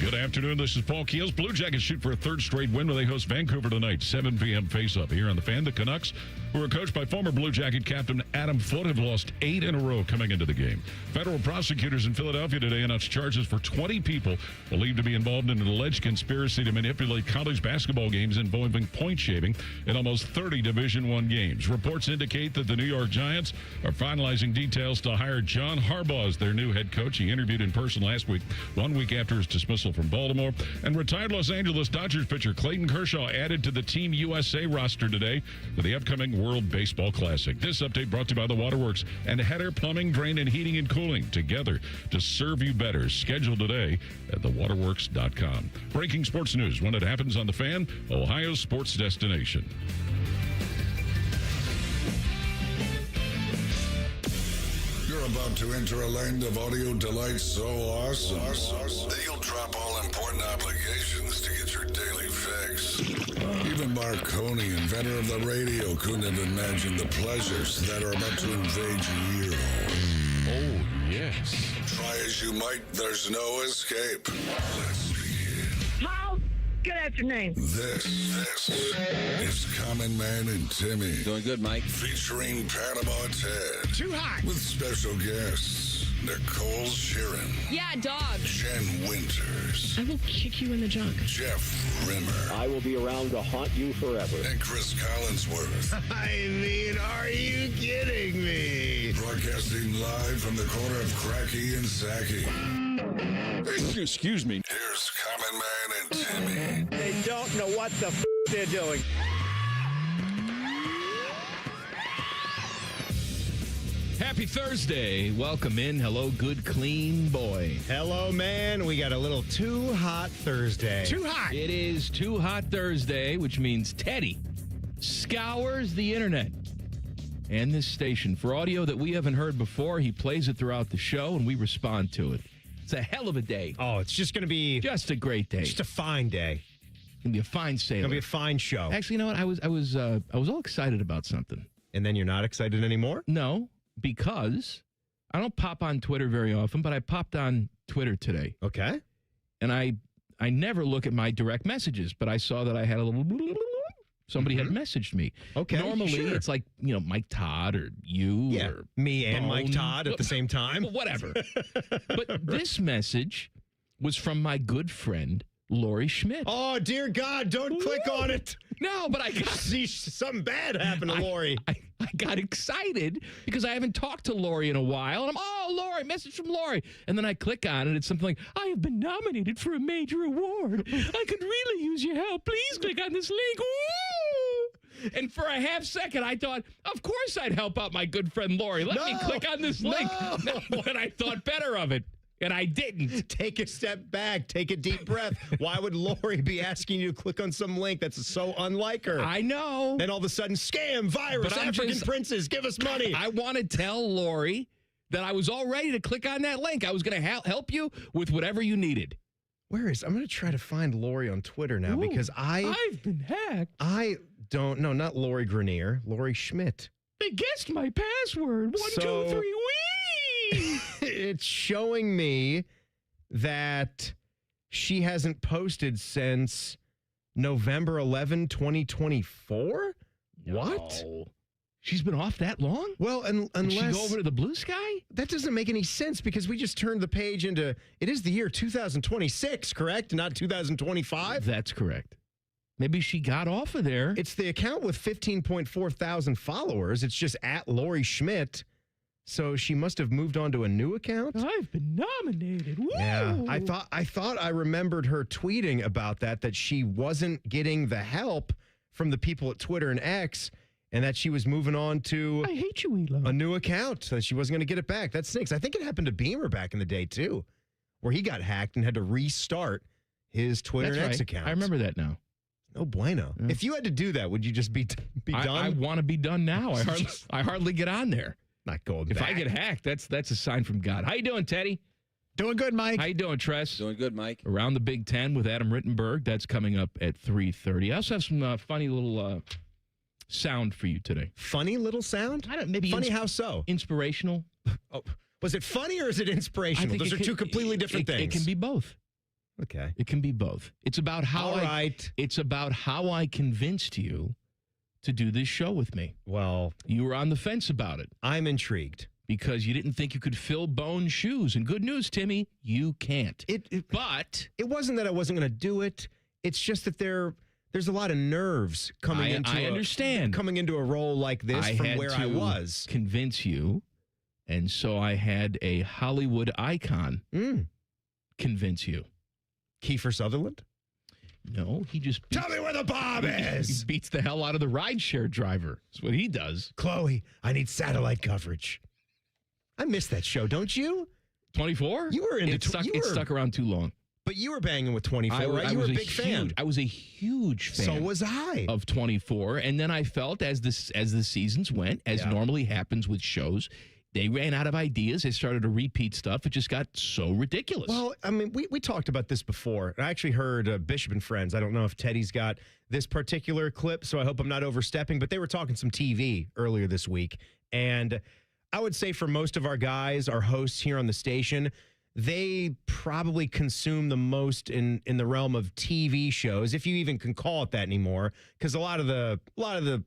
Good afternoon. This is Paul Keels. Blue Jackets shoot for a third straight win when they host Vancouver tonight. 7 p.m. face-up here on the Fan. The Canucks, who are coached by former Blue Jacket captain Adam Foote, have lost 8 in a row coming into the game. Federal prosecutors in Philadelphia today announced charges for 20 people believed to be involved in an alleged conspiracy to manipulate college basketball games involving point shaving in almost 30 Division I games. Reports indicate that the New York Giants are finalizing details to hire John Harbaugh as their new head coach. He interviewed in person last week, 1 week after his dismissal from Baltimore. And retired Los Angeles Dodgers pitcher Clayton Kershaw added to the Team USA roster today for the upcoming World Baseball Classic. This update brought to you by The Waterworks and Header Plumbing, Drain, and Heating and Cooling, together to serve you better. Schedule today at thewaterworks.com. Breaking sports news when it happens on The Fan, Ohio's sports destination. You're about to enter a land of audio delight so awesome that you'll drop all important obligations to get your daily fix. Even Marconi, inventor of the radio, couldn't have imagined the pleasures that are about to invade your ear hole. Oh, yes. Try as you might, there's no escape. Let's begin. How? Good afternoon. This is Common Man and Timmy. Doing good, Mike. Featuring Panama Ted. Too hot. With special guests, Nicole Sheeran. Yeah, dog. Jen Winters. I will kick you in the junk. Jeff Rimmer. I will be around to haunt you forever. And Chris Collinsworth. I mean, are you kidding me? Broadcasting live from the corner of Cracky and Sacky. Excuse me. Here's Common Man and Timmy. They don't know what the they're doing. Happy Thursday. Welcome in. Hello, good, clean boy. Hello, man. We got a little too hot Thursday. Too hot. It is Too Hot Thursday, which means Teddy scours the internet and this station for audio that we haven't heard before. He plays it throughout the show, and we respond to it. It's a hell of a day. Oh, it's just going to be Just a great day. just a fine day. It's going to be a fine sailor. It's going to be a fine show. Actually, you know what? I was all excited about something. And then you're not excited anymore? No, because I don't pop on Twitter very often, but I popped on Twitter today. Okay. And I never look at my direct messages, but I saw that I had a little somebody had messaged me. Okay, Normally sure. it's like, Mike Todd or you Yeah. or Me and Bone. Mike Todd at the same time. Whatever. But this message was from my good friend Lori Schmidt. Oh, dear God, don't click on it. No, but I got See, something bad happened to Lori. I got excited because I haven't talked to Lori in a while. And Lori, message from Lori. And then I click on it. It's something like, I have been nominated for a major award. I could really use your help. Please click on this link. Ooh! And for a half second, I thought, of course I'd help out my good friend Lori. Let me click on this link. But I thought better of it. And I didn't. Take a step back. Take a deep breath. Why would Lori be asking you to click on some link that's so unlike her? I know. Then all of a sudden, scam, virus, But I'm African just- princes, give us money. I want to tell Lori that I was all ready to click on that link. I was going to help you with whatever you needed. I'm going to try to find Lori on Twitter now because I've been hacked. I don't know, not Lori Grenier, Lori Schmidt. They guessed my password. 1, So- 2, 3, wee! It's showing me that she hasn't posted since November 11, 2024? What? No. She's been off that long? Well, Did she unless go over to the blue sky? that doesn't make any sense because we just turned the page into it is the year 2026, correct? Not 2025? That's correct. Maybe she got off of there. It's the account with 15.4 thousand followers. It's just at Lori Schmidt. So she must have moved on to a new account. I've been nominated. Woo! Yeah, I thought I remembered her tweeting about that she wasn't getting the help from the people at Twitter and X, and that she was moving on to I hate you, Elon. a new account, so that she wasn't going to get it back. That stinks. I think it happened to Beamer back in the day, too, where he got hacked and had to restart his Twitter That's and X right. account. I remember that now. No bueno. Yeah. If you had to do that, would you just be done? I want to be done now. I hardly get on there. Not going If back. I get hacked, that's a sign from God. How you doing, Teddy? Doing good, Mike. How you doing, Tress? Doing good, Mike. Around the Big Ten with Adam Rittenberg. That's coming up at 3:30. I also have some funny little sound for you today. Funny little sound? I don't maybe Funny how so? inspirational. Oh, was it funny or is it inspirational? Those are two completely different things. It can be both. Okay. It can be both. It's about how All right. It's about how I convinced you to do this show with me. Well, You were on the fence about it I'm intrigued. because you didn't think you could fill Bone's shoes. And good news, Timmy, you can't. But It wasn't that I wasn't going to do it. It's just that there's a lot of nerves coming into a role like this I from had where to I was. convince you, and so I had a Hollywood icon convince you. Kiefer Sutherland? No, he just Tell me where the bomb he is. beats the hell out of the rideshare driver. That's what he does. Chloe, I need satellite coverage. I missed that show, don't you? 24? You were into it stuck around too long. But you were banging with 24, right? You were a big fan. I was a huge fan. So was I. Of 24, and then I felt as the seasons went, as normally happens with shows, they ran out of ideas. They started to repeat stuff. It just got so ridiculous. Well, I mean, we talked about this before. I actually heard Bishop and Friends. I don't know if Teddy's got this particular clip, so I hope I'm not overstepping, but they were talking some TV earlier this week. And I would say for most of our guys, our hosts here on the station, they probably consume the most in the realm of TV shows, if you even can call it that anymore, because a lot of the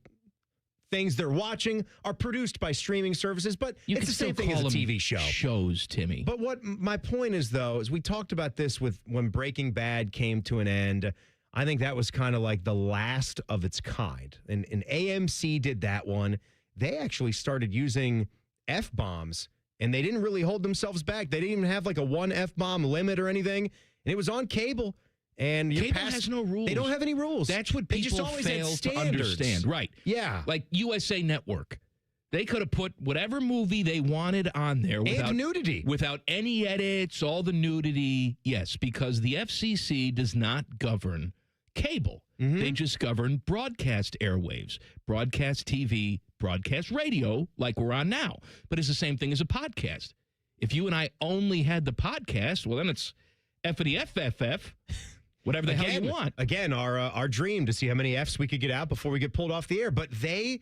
things they're watching are produced by streaming services, but it's the same thing as a TV show. Shows, Timmy. But what my point is, though, is we talked about this with when Breaking Bad came to an end. I think that was kind of like the last of its kind. And AMC did that one. They actually started using F-bombs, and they didn't really hold themselves back. They didn't even have like a one F-bomb limit or anything. And it was on cable. And cable has no rules. They don't have any rules. That's what they just people always fail had to understand. Right. Yeah. Like USA Network. They could have put whatever movie they wanted on there without nudity. Without any edits, all the nudity. Yes, because the FCC does not govern cable. Mm-hmm. They just govern broadcast airwaves, broadcast TV, broadcast radio, like we're on now. But it's the same thing as a podcast. If you and I only had the podcast, well, then it's F-of-the-FFF. Whatever the hell you want. Again, our dream to see how many Fs we could get out before we get pulled off the air. But they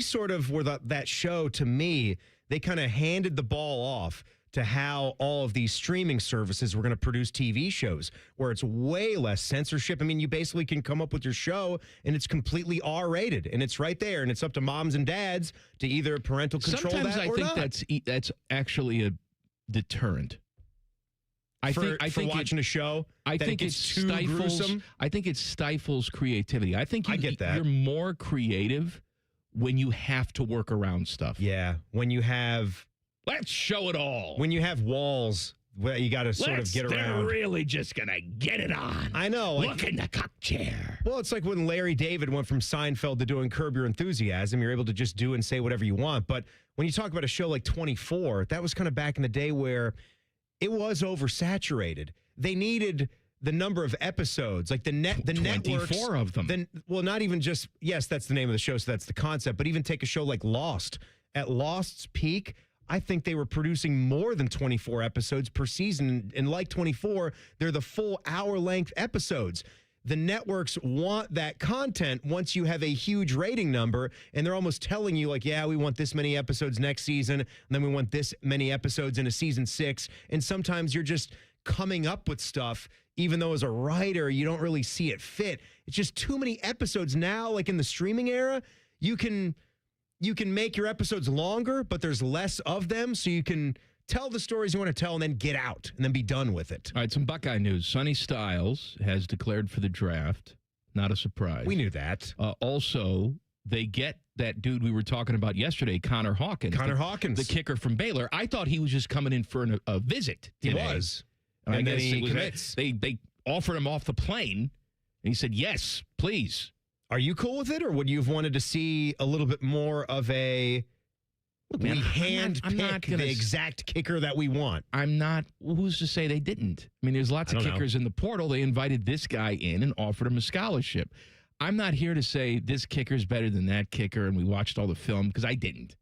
sort of were that show, to me, they kind of handed the ball off to how all of these streaming services were going to produce TV shows where it's way less censorship. I mean, you basically can come up with your show and it's completely R-rated and it's right there and it's up to moms and dads to either parental control Sometimes that or not. Sometimes I think that's actually a deterrent. I think watching a show, I think it stifles. Gruesome. I think it stifles creativity. I think I get that. You're more creative when you have to work around stuff. Yeah, when you have let's show it all. When you have walls, well, you got to sort of get around. They're really just gonna get it on. I know. Look in the cup chair. Well, it's like when Larry David went from Seinfeld to doing Curb Your Enthusiasm. You're able to just do and say whatever you want. But when you talk about a show like 24, that was kind of back in the day where it was oversaturated. They needed the number of episodes, like the networks. 24 of them. Well, not even just, yes, that's the name of the show, so that's the concept, but even take a show like Lost. At Lost's peak, I think they were producing more than 24 episodes per season. And like 24, they're the full hour-length episodes. The networks want that content once you have a huge rating number, and they're almost telling you, like, yeah, we want this many episodes next season, and then we want this many episodes in a season 6. And sometimes you're just coming up with stuff, even though as a writer, you don't really see it fit. It's just too many episodes now, like in the streaming era. You can make your episodes longer, but there's less of them, so you can tell the stories you want to tell and then get out and then be done with it. All right, some Buckeye news. Sonny Styles has declared for the draft. Not a surprise. We knew that. Also, they get that dude we were talking about yesterday, Connor Hawkins. Hawkins. The kicker from Baylor. I thought he was just coming in for a visit today. He was. And then he commits. They offered him off the plane, and he said, yes, please. Are you cool with it, or would you have wanted to see a little bit more of a... Look, we handpick the exact kicker that we want. I'm not. Who's to say they didn't? I mean, there's lots of kickers in the portal. They invited this guy in and offered him a scholarship. I'm not here to say this kicker's better than that kicker, and we watched all the film, because I didn't.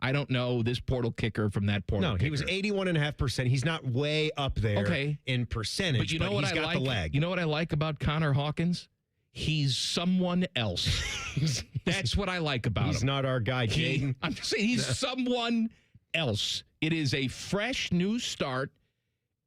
I don't know this portal kicker from that portal kicker. He was 81.5%. He's not way up there in percentage, but, he's got the leg. You know what I like about Connor Hawkins? He's someone else. That's what I like about him. He's not our guy, Jaden. I'm just saying he's someone else. It is a fresh new start,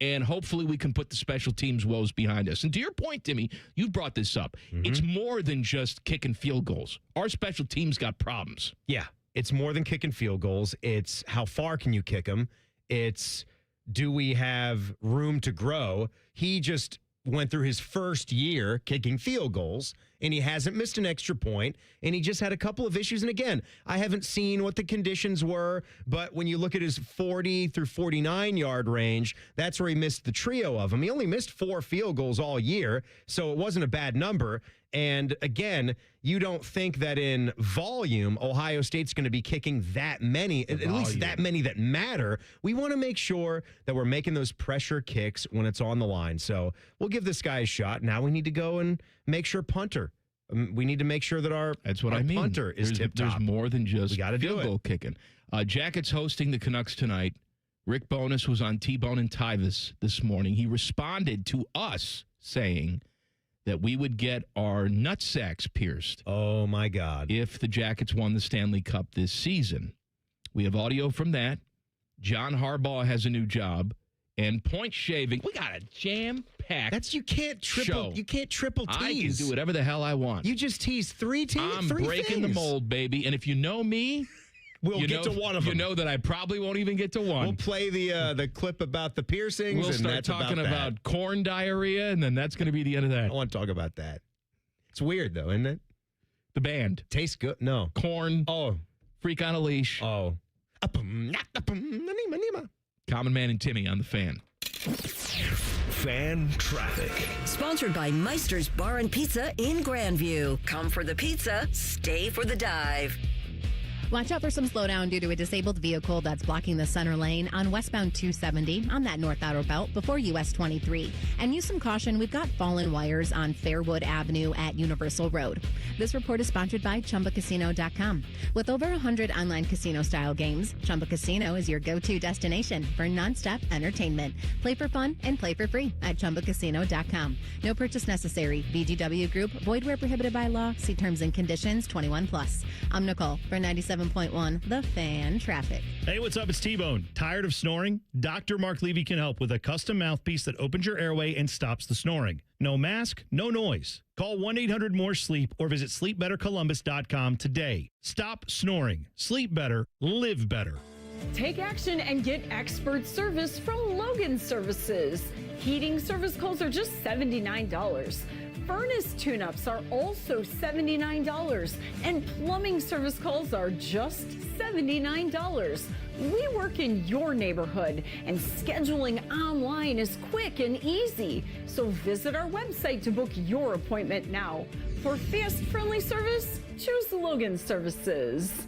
and hopefully we can put the special teams woes behind us. And to your point, Timmy, you brought this up. It's more than just kicking field goals. Our special teams got problems. Yeah, it's more than kicking field goals. It's how far can you kick them? It's do we have room to grow? He just went through his first year kicking field goals, and he hasn't missed an extra point, and he just had a couple of issues. And again, I haven't seen what the conditions were, but when you look at his 40 through 49-yard range, that's where he missed the trio of them. He only missed 4 field goals all year, so it wasn't a bad number. And again, you don't think that in volume, Ohio State's going to be kicking that many, at least that many that matter. We want to make sure that we're making those pressure kicks when it's on the line. So we'll give this guy a shot. Now we need to go and make sure punter. We need to make sure that our punter is tip-top. There's more than just field goal kicking. Jackets hosting the Canucks tonight. Rick Bowness was on T-Bone and Ty this morning. He responded to us saying that we would get our nutsacks pierced. Oh, my God. If the Jackets won the Stanley Cup this season. We have audio from that. John Harbaugh has a new job. And point shaving. We got a jam-packed you can't triple tease. I can do whatever the hell I want. You just tease three I'm breaking the mold, baby. And if you know me, we'll get to one of them. You know that I probably won't even get to one. We'll play the clip about the piercings. We'll start talking about corn diarrhea, and then that's going to be the end of that. I want to talk about that. It's weird, though, isn't it? The band. Tastes good. No. Corn. Oh. Freak on a Leash. Oh. Common Man and Timmy on the Fan. Fan Traffic. Sponsored by Meister's Bar and Pizza in Grandview. Come for the pizza, stay for the dive. Watch out for some slowdown due to a disabled vehicle that's blocking the center lane on westbound 270 on that north outer belt before US 23. And use some caution. We've got fallen wires on Fairwood Avenue at Universal Road. This report is sponsored by ChumbaCasino.com. With over 100 online casino-style games, Chumba Casino is your go-to destination for nonstop entertainment. Play for fun and play for free at ChumbaCasino.com. No purchase necessary. VGW Group. Void where prohibited by law. See terms and conditions. 21+. I'm Nicole for 97.1 The Fan Traffic. Hey, what's up? It's T-Bone. Tired of snoring? Dr. Mark Levy can help with a custom mouthpiece that opens your airway and stops the snoring. No mask, no noise. Call 1-800-MORE-SLEEP or visit sleepbettercolumbus.com today. Stop snoring. Sleep better. Live better. Take action and get expert service from Logan Services. Heating service calls are just $79. Furnace tune-ups are also $79. And plumbing service calls are just $79. We work in your neighborhood, and scheduling online is quick and easy. So visit our website to book your appointment now. For fast, friendly service, choose Logan Services.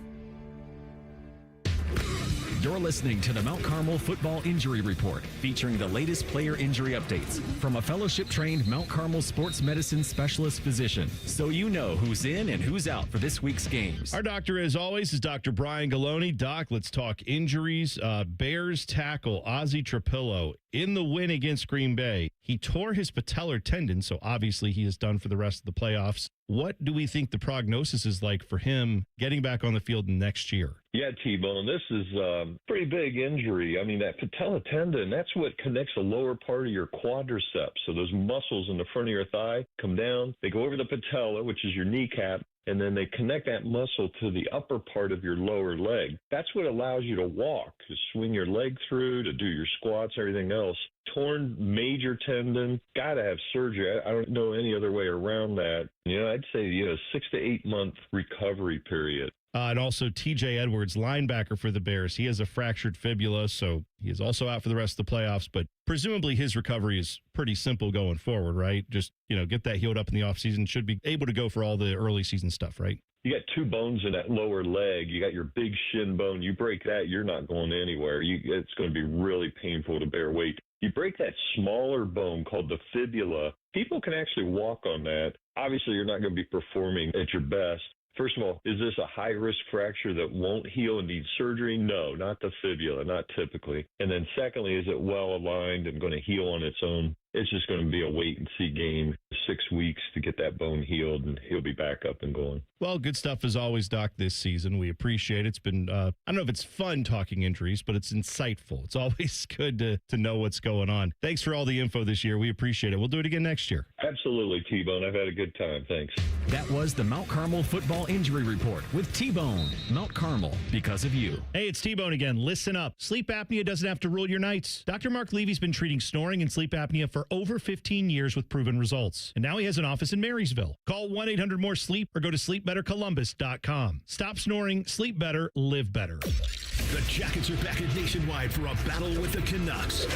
You're listening to the Mount Carmel Football Injury Report, featuring the latest player injury updates from a fellowship-trained Mount Carmel sports medicine specialist physician, so you know who's in and who's out for this week's games. Our doctor, as always, is Dr. Brian Galoni. Doc, let's talk injuries. Bears tackle Ozzie Trapillo in the win against Green Bay. He tore his patellar tendon, so obviously he is done for the rest of the playoffs. What do we think the prognosis is like for him getting back on the field next year? Yeah, T-Bone, this is a pretty big injury. I mean, that patella tendon, that's what connects the lower part of your quadriceps. So those muscles in the front of your thigh come down, they go over the patella, which is your kneecap, and then they connect that muscle to the upper part of your lower leg. That's what allows you to walk, to swing your leg through, to do your squats, everything else. Torn major tendon, got to have surgery. I don't know any other way around that. I'd say, 6 to 8 month recovery period. And also TJ Edwards, linebacker for the Bears. He has a fractured fibula, so he is also out for the rest of the playoffs. But presumably his recovery is pretty simple going forward, right? Just, get that healed up in the offseason. Should be able to go for all the early season stuff, right? You got 2 bones in that lower leg. You got your big shin bone. You break that, you're not going anywhere. It's going to be really painful to bear weight. You break that smaller bone called the fibula. People can actually walk on that. Obviously, you're not going to be performing at your best. First of all, is this a high-risk fracture that won't heal and need surgery? No, not the fibula, not typically. And then secondly, is it well-aligned and going to heal on its own? it's just going to be a wait-and-see game. 6 weeks to get that bone healed, and he'll be back up and going. Well, good stuff as always, Doc, this season. We appreciate it. It's been, I don't know if it's fun talking injuries, but it's insightful. It's always good to know what's going on. Thanks for all the info this year. We appreciate it. We'll do it again next year. Absolutely, T-Bone. I've had a good time. Thanks. That was the Mount Carmel Football Injury Report with T-Bone. Mount Carmel, because of you. Hey, it's T-Bone again. Listen up. Sleep apnea doesn't have to rule your nights. Dr. Mark Levy's been treating snoring and sleep apnea for over 15 years with proven results. And now he has an office in Marysville. Call 1-800-MORE-SLEEP or go to sleepbettercolumbus.com. Stop snoring, sleep better, live better. The Jackets are back at Nationwide for a battle with the Canucks.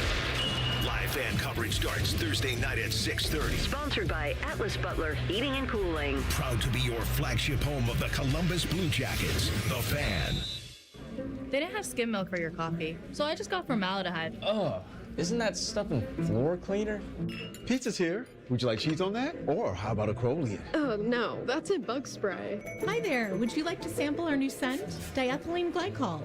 Live fan coverage starts Thursday night at 6:30. Sponsored by Atlas Butler Heating and Cooling. Proud to be your flagship home of the Columbus Blue Jackets. The Fan. They didn't have skim milk for your coffee, so I just got formaldehyde. Oh, isn't that stuff in floor cleaner? Pizza's here. Would you like cheese on that? Or how about a Crowley? Oh, no, that's in bug spray. Hi there. Would you like to sample our new scent? Diethylene glycol.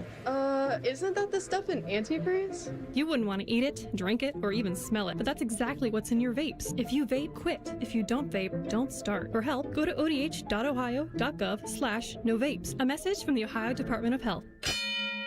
Isn't that the stuff in antifreeze? You wouldn't want to eat it, drink it, or even smell it, but that's exactly what's in your vapes. If you vape, quit. If you don't vape, don't start. For help, go to odh.ohio.gov/no vapes. A message from the Ohio Department of Health.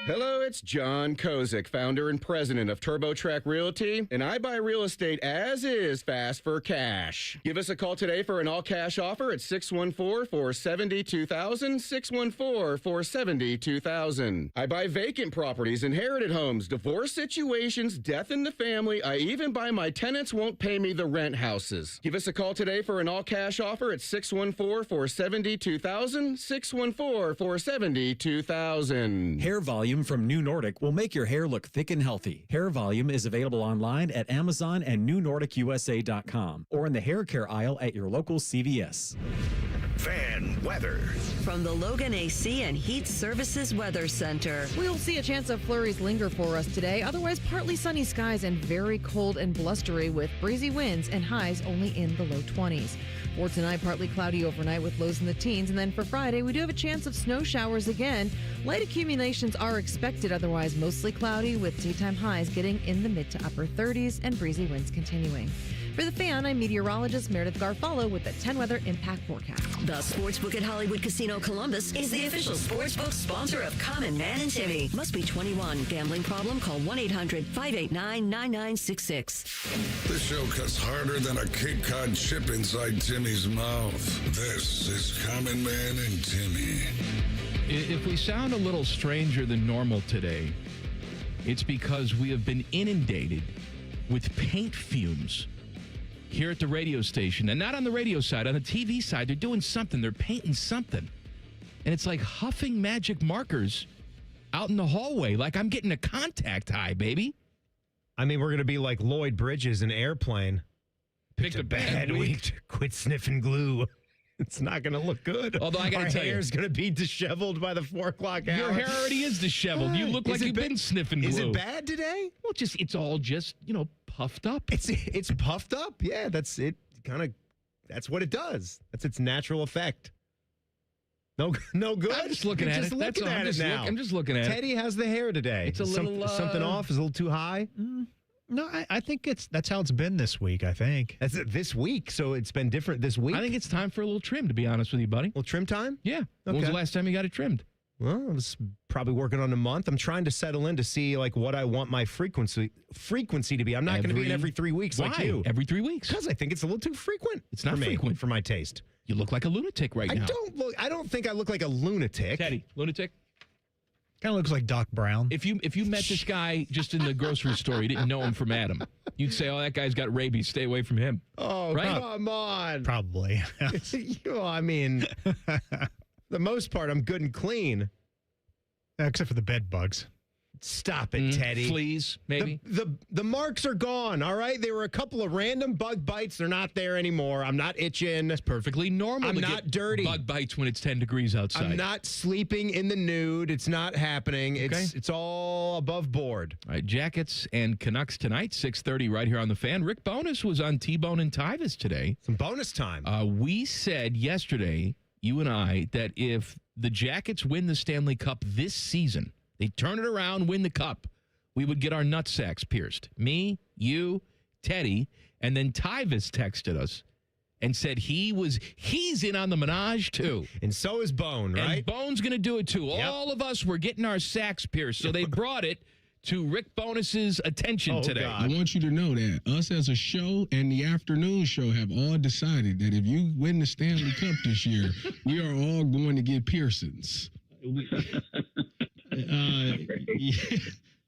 Hello, it's John Kozik, founder and president of TurboTrack Realty, and I buy real estate as is fast for cash. Give us a call today for an all-cash offer at 614-470-2000, 614-470-2000. I buy vacant properties, inherited homes, divorce situations, death in the family. I even buy my tenants won't pay me the rent houses. Give us a call today for an all-cash offer at 614-470-2000, 614-470-2000. Hair volume from New Nordic will make your hair look thick and healthy. Hair Volume is available online at Amazon and newnordicusa.com or in the hair care aisle at your local CVS. Fan weather. From the Logan AC and Heat Services Weather Center. We'll see a chance of flurries linger for us today. Otherwise, partly sunny skies and very cold and blustery with breezy winds and highs only in the low 20s. For tonight, partly cloudy overnight with lows in the teens. And then for Friday, we do have a chance of snow showers again. Light accumulations are expected, otherwise mostly cloudy with daytime highs getting in the mid to upper 30s and breezy winds continuing. For the Fan, I'm meteorologist Meredith Garfalo with the 10 Weather Impact Forecast. The Sportsbook at Hollywood Casino Columbus is the official sportsbook sponsor of Common Man and Timmy. Must be 21. Gambling problem? Call 1-800-589-9966. This show cuts harder than a Cape Cod chip inside Timmy's mouth. This is Common Man and Timmy. If we sound a little stranger than normal today, it's because we have been inundated with paint fumes here at the radio station. And not on the radio side, on the TV side, they're doing something. They're painting something. And it's like huffing magic markers out in the hallway. Like I'm getting a contact high, baby. I mean, we're going to be like Lloyd Bridges in Airplane. Picked a bad week. Quit sniffing glue. It's not going to look good. Although I got to tell you, our hair's going to be disheveled by the 4 o'clock hour. Your hair already is disheveled. You look like you've been sniffing glue. Is it bad today? Well, it's all just, puffed up. It's puffed up. Yeah, that's it. That's what it does. That's its natural effect. No good. I'm just looking at it. That's all. I'm just looking at it. Teddy has the hair today. It's a little something off. Is a little too high. No, I think that's how it's been this week, I think. That's it this week, so it's been different this week? I think it's time for a little trim, to be honest with you, buddy. A little trim time? Yeah. Okay. When was the last time you got it trimmed? Well, I was probably working on a month. I'm trying to settle in to see what I want my frequency to be. I'm not going to be in every 3 weeks like you. Every 3 weeks? Because I think it's a little too frequent. It's not frequent for my taste. You look like a lunatic now. I don't think I look like a lunatic. Teddy, lunatic? Kind of looks like Doc Brown. If you met this guy just in the grocery store, you didn't know him from Adam, you'd say, "Oh, that guy's got rabies. Stay away from him." Oh, right? Come on. Probably. I mean, the most part, I'm good and clean. Except for the bed bugs. Stop it, Teddy. Fleas, maybe. The marks are gone, all right? They were a couple of random bug bites. They're not there anymore. I'm not itching. It's perfectly normal. I'm to not get dirty. Bug bites when it's 10 degrees outside. I'm not sleeping in the nude. It's not happening. Okay. It's all above board. All right, Jackets and Canucks tonight, 6:30 right here on the Fan. Rick Bowness was on T-Bone and Tyvis today. Some bonus time. We said yesterday, you and I, that if the Jackets win the Stanley Cup this season, they turn it around, win the cup, we would get our nutsacks pierced. Me, you, Teddy, and then Tyvis texted us and said he's in on the menage too. And so is Bone, right? And Bone's going to do it too. Yep. All of us were getting our sacks pierced, so they brought it to Rick Bonus's attention today. I want you to know that us as a show and the afternoon show have all decided that if you win the Stanley Cup this year, we are all going to get piercings.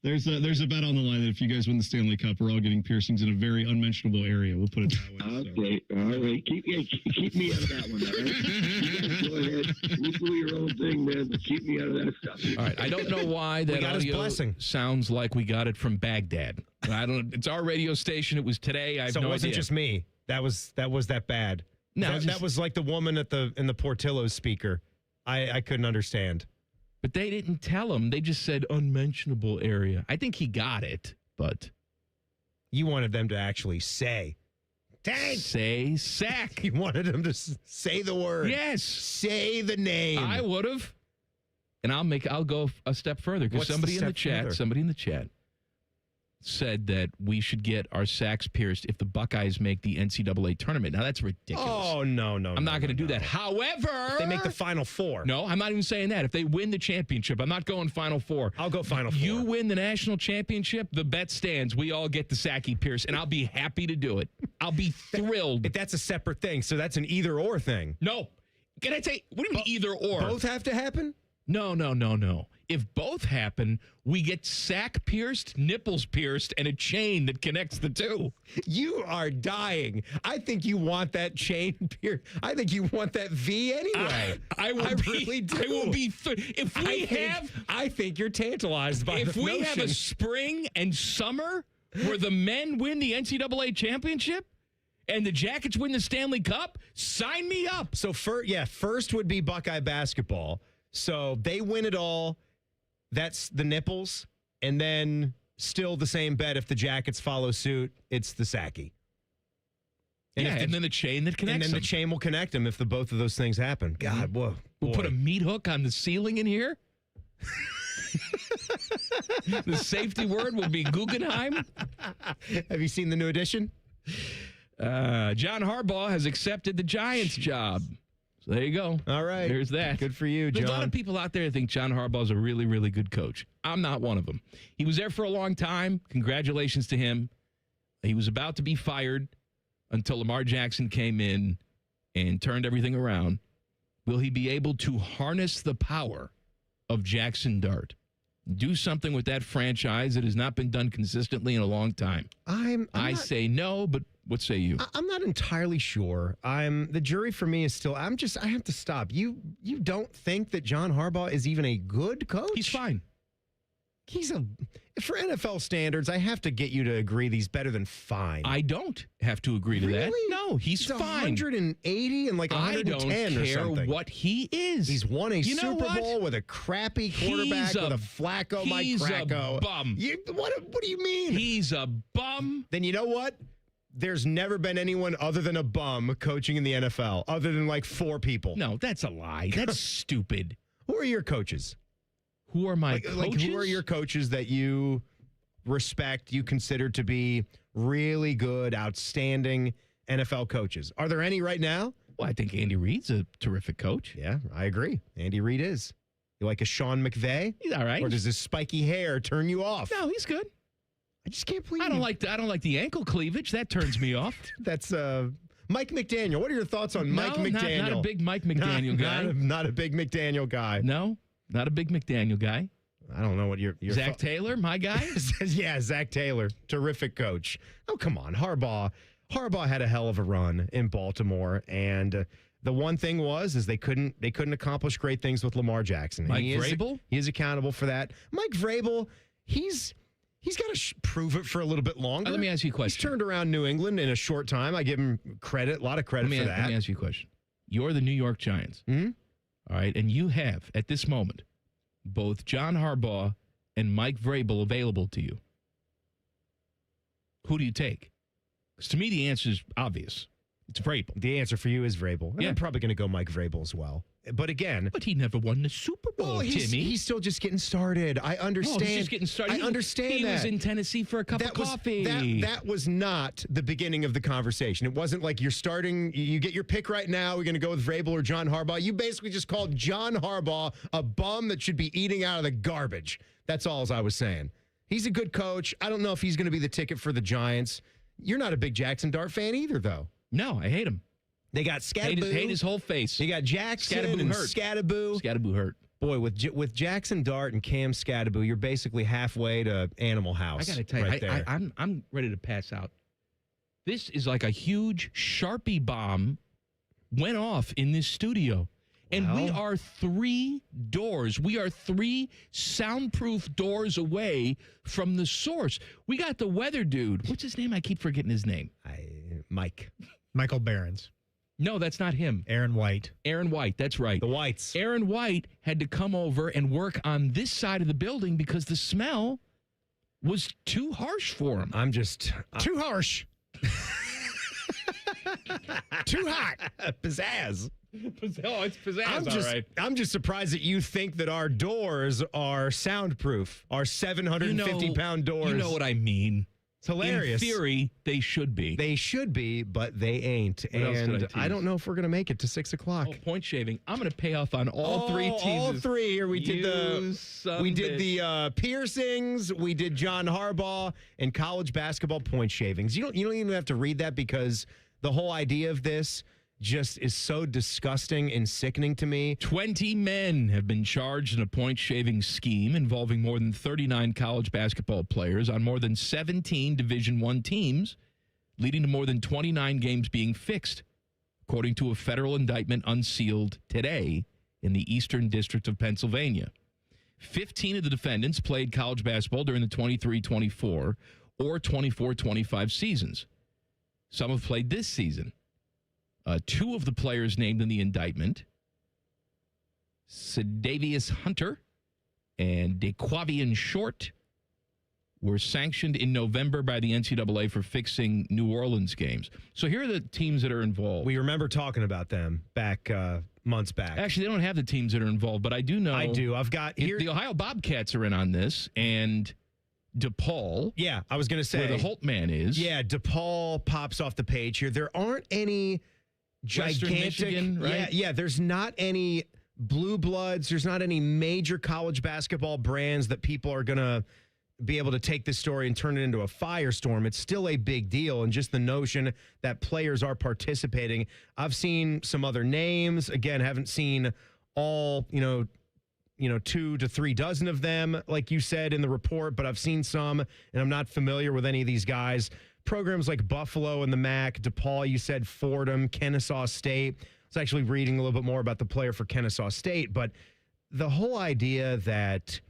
There's a bet on the line that if you guys win the Stanley Cup, we're all getting piercings in a very unmentionable area. We'll put it that way. Okay, all right. Keep me out of that one. All right? You guys go ahead. You do your own thing, man, but keep me out of that stuff. All right. I don't know why that audio sounds like we got it from Baghdad. I don't. It's our radio station. It was today. I have so no it wasn't idea. just me. That was that bad. No, that was like the woman in the Portillo's speaker. I couldn't understand. But they didn't tell him. They just said unmentionable area. I think he got it, but you wanted them to actually say, "Tank." Say sack. You wanted them to say the word. Yes. Say the name. I would have. And I'll go a step further because somebody in the chat said that we should get our sacks pierced if the Buckeyes make the NCAA tournament. Now, that's ridiculous. Oh, no. I'm not going to do that. However, if they make the Final Four. No, I'm not even saying that. If they win the championship, I'm not going Final Four. I'll go Final Four. You win the national championship, the bet stands. We all get the sacky pierced, and I'll be happy to do it. I'll be thrilled. But that's a separate thing, so that's an either-or thing. No. Can I say, what do you mean either or? Both have to happen? No. If both happen, we get sack pierced, nipples pierced, and a chain that connects the two. You are dying. I think you want that chain pierced. I think you want that V anyway. I really do. I will be. I think you're tantalized by if the we notion. have a spring and summer where the men win the NCAA championship and the Jackets win the Stanley Cup, sign me up. So first would be Buckeye basketball. So they win it all. That's the nipples. And then still the same bet. If the Jackets follow suit, it's the Sacky. And then the chain that connects them. The chain will connect them if both of those things happen. God, whoa. We'll put a meat hook on the ceiling in here. The safety word will be Guggenheim. Have you seen the new edition? John Harbaugh has accepted the Giants job. So there you go. All right. There's that. Good for you, John. There's a lot of people out there that think John Harbaugh is a really, really good coach. I'm not one of them. He was there for a long time. Congratulations to him. He was about to be fired until Lamar Jackson came in and turned everything around. Will he be able to harness the power of Jackson Dart? Do something with that franchise that has not been done consistently in a long time. I say no, but what say you? I'm not entirely sure. The jury for me is still. I have to stop. You don't think that John Harbaugh is even a good coach? He's fine. For NFL standards, I have to get you to agree that he's better than fine. I don't have to agree to that. No, he's fine. 180 and like 110 I don't or care something. What he is. He's won a Super Bowl with a crappy quarterback with a Flacco, Mike Kracko. He's a bum. What do you mean? He's a bum. Then you know what? There's never been anyone other than a bum coaching in the NFL, other than like 4 people. No, that's a lie. That's stupid. Who are your coaches? Who are my coaches? Who are your coaches that you respect, you consider to be really good, outstanding NFL coaches? Are there any right now? Well, I think Andy Reid's a terrific coach. Yeah, I agree. Andy Reid is. You like a Sean McVay? He's all right. Or does his spiky hair turn you off? No, he's good. I just can't believe I don't like the ankle cleavage. That turns me off. That's Mike McDaniel. What are your thoughts on Mike McDaniel? Not a big Mike McDaniel guy. Not a big McDaniel guy. No, not a big McDaniel guy. I don't know what your Zach Taylor, my guy. Yeah, Zach Taylor, terrific coach. Oh, come on, Harbaugh had a hell of a run in Baltimore, and the one thing is they couldn't accomplish great things with Lamar Jackson. Mike Vrabel, he is accountable for that. Mike Vrabel, he's got to prove it for a little bit longer. Let me ask you a question. He's turned around New England in a short time. I give him a lot of credit for that. Let me ask you a question. You're the New York Giants, all right, and you have at this moment both John Harbaugh and Mike Vrabel available to you. Who do you take? Because to me, the answer is obvious. It's Vrabel. The answer for you is Vrabel. And Yeah. I'm probably going to go Mike Vrabel as well. But again, But he never won the Super Bowl, Timmy. he's still just getting started. I understand. Oh, he's just getting started. I understand he that. was in Tennessee for a cup of coffee. That was not the beginning of the conversation. It wasn't like you're starting, you get your pick right now, we're going to go with Vrabel or John Harbaugh. You basically just called John Harbaugh a bum that should be eating out of the garbage. That's all I was saying. He's a good coach. I don't know if he's going to be the ticket for the Giants. You're not a big Jackson Dart fan either, though. No, I hate him. They got Scattaboo. Hate his whole face. They got Jackson Scattaboo and hurt. Scattaboo. Scattaboo hurt. Boy, with Jackson Dart and Cam Scattaboo, you're basically halfway to Animal House. I got to tell you, right there. I'm ready to pass out. This is like a huge Sharpie bomb went off in this studio. And we are 3 doors. We are 3 soundproof doors away from the source. We got the weather dude. What's his name? I keep forgetting his name. Michael Behrens. No, that's not him. Aaron White. Aaron White, that's right. The Whites. Aaron White had to come over and work on this side of the building because the smell was too harsh for him. I'm just... Too harsh. Too hot. Pizzazz. Oh, it's pizzazz, all right. I'm just surprised that you think that our doors are soundproof. Our 750-pound doors. You know what I mean. It's hilarious. In theory, they should be. They should be, but they ain't. What else could I tease? I don't know if we're going to make it to 6 o'clock. Oh, point shaving. I'm going to pay off on all 3 teases. All 3 here. We did the piercings. We did John Harbaugh and college basketball point shavings. You don't even have to read that because the whole idea of this just is so disgusting and sickening to me. 20 men have been charged in a point-shaving scheme involving more than 39 college basketball players on more than 17 Division I teams, leading to more than 29 games being fixed, according to a federal indictment unsealed today in the Eastern District of Pennsylvania. 15 of the defendants played college basketball during the 23-24 or 24-25 seasons. Some have played this season. 2 of the players named in the indictment, Sedavius Hunter and DeQuavian Short, were sanctioned in November by the NCAA for fixing New Orleans games. So here are the teams that are involved. We remember talking about them back months back. Actually, they don't have the teams that are involved, but I do know. I do. I've got here. The Ohio Bobcats are in on this, and DePaul. Yeah, I was going to say. Where the Holt man is. Yeah, DePaul pops off the page here. There aren't any gigantic. Michigan, right? Yeah, there's not any blue bloods. There's not any major college basketball brands that people are going to be able to take this story and turn it into a firestorm. It's still a big deal. And just the notion that players are participating. I've seen some other names. Again, haven't seen all, 2 to 3 dozen of them, like you said in the report, but I've seen some, and I'm not familiar with any of these guys. Programs like Buffalo and the MAC, DePaul, you said Fordham, Kennesaw State. I was actually reading a little bit more about the player for Kennesaw State, but the whole idea that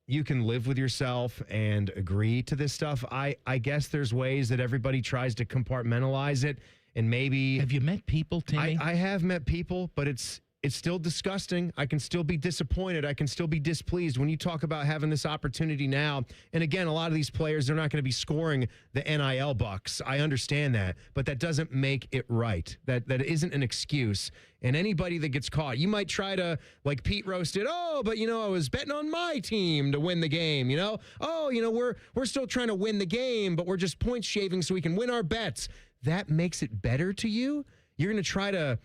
you can live with yourself and agree to this stuff, I guess there's ways that everybody tries to compartmentalize it, and maybe... Have you met people, Timmy? I have met people, but it's still disgusting. I can still be disappointed. I can still be displeased when you talk about having this opportunity now. And again, a lot of these players, they're not going to be scoring the NIL bucks. I understand that, but that doesn't make it right. That isn't an excuse. And anybody that gets caught, you might try to, like Pete roasted, but I was betting on my team to win the game, we're still trying to win the game, but we're just point shaving so we can win our bets. That makes it better to you? You're going to try to...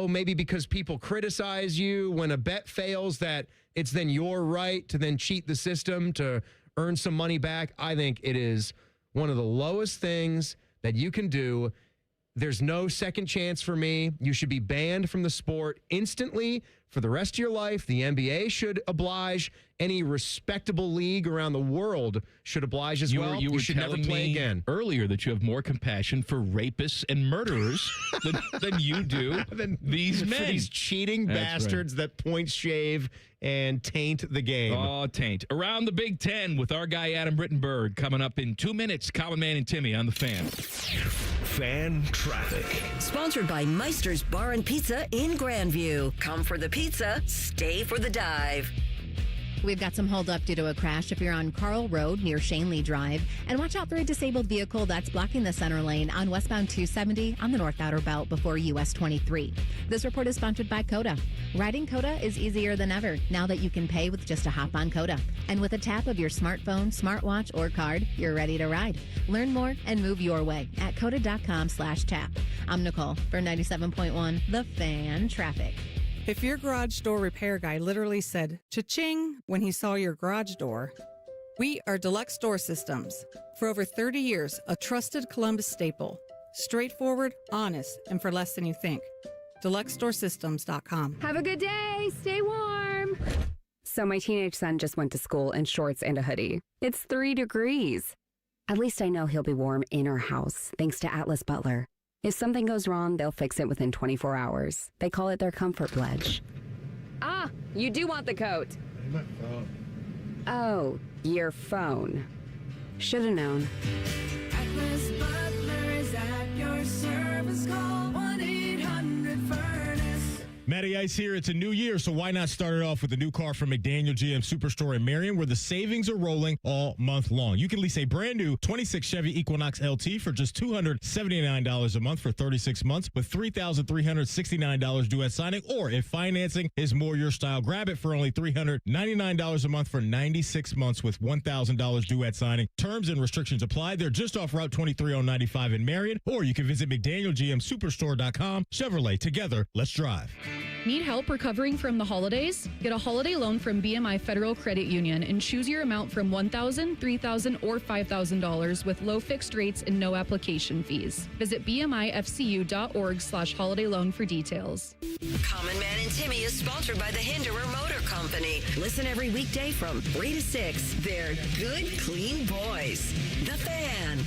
maybe because people criticize you when a bet fails, that it's then your right to then cheat the system to earn some money back. I think it is one of the lowest things that you can do. There's no second chance for me. You should be banned from the sport instantly for the rest of your life. The NBA should oblige. Any respectable league around the world should oblige as well. You should never play again. Earlier that you have more compassion for rapists and murderers than you do these men. For these cheating bastards that point shave and taint the game. Oh, taint. Around the Big Ten with our guy Adam Rittenberg coming up in 2 minutes. Common Man and Timmy on the Fan. Fan traffic. Sponsored by Meister's Bar and Pizza in Grandview. Come for the pizza, stay for the dive. We've got some hold up due to a crash if you're on Carl Road near Shanley Drive. And watch out for a disabled vehicle that's blocking the center lane on westbound 270 on the North Outer Belt before US 23. This report is sponsored by Coda. Riding Coda is easier than ever now that you can pay with just a hop on Coda. And with a tap of your smartphone, smartwatch, or card, you're ready to ride. Learn more and move your way at coda.com/tap. I'm Nicole for 97.1 The Fan Traffic. If your garage door repair guy literally said cha-ching when he saw your garage door, we are Deluxe Door Systems. For over 30 years, a trusted Columbus staple. Straightforward, honest, and for less than you think. DeluxeDoorSystems.com. Have a good day. Stay warm. So my teenage son just went to school in shorts and a hoodie. It's 3 degrees. At least I know he'll be warm in our house, thanks to Atlas Butler. If something goes wrong, they'll fix it within 24 hours. They call it their comfort pledge. Ah, you do want the coat. My phone. Oh, your phone. Should have known. Atlas Butler is at your service. Call 1-800-FURNACE. Matty Ice here. It's a new year, so why not start it off with a new car from McDaniel GM Superstore in Marion, where the savings are rolling all month long. You can lease a brand new 26 Chevy Equinox LT for just $279 a month for 36 months with $3,369 due at signing, or if financing is more your style, grab it for only $399 a month for 96 months with $1,000 due at signing. Terms and restrictions apply. They're just off Route 23095 in Marion, or you can visit McDanielGMSuperstore.com. Chevrolet, together, let's drive. Need help recovering from the holidays? Get a holiday loan from BMI Federal Credit Union and choose your amount from $1,000, $3,000, or $5,000 with low fixed rates and no application fees. Visit bmifcu.org/holiday loan for details. Common Man and Timmy is sponsored by the Hinderer Motor Company. Listen every weekday from 3 to 6. They're good, clean boys. The Fan.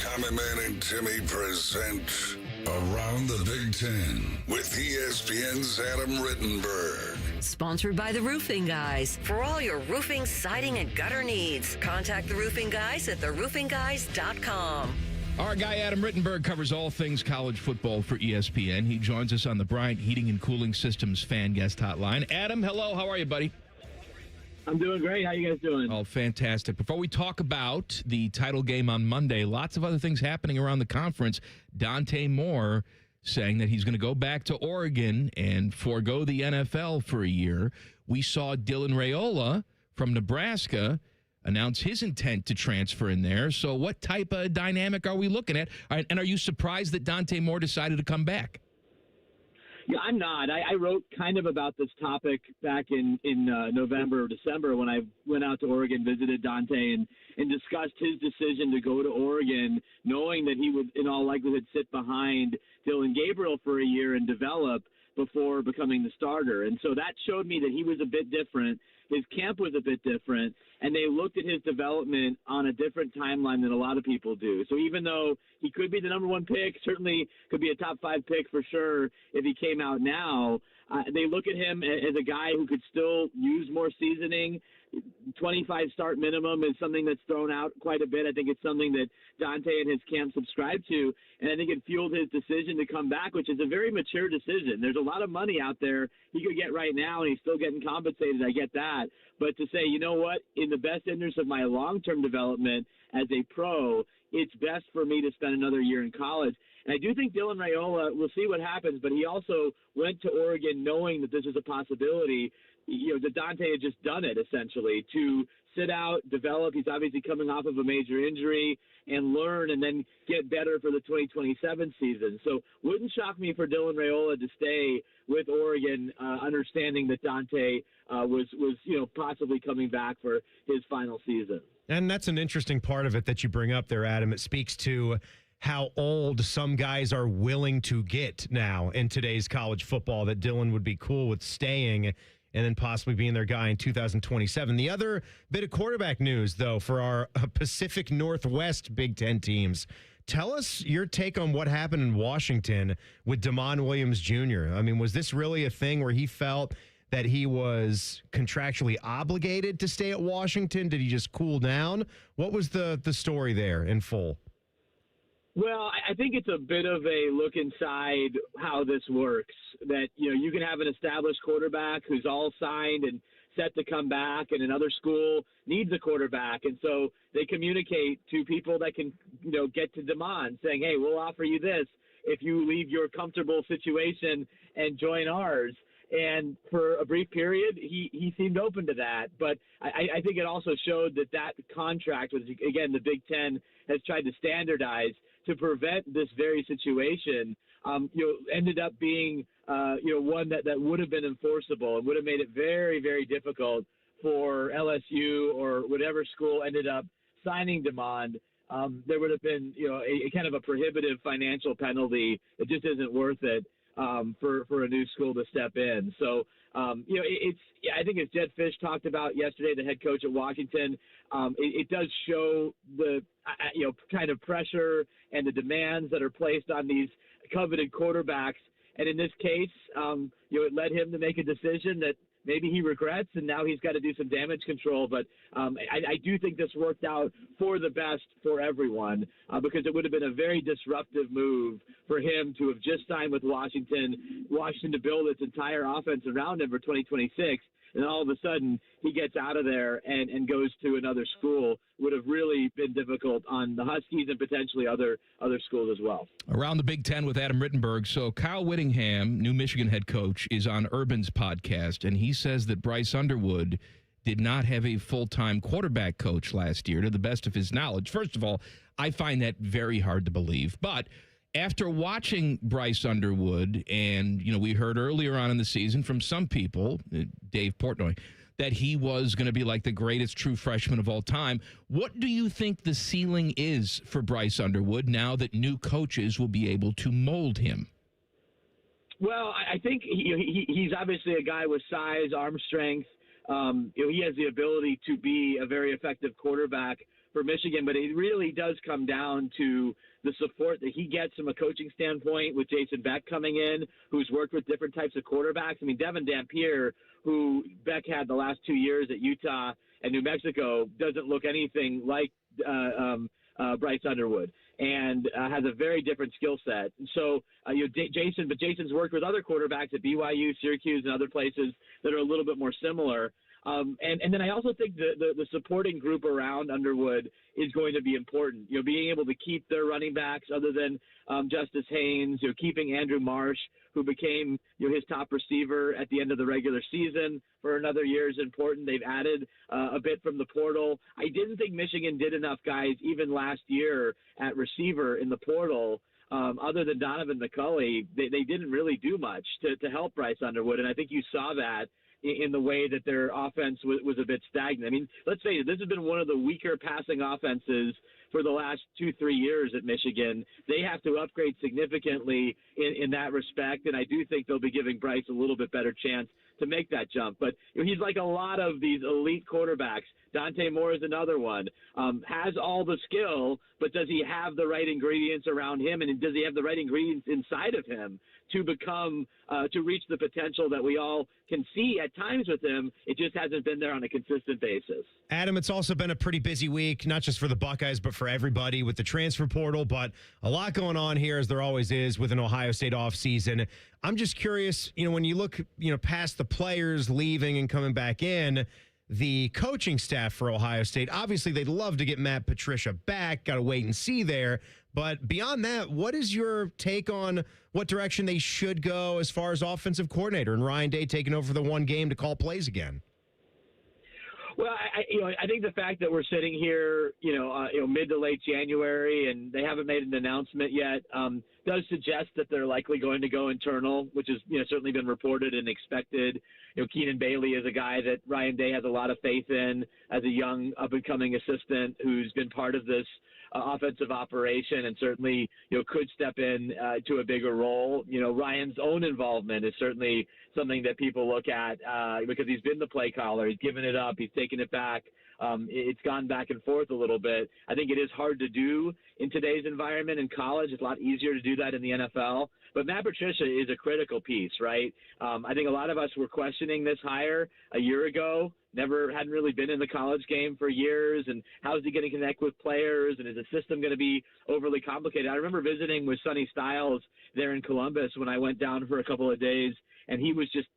Common Man and Timmy present Around the Big Ten with ESPN's Adam Rittenberg. Sponsored by the Roofing Guys. For all your roofing, siding, and gutter needs, contact the Roofing Guys at theroofingguys.com. Our guy Adam Rittenberg covers all things college football for ESPN. He joins us on the Bryant Heating and Cooling Systems fan guest hotline. Adam, hello. How are you, buddy? I'm doing great. How you guys doing? Oh, fantastic. Before we talk about the title game on Monday, lots of other things happening around the conference. Dante Moore saying that he's going to go back to Oregon and forego the NFL for a year. We saw Dylan Raiola from Nebraska announce his intent to transfer in there. So what type of dynamic are we looking at? And are you surprised that Dante Moore decided to come back? Yeah, I'm not. I wrote kind of about this topic back in November or December when I went out to Oregon, visited Dante, and discussed his decision to go to Oregon, knowing that he would, in all likelihood, sit behind Dylan Gabriel for a year and develop before becoming the starter. And so that showed me that he was a bit different. His camp was a bit different, and they looked at his development on a different timeline than a lot of people do. So even though he could be the number one pick, certainly could be a top 5 pick for sure if he came out now, they look at him as a guy who could still use more seasoning. 25 start minimum is something that's thrown out quite a bit. I think it's something that Dante and his camp subscribe to, and I think it fueled his decision to come back, which is a very mature decision. There's a lot of money out there he could get right now, and he's still getting compensated. I get that. But to say, you know what, in the best interest of my long-term development as a pro, it's best for me to spend another year in college. And I do think Dylan Raiola, we'll see what happens, but he also went to Oregon knowing that this is a possibility. You know, that Dante had just done it, essentially, to sit out, develop. He's obviously coming off of a major injury, and learn and then get better for the 2027 season. So wouldn't shock me for Dylan Raiola to stay with Oregon, understanding that Dante was possibly coming back for his final season. And that's an interesting part of it that you bring up there, Adam. It speaks to how old some guys are willing to get now in today's college football, that Dylan would be cool with staying and then possibly being their guy in 2027. The other bit of quarterback news, though, for our Pacific Northwest Big Ten teams. Tell us your take on what happened in Washington with Damon Williams Jr. I mean, was this really a thing where he felt that he was contractually obligated to stay at Washington? Did he just cool down? What was the story there in full? Well, I think it's a bit of a look inside how this works, that, you know, you can have an established quarterback who's all signed and set to come back, and another school needs a quarterback. And so they communicate to people that can, get to demand, saying, hey, we'll offer you this if you leave your comfortable situation and join ours. And for a brief period, he seemed open to that. But I think it also showed that contract was, again, the Big Ten has tried to standardize to prevent this very situation, ended up being, one that would have been enforceable and would have made it very, very difficult for LSU or whatever school ended up signing demand. There would have been, a kind of a prohibitive financial penalty. It just isn't worth it for a new school to step in. So, I think as Jed Fish talked about yesterday, the head coach at Washington, it does show the, kind of pressure and the demands that are placed on these coveted quarterbacks. And in this case, it led him to make a decision that maybe he regrets, and now he's got to do some damage control. But I do think this worked out for the best for everyone because it would have been a very disruptive move for him to have just signed with Washington to build its entire offense around him for 2026. And all of a sudden he gets out of there and goes to another school. Would have really been difficult on the Huskies and potentially other schools as well. Around the Big Ten with Adam Rittenberg. So Kyle Whittingham, new Michigan head coach, is on Urban's podcast, and he says that Bryce Underwood did not have a full-time quarterback coach last year, to the best of his knowledge. First of all, I find that very hard to believe. But after watching Bryce Underwood, and, we heard earlier on in the season from some people, Dave Portnoy, that he was going to be like the greatest true freshman of all time. What do you think the ceiling is for Bryce Underwood now that new coaches will be able to mold him? Well, I think he's obviously a guy with size, arm strength. He has the ability to be a very effective quarterback for Michigan, but it really does come down to the support that he gets from a coaching standpoint with Jason Beck coming in, who's worked with different types of quarterbacks. I mean, Devin Dampier, who Beck had the last 2 years at Utah and New Mexico, doesn't look anything like Bryce Underwood and has a very different skill set. And so, Jason's worked with other quarterbacks at BYU, Syracuse, and other places that are a little bit more similar. And then I also think the supporting group around Underwood is going to be important. Being able to keep their running backs other than Justice Haynes, keeping Andrew Marsh, who became his top receiver at the end of the regular season for another year, is important. They've added a bit from the portal. I didn't think Michigan did enough guys even last year at receiver in the portal. Other than Donovan McCulley, they didn't really do much to help Bryce Underwood, and I think you saw that in the way that their offense was a bit stagnant. I mean, let's say this has been one of the weaker passing offenses for the last 2-3 years at Michigan. They have to upgrade significantly in that respect, and I do think they'll be giving Bryce a little bit better chance to make that jump. But he's like a lot of these elite quarterbacks. Dante Moore is another one. Has all the skill, but does he have the right ingredients around him, and does he have the right ingredients inside of him to become to reach the potential that we all can see at times with him? It just hasn't been there on a consistent basis. Adam, it's also been a pretty busy week, not just for the Buckeyes, but for everybody with the transfer portal. But a lot going on here, as there always is with an Ohio State offseason. I'm just curious, when you look, past the players leaving and coming back in, the coaching staff for Ohio State, obviously they'd love to get Matt Patricia back. Got to wait and see there. But beyond that, what is your take on what direction they should go as far as offensive coordinator and Ryan Day taking over for the one game to call plays again? Well, I think the fact that we're sitting here, mid to late January and they haven't made an announcement yet does suggest that they're likely going to go internal, which has certainly been reported and expected. Keenan Bailey is a guy that Ryan Day has a lot of faith in as a young up-and-coming assistant who's been part of this offensive operation and certainly could step in to a bigger role. Ryan's own involvement is certainly something that people look at because he's been the play caller. He's given it up. He's taken it back. It's gone back and forth a little bit. I think it is hard to do in today's environment in college. It's a lot easier to do that in the NFL. But Matt Patricia is a critical piece, right? I think a lot of us were questioning this hire a year ago. Hadn't really been in the college game for years, and how is he going to connect with players, and is the system going to be overly complicated? I remember visiting with Sonny Styles there in Columbus when I went down for a couple of days and he was just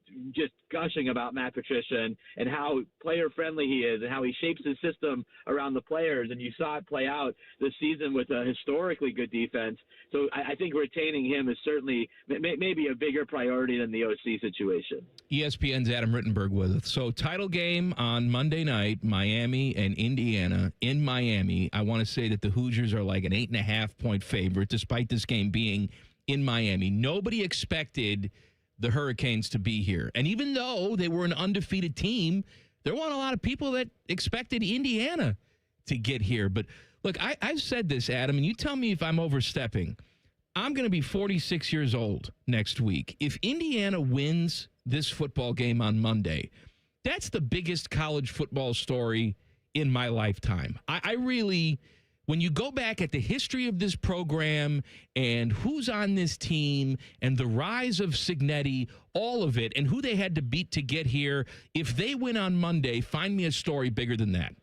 gushing about Matt Patricia and how player-friendly he is and how he shapes his system around the players, and you saw it play out this season with a historically good defense. So I think retaining him is certainly maybe a bigger priority than the OC situation. ESPN's Adam Rittenberg with us. So title game on Monday night, Miami and Indiana in Miami. I want to say that the Hoosiers are like an 8.5-point favorite, despite this game being in Miami. Nobody expected the Hurricanes to be here. And even though they were an undefeated team, there weren't a lot of people that expected Indiana to get here. But look, I've said this, Adam, and you tell me if I'm overstepping. I'm going to be 46 years old next week. If Indiana wins this football game on Monday, that's the biggest college football story in my lifetime. I really... When you go back at the history of this program and who's on this team and the rise of Cignetti, all of it, and who they had to beat to get here, if they win on Monday, find me a story bigger than that.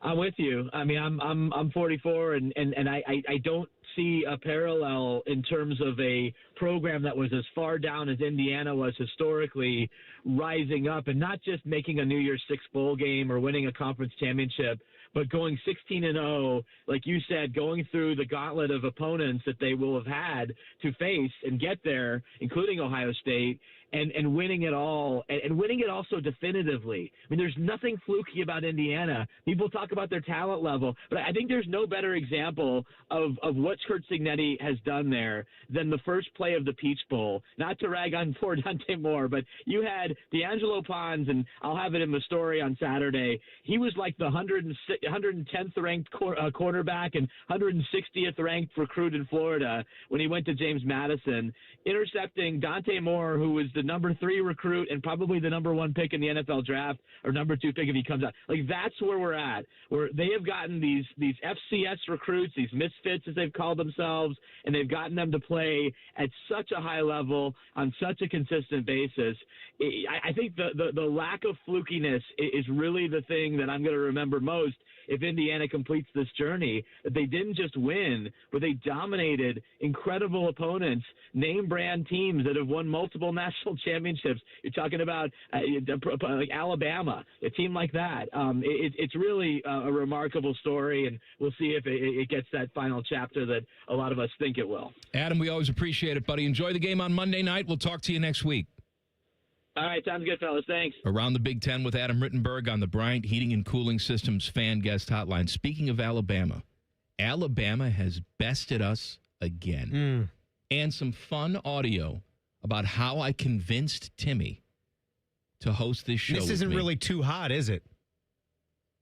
I'm with you. I mean, I'm 44, and I don't see a parallel in terms of a program that was as far down as Indiana was historically, rising up and not just making a New Year's Six bowl game or winning a conference championship, but going 16-0, like you said, going through the gauntlet of opponents that they will have had to face and get there, including Ohio State, and winning it all, and winning it also definitively. I mean, there's nothing fluky about Indiana. People talk about their talent level, but I think there's no better example of what Curt Cignetti has done there than the first play of the Peach Bowl. Not to rag on poor Dante Moore, but you had D'Angelo Pons, and I'll have it in the story on Saturday. He was like the 110th ranked quarterback and 160th ranked recruit in Florida when he went to James Madison, intercepting Dante Moore, who was the number 3 recruit and probably the number 1 pick in the NFL draft, or number 2 pick if he comes out. Like, that's where we're at, where they have gotten these FCS recruits, these misfits as they've called themselves, and they've gotten them to play at such a high level on such a consistent basis. I think the lack of flukiness is really the thing that I'm going to remember most if Indiana completes this journey, that they didn't just win, but they dominated incredible opponents, name brand teams that have won multiple national championships. You're talking about like Alabama, a team like that. It's really a remarkable story, and we'll see if it gets that final chapter that a lot of us think it will. Adam, we always appreciate it, buddy. Enjoy the game on Monday night. We'll talk to you next week. All right, sounds good, fellas. Thanks. Around the Big Ten with Adam Rittenberg on the Bryant Heating and Cooling Systems fan guest hotline. Speaking of Alabama, Alabama has bested us again. And some fun audio about how I convinced Timmy to host this show. This isn't really too hot, is it?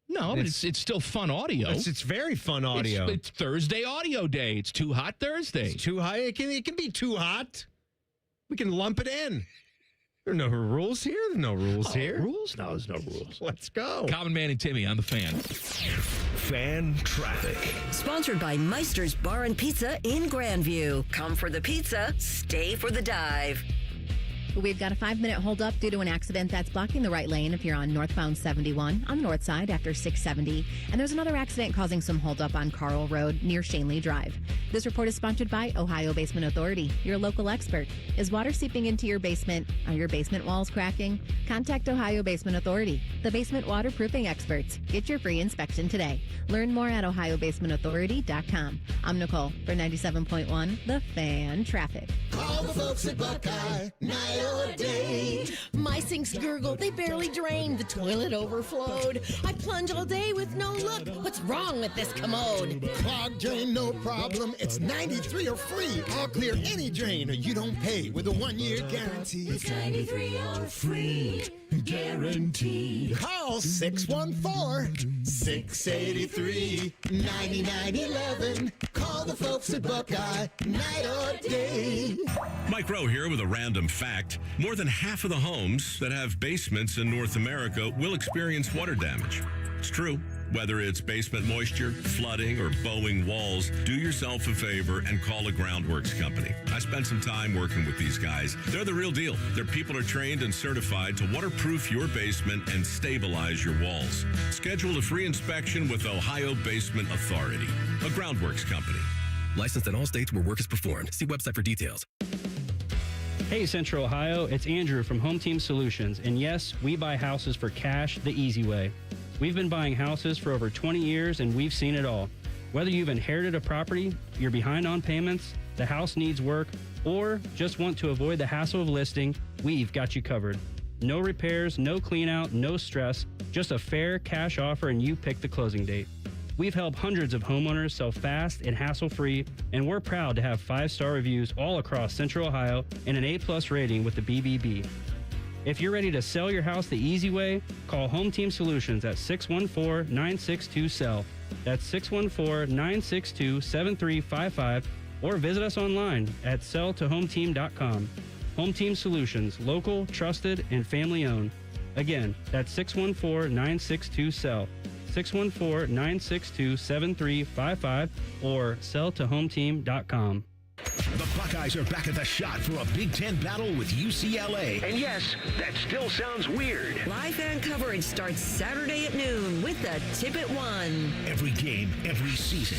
No, but it's still fun audio. It's very fun audio. It's Thursday audio day. It's Too Hot Thursday. It's too hot. It can be too hot. We can lump it in. There are no rules here. There's no rules here. Rules? No, there's no rules. Let's go. Common Man and Timmy on the Fan. Fan traffic. Sponsored by Meister's Bar and Pizza in Grandview. Come for the pizza, stay for the dive. We've got a 5-minute holdup due to an accident that's blocking the right lane if you're on northbound 71 on the north side after 670. And there's another accident causing some holdup on Carl Road near Shanley Drive. This report is sponsored by Ohio Basement Authority, your local expert. Is water seeping into your basement? Are your basement walls cracking? Contact Ohio Basement Authority, the basement waterproofing experts. Get your free inspection today. Learn more at ohiobasementauthority.com. I'm Nicole for 97.1 The Fan Traffic. Call the folks at Buckeye, night or day. My sinks gurgle, they barely drain. The toilet overflowed. I plunge all day with no luck. What's wrong with this commode? Clogged drain, no problem. It's 93 or free. I'll clear any drain or you don't pay with a 1-year guarantee. It's 93 or free. Guaranteed. Call 614-683-9911. Call the folks at Buckeye, night or day. Mike Rowe here with a random fact. More than half of the homes that have basements in North America will experience water damage. It's true. Whether it's basement moisture, flooding, or bowing walls, do yourself a favor and call a groundworks company. I spent some time working with these guys. They're the real deal. Their people are trained and certified to waterproof your basement and stabilize your walls. Schedule a free inspection with Ohio Basement Authority, a groundworks company. Licensed in all states where work is performed. See website for details. Hey, Central Ohio, it's Andrew from Home Team Solutions. And yes, we buy houses for cash the easy way. We've been buying houses for over 20 years, and we've seen it all. Whether you've inherited a property, you're behind on payments, the house needs work, or just want to avoid the hassle of listing, we've got you covered. No repairs, no clean out, no stress, just a fair cash offer and you pick the closing date. We've helped hundreds of homeowners sell fast and hassle-free, and we're proud to have 5-star reviews all across Central Ohio and an A+ rating with the BBB. If you're ready to sell your house the easy way, call Home Team Solutions at 614-962-SELL. That's 614-962-7355, or visit us online at selltohometeam.com. Home Team Solutions, local, trusted, and family-owned. Again, that's 614-962-SELL. 614-962-7355 or selltohometeam.com. The Buckeyes are back at the shot for a Big Ten battle with UCLA. And yes, that still sounds weird. Live fan coverage starts Saturday at noon with the Tip at 1. Every game, every season.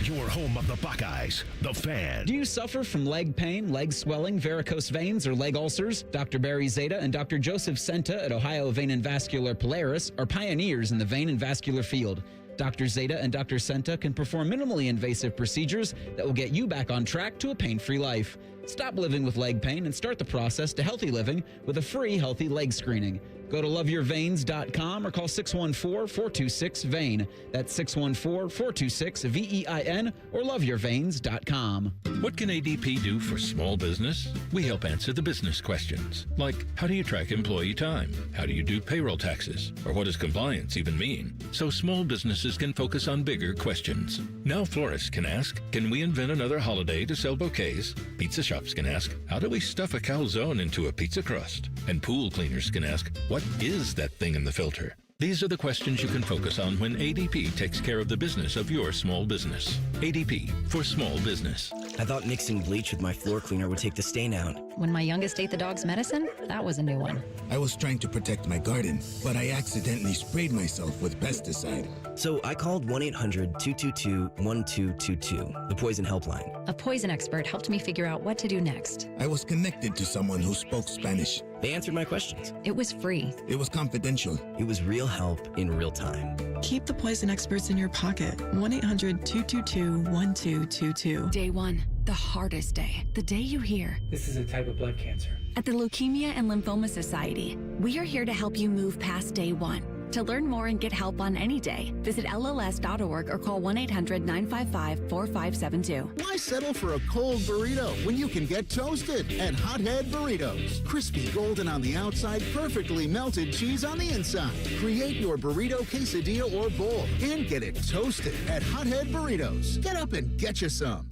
Your home of the Buckeyes, The Fan. Do you suffer from leg pain, leg swelling, varicose veins, or leg ulcers? Dr. Barry Zeta and Dr. Joseph Senta at Ohio Vein and Vascular Polaris are pioneers in the vein and vascular field. Dr. Zeta and Dr. Senta can perform minimally invasive procedures that will get you back on track to a pain-free life. Stop living with leg pain and start the process to healthy living with a free healthy leg screening. Go to loveyourveins.com or call 614-426-VEIN. That's 614-426-VEIN or loveyourveins.com. What can ADP do for small business? We help answer the business questions, like how do you track employee time? How do you do payroll taxes? Or what does compliance even mean? So small businesses can focus on bigger questions. Now florists can ask, can we invent another holiday to sell bouquets? Pizza shops can ask, how do we stuff a calzone into a pizza crust? And pool cleaners can ask, what is that thing in the filter? These are the questions you can focus on when ADP takes care of the business of your small business. ADP for small business. I thought mixing bleach with my floor cleaner would take the stain out. When my youngest ate the dog's medicine, that was a new one. I was trying to protect my garden, but I accidentally sprayed myself with pesticide. So I called 1-800-222-1222, the poison helpline. A poison expert helped me figure out what to do next. I was connected to someone who spoke Spanish. They answered my questions. It was free. It was confidential. It was real help in real time. Keep the poison experts in your pocket. 1-800-222-1222. Day 1, the hardest day. The day you hear, this is a type of blood cancer. At the Leukemia and Lymphoma Society, we are here to help you move past day 1. To learn more and get help on any day, visit LLS.org or call 1-800-955-4572. Why settle for a cold burrito when you can get toasted at Hothead Burritos? Crispy golden on the outside, perfectly melted cheese on the inside. Create your burrito, quesadilla, or bowl and get it toasted at Hothead Burritos. Get up and get you some.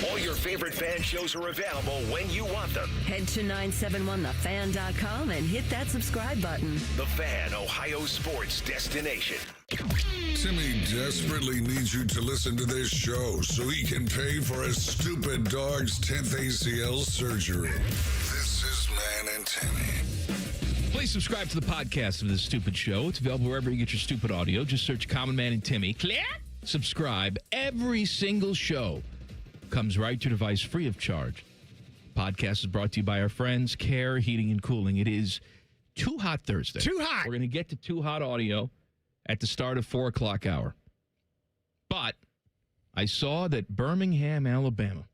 All your favorite fan shows are available when you want them. Head to 971thefan.com and hit that subscribe button. The Fan, Ohio sports destination. Timmy desperately needs you to listen to this show so he can pay for his stupid dog's 10th ACL surgery. This is Man and Timmy. Please subscribe to the podcast of this stupid show. It's available wherever you get your stupid audio. Just search Common Man and Timmy. Click. Subscribe. Every single show comes right to your device free of charge. Podcast is brought to you by our friends, Care Heating and Cooling. It is Too Hot Thursday. Too hot. We're going to get to Too Hot audio at the start of 4 o'clock hour. But I saw that Birmingham, Alabama,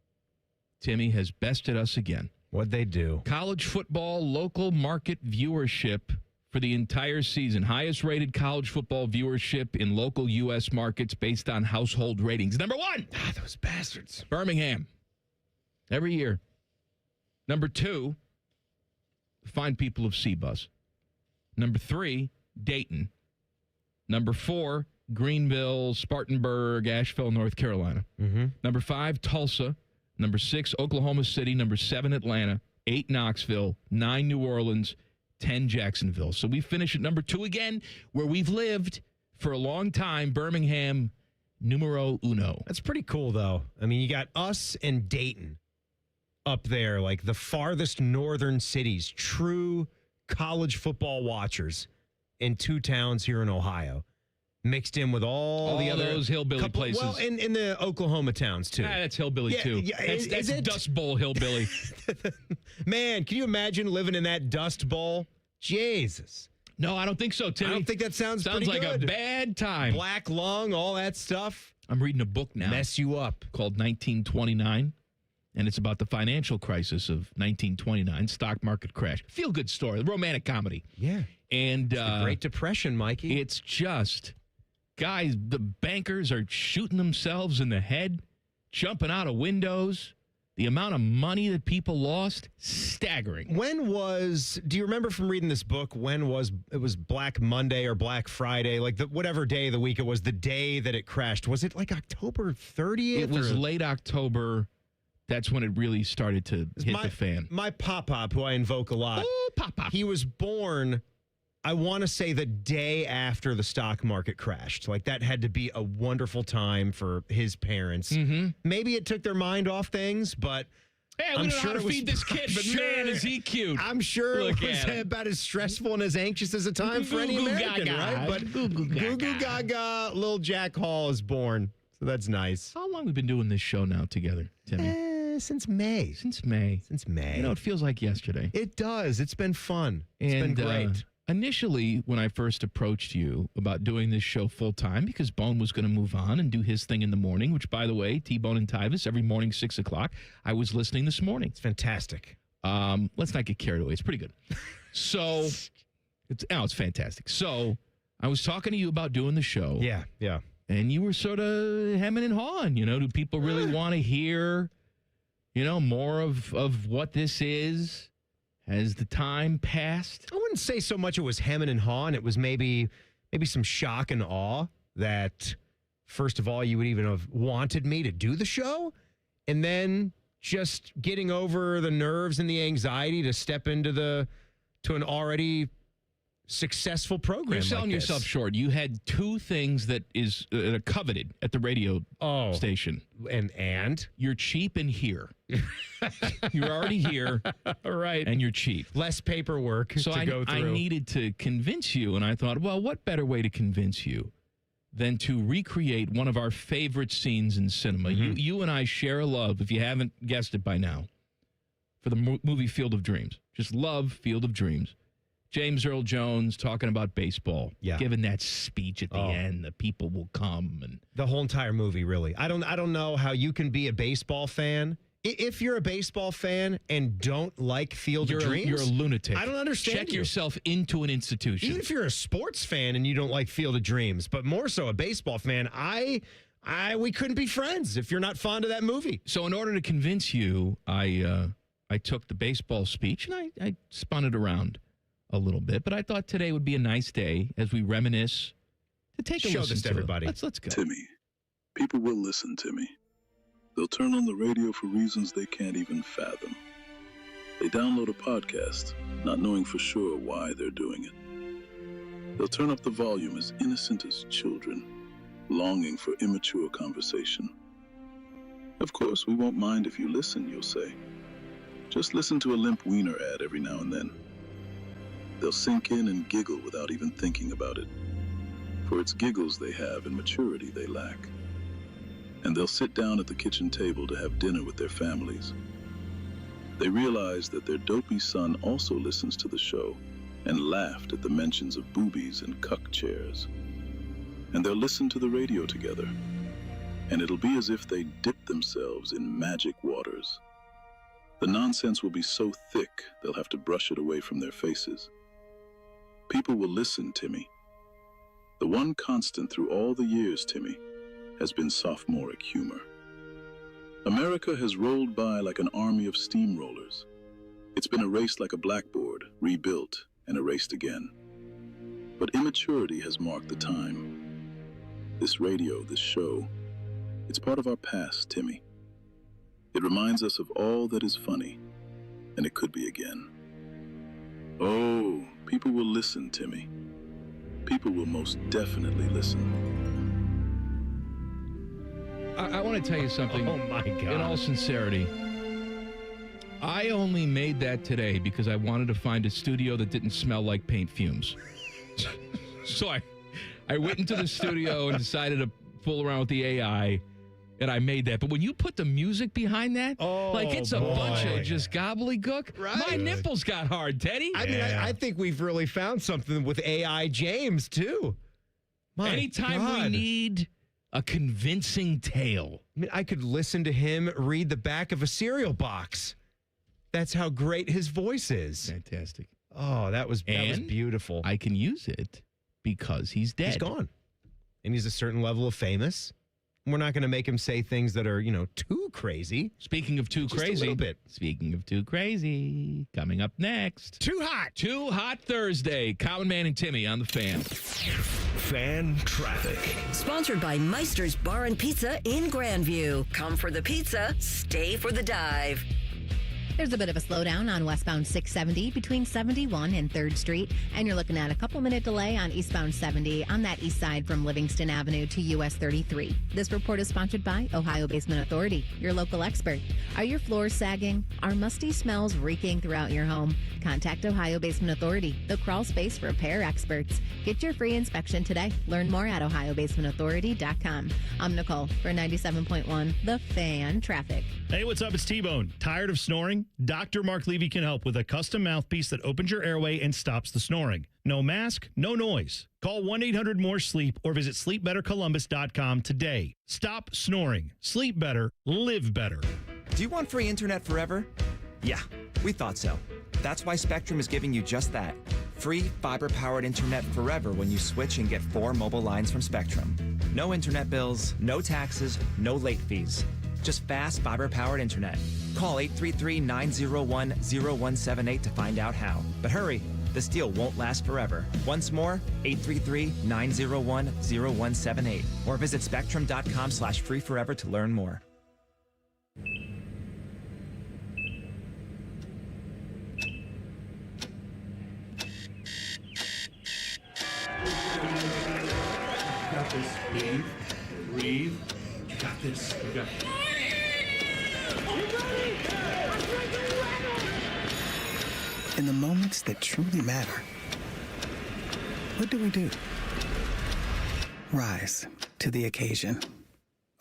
Timmy, has bested us again. What'd they do? College football local market viewership for the entire season. Highest rated college football viewership in local U.S. markets based on household ratings. Number 1. Those bastards. Birmingham. Every year. Number 2. Fine people of C-Bus. Number 3, Dayton. Number 4, Greenville, Spartanburg, Asheville, North Carolina. Number 5, Tulsa. Number 6, Oklahoma City. Number 7, Atlanta. 8, Knoxville. 9, New Orleans. 10, Jacksonville. So we finish at number 2 again, where we've lived for a long time. Birmingham, numero uno. That's pretty cool, though. I mean, you got us and Dayton up there, like the farthest northern cities, true college football watchers in 2 towns here in Ohio. mixed in with all the other those hillbilly places. Well, in the Oklahoma towns, too. That's hillbilly, too. Yeah, That's Dust Bowl hillbilly. Man, can you imagine living in that Dust Bowl? Jesus. No, I don't think so, Timmy. I don't think that sounds pretty like good. a bad time. Black lung, all that stuff. I'm reading a book now. Mess you up. Called 1929. And it's about the financial crisis of 1929, stock market crash. Feel good story, romantic comedy. Yeah. And the Great Depression, Mikey. It's just, guys, the bankers are shooting themselves in the head, jumping out of windows. The amount of money that people lost, staggering. Do you remember from reading this book, it was Black Monday or Black Friday, like whatever day of the week it was, the day that it crashed. Was it like October 30th? It was late October. That's when it really started to hit the fan. My pop-pop, who I invoke a lot, pop-pop. He was born, I want to say, the day after the stock market crashed. Like, that had to be a wonderful time for his parents. Mm-hmm. Maybe it took their mind off things, but hey, we don't know how to feed this kid, but man, is he cute. I'm sure it was about as stressful and as anxious as a time for any American, right? But Goo Goo Gaga, little Jack Hall is born. So that's nice. How long have we been doing this show now together, Timmy? Since May. Since May. You know, it feels like yesterday. It does. It's been fun. It's been great. Initially, when I first approached you about doing this show full time, because Bone was going to move on and do his thing in the morning, which, by the way, T-Bone and Tyvis, every morning, 6 o'clock, I was listening this morning. It's fantastic. Let's not get carried away. It's pretty good. So, it's fantastic. So, I was talking to you about doing the show. Yeah. And you were sort of hemming and hawing. You know, do people really want to hear, more of what this is? Has the time passed? I wouldn't say so much it was hemming and hawing. It was maybe some shock and awe that, first of all, you would even have wanted me to do the show. And then just getting over the nerves and the anxiety to step into to an already successful program. You're selling yourself short. You had two things that are coveted at the radio station. And you're cheap and here. You're already here. Right. And you're cheap. Less paperwork to go through. I needed to convince you, and I thought, well, what better way to convince you than to recreate one of our favorite scenes in cinema? Mm-hmm. You and I share a love, if you haven't guessed it by now, for the movie Field of Dreams. Just love Field of Dreams. James Earl Jones talking about baseball, giving that speech at the end. The people will come, and the whole entire movie. Really, I don't know how you can be a baseball fan if you're a baseball fan and don't like Field of Dreams. You're a lunatic. I don't understand. Check yourself into an institution. Even if you're a sports fan and you don't like Field of Dreams, but more so a baseball fan, we couldn't be friends if you're not fond of that movie. So in order to convince you, I took the baseball speech and I spun it around a little bit, but I thought today would be a nice day as we reminisce to take a show listen this to everybody. Let's go. Timmy, people will listen, Timmy. They'll turn on the radio for reasons they can't even fathom. They download a podcast, not knowing for sure why they're doing it. They'll turn up the volume as innocent as children, longing for immature conversation. Of course, we won't mind if you listen, you'll say. Just listen to a limp wiener ad every now and then. They'll sink in and giggle without even thinking about it. For it's giggles they have and maturity they lack. And they'll sit down at the kitchen table to have dinner with their families. They realize that their dopey son also listens to the show and laughed at the mentions of boobies and cuck chairs. And they'll listen to the radio together. And it'll be as if they dipped themselves in magic waters. The nonsense will be so thick they'll have to brush it away from their faces. People will listen, Timmy. The one constant through all the years, Timmy, has been sophomoric humor. America has rolled by like an army of steamrollers. It's been erased like a blackboard, rebuilt and erased again. But immaturity has marked the time. This radio, this show, it's part of our past, Timmy. It reminds us of all that is funny, and it could be again. Oh, people will listen, Timmy. People will most definitely listen. I want to tell you something. Oh, my God. In all sincerity, I only made that today because I wanted to find a studio that didn't smell like paint fumes. So I went into the studio and decided to fool around with the AI, and I made that. But when you put the music behind that, it's a bunch of just gobbledygook. Right. My nipples got hard, Teddy. I mean, I think we've really found something with AI James, too. Anytime we need a convincing tale. I mean, I could listen to him read the back of a cereal box. That's how great his voice is. Fantastic. Oh, that was beautiful. I can use it because he's dead. He's gone. And he's a certain level of famous. We're not going to make him say things that are, too crazy. Speaking of too crazy. Just a little bit. Speaking of too crazy. Coming up next. Too hot. Too Hot Thursday. Common Man and Timmy on the Fan. Fan traffic. Sponsored by Meister's Bar and Pizza in Grandview. Come for the pizza, stay for the dive. There's a bit of a slowdown on westbound 670 between 71 and 3rd Street, and you're looking at a couple-minute delay on eastbound 70 on that east side from Livingston Avenue to US 33. This report is sponsored by Ohio Basement Authority, your local expert. Are your floors sagging? Are musty smells reeking throughout your home? Contact Ohio Basement Authority, the crawl space repair experts. Get your free inspection today. Learn more at ohiobasementauthority.com. I'm Nicole for 97.1 The Fan Traffic. Hey, what's up? It's T-Bone. Tired of snoring? Dr. Mark Levy can help with a custom mouthpiece that opens your airway and stops the snoring. No mask, no noise. Call 1-800-MORE-SLEEP or visit sleepbettercolumbus.com today. Stop snoring. Sleep better. Live better. Do you want free internet forever? Yeah, we thought so. That's why Spectrum is giving you just that. Free fiber-powered internet forever when you switch and get 4 mobile lines from Spectrum. No internet bills, no taxes, no late fees. Just fast fiber-powered internet. Call 833-901-0178 to find out how. But hurry, this deal won't last forever. Once more, 833-901-0178. Or visit spectrum.com/free forever to learn more. Got this. Breathe. You got this. You got this. In the moments that truly matter, what do? Rise to the occasion.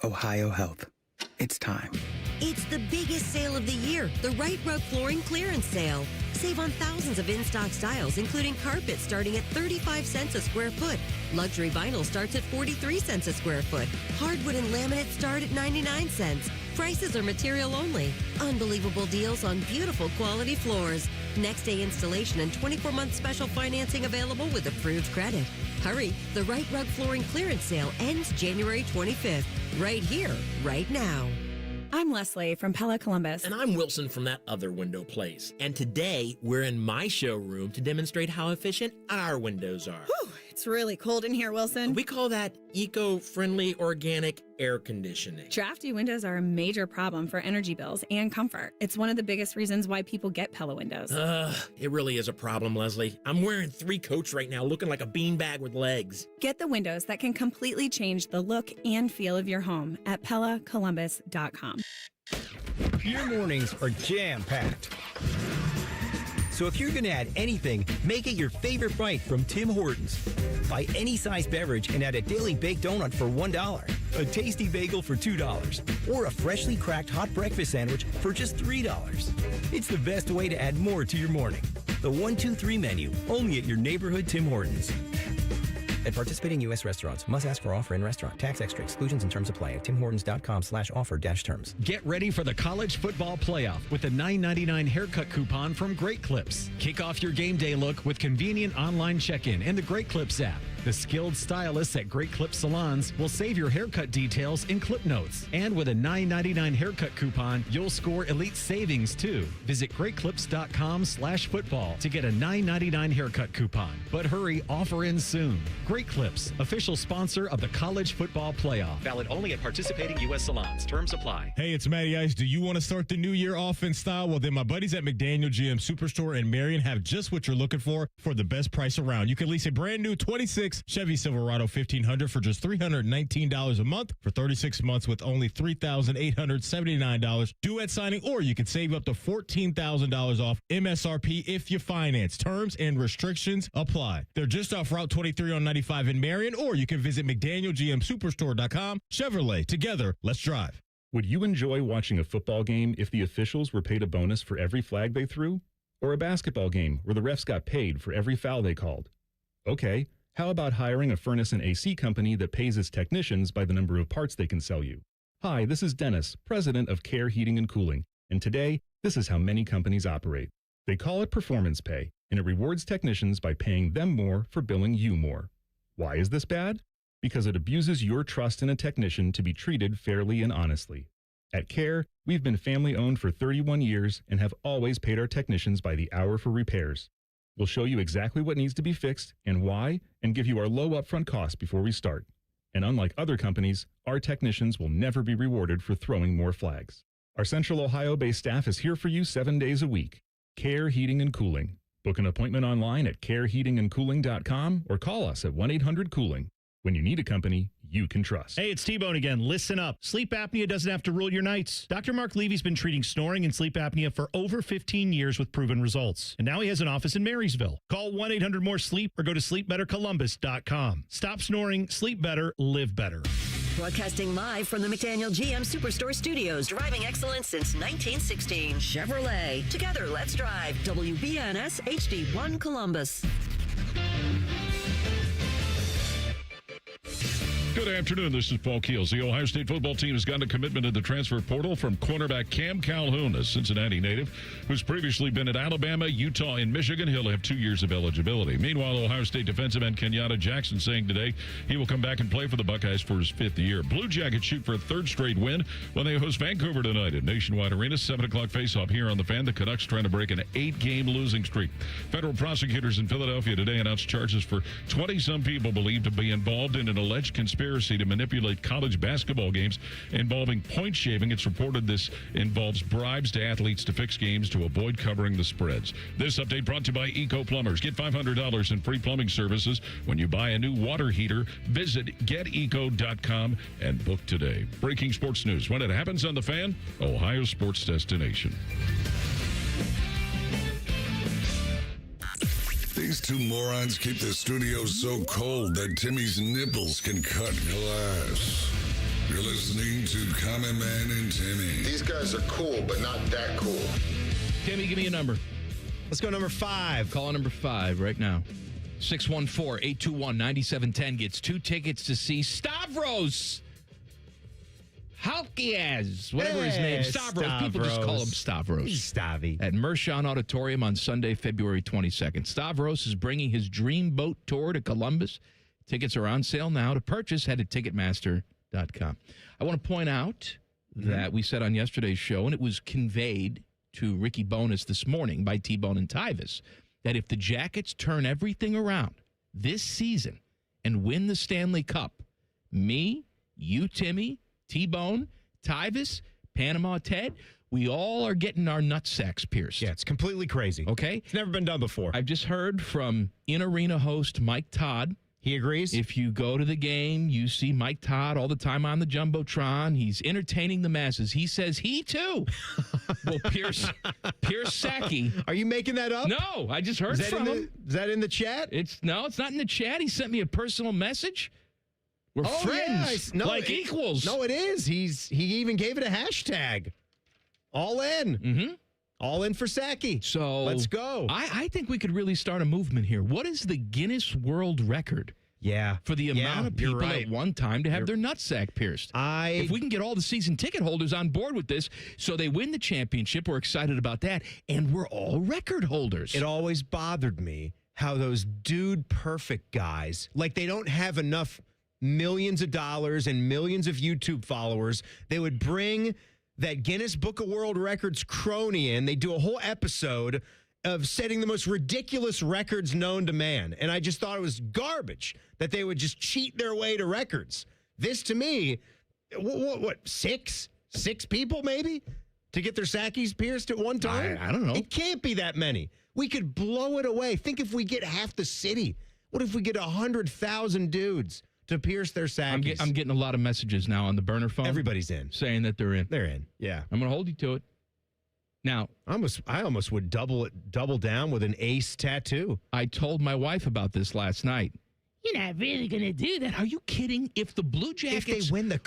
Ohio Health. It's time. It's the biggest sale of the year, the Right Rug Flooring Clearance Sale. Save on thousands of in-stock styles, including carpet starting at 35 cents a square foot. Luxury vinyl starts at 43 cents a square foot. Hardwood and laminate start at 99 cents. Prices are material only. Unbelievable deals on beautiful quality floors. Next day installation and 24-month special financing available with approved credit. Hurry, the Right Rug Flooring Clearance Sale ends January 25th. Right here, right now. I'm Leslie from Pella Columbus. And I'm Wilson from That Other Window Place. And today, we're in my showroom to demonstrate how efficient our windows are. Whew, it's really cold in here, Wilson. We call that eco-friendly organic air conditioning. Drafty windows are a major problem for energy bills and comfort. It's one of the biggest reasons why people get Pella windows. It really is a problem, Leslie. I'm wearing 3 coats right now, looking like a beanbag with legs. Get the windows that can completely change the look and feel of your home at PellaColumbus.com. Your mornings are jam-packed. So if you're going to add anything, make it your favorite bite from Tim Hortons. Buy any size beverage and add a daily baked donut for $1, a tasty bagel for $2, or a freshly cracked hot breakfast sandwich for just $3. It's the best way to add more to your morning. The 1-2-3 menu, only at your neighborhood Tim Hortons. At participating U.S. restaurants, must ask for offer in restaurant. Tax extra exclusions and terms apply at timhortons.com/offer-terms. Get ready for the college football playoff with a $9.99 haircut coupon from Great Clips. Kick off your game day look with convenient online check-in and the Great Clips app. The skilled stylists at Great Clips salons will save your haircut details in clip notes. And with a $9.99 haircut coupon, you'll score elite savings too. Visit greatclips.com/football to get a $9.99 haircut coupon. But hurry, offer ends soon. Great Clips, official sponsor of the college football playoff. Valid only at participating U.S. salons. Terms apply. Hey, it's Matty Ice. Do you want to start the new year off in style? Well, then my buddies at McDaniel GM Superstore in Marion have just what you're looking for the best price around. You can lease a brand new 26 bucks. Chevy Silverado 1500 for just $319 a month for 36 months with only $3,879 due at signing, or you can save up to $14,000 off MSRP if you finance. Terms and restrictions apply. They're just off Route 23 on 95 in Marion, or you can visit McDanielGMSuperstore.com. Chevrolet, together, let's drive. Would you enjoy watching a football game if the officials were paid a bonus for every flag they threw? Or a basketball game where the refs got paid for every foul they called? Okay, how about hiring a furnace and AC company that pays its technicians by the number of parts they can sell you? Hi, this is Dennis, president of Care Heating and Cooling, and today, this is how many companies operate. They call it performance pay, and it rewards technicians by paying them more for billing you more. Why is this bad? Because it abuses your trust in a technician to be treated fairly and honestly. At Care, we've been family-owned for 31 years and have always paid our technicians by the hour for repairs. We'll show you exactly what needs to be fixed and why, and give you our low upfront costs before we start. And unlike other companies, our technicians will never be rewarded for throwing more flags. Our Central Ohio-based staff is here for you 7 days a week. Care Heating and Cooling. Book an appointment online at careheatingandcooling.com or call us at 1-800-COOLING. When you need a company you can trust. Hey, it's T-Bone again. Listen up. Sleep apnea doesn't have to rule your nights. Dr. Mark Levy's been treating snoring and sleep apnea for over 15 years with proven results. And now he has an office in Marysville. Call 1-800-MORE-SLEEP or go to sleepbettercolumbus.com. Stop snoring, sleep better, live better. Broadcasting live from the McDaniel GM Superstore Studios. Driving excellence since 1916. Chevrolet. Together, let's drive. WBNS HD1 Columbus. Good afternoon. This is Paul Keels. The Ohio State football team has gotten a commitment in the transfer portal from cornerback Cam Calhoun, a Cincinnati native who's previously been at Alabama, Utah, and Michigan. He'll have 2 years of eligibility. Meanwhile, Ohio State defensive end Kenyatta Jackson saying today he will come back and play for the Buckeyes for his 5th year. Blue Jackets shoot for a 3rd straight win when they host Vancouver tonight at Nationwide Arena. 7 o'clock face-off here on the Fan. The Canucks trying to break an 8-game losing streak. Federal prosecutors in Philadelphia today announced charges for 20-some people believed to be involved in an alleged conspiracy to manipulate college basketball games involving point shaving. It's reported this involves bribes to athletes to fix games to avoid covering the spreads. This update brought to you by Eco Plumbers. Get $500 in free plumbing services when you buy a new water heater. Visit geteco.com and book today. Breaking sports news when it happens on the Fan, Ohio sports destination. These two morons keep the studio so cold that Timmy's nipples can cut glass. You're listening to Common Man and Timmy. These guys are cool, but not that cool. Timmy, give me a number. Let's go number 5. Call number 5 right now. 614-821-9710 gets 2 tickets to see Stavros Halkias, whatever his name is. Stavros. People just call him Stavros. Stavi. At Mershon Auditorium on Sunday, February 22nd. Stavros is bringing his Dream Boat Tour to Columbus. Tickets are on sale now. To purchase, head to Ticketmaster.com. I want to point out that we said on yesterday's show, and it was conveyed to Ricky Bonus this morning by T-Bone and Tyvis, that if the Jackets turn everything around this season and win the Stanley Cup, me, you, Timmy, T-Bone, Tyvis, Panama Ted, we all are getting our nutsacks pierced. Yeah, it's completely crazy. Okay? It's never been done before. I've just heard from in-arena host Mike Todd. He agrees? If you go to the game, you see Mike Todd all the time on the Jumbotron. He's entertaining the masses. He says he, too, will pierce Sackey. Are you making that up? No, I just heard from him. Is that in the chat? It's not in the chat. He sent me a personal message. We're friends, like equals. No, it is. He even gave it a hashtag. All in. Mm-hmm. All in for Sackey. So let's go. I think we could really start a movement here. What is the Guinness World Record? Yeah. For the amount of people at one time to have their nutsack pierced. If we can get all the season ticket holders on board with this so they win the championship, we're excited about that, and we're all record holders. It always bothered me how those dude perfect guys, like they don't have enough millions of dollars and millions of YouTube followers. They would bring that Guinness Book of World Records crony in. They do a whole episode of setting the most ridiculous records known to man. And I just thought it was garbage that they would just cheat their way to records. This, to me, what 6 people maybe to get their sackies pierced at one time? I don't know. It can't be that many. We could blow it away. Think if we get half the city. What if we get 100,000 dudes to pierce their sackies? I'm getting a lot of messages now on the burner phone. Everybody's in. Saying that they're in. They're in, yeah. I'm going to hold you to it. Now, I almost would double down with an ace tattoo. I told my wife about this last night. You're not really going to do that. Are you kidding? If the Blue Jackets if they win the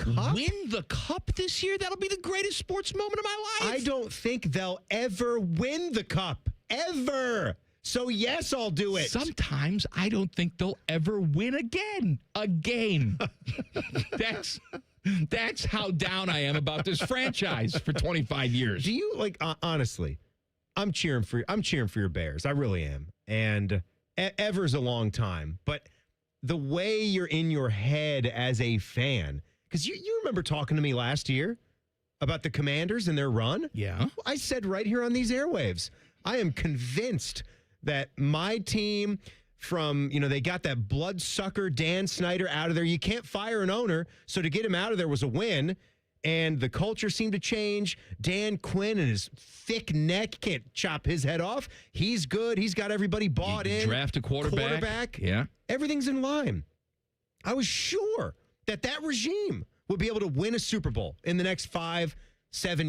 cup this year, that'll be the greatest sports moment of my life. I don't think they'll ever win the cup. Ever. So, yes, I'll do it. Sometimes I don't think they'll ever win again. That's how down I am about this franchise for 25 years. Do you, honestly, I'm cheering for your Bears. I really am. And ever's a long time. But the way you're in your head as a fan, because you remember talking to me last year about the Commanders and their run? Yeah. I said right here on these airwaves, I am convinced that my team they got that bloodsucker Dan Snyder out of there. You can't fire an owner, so to get him out of there was a win. And the culture seemed to change. Dan Quinn and his thick neck can't chop his head off. He's good. He's got everybody bought in. Draft a quarterback. Yeah. Everything's in line. I was sure that regime would be able to win a Super Bowl in the next 5-7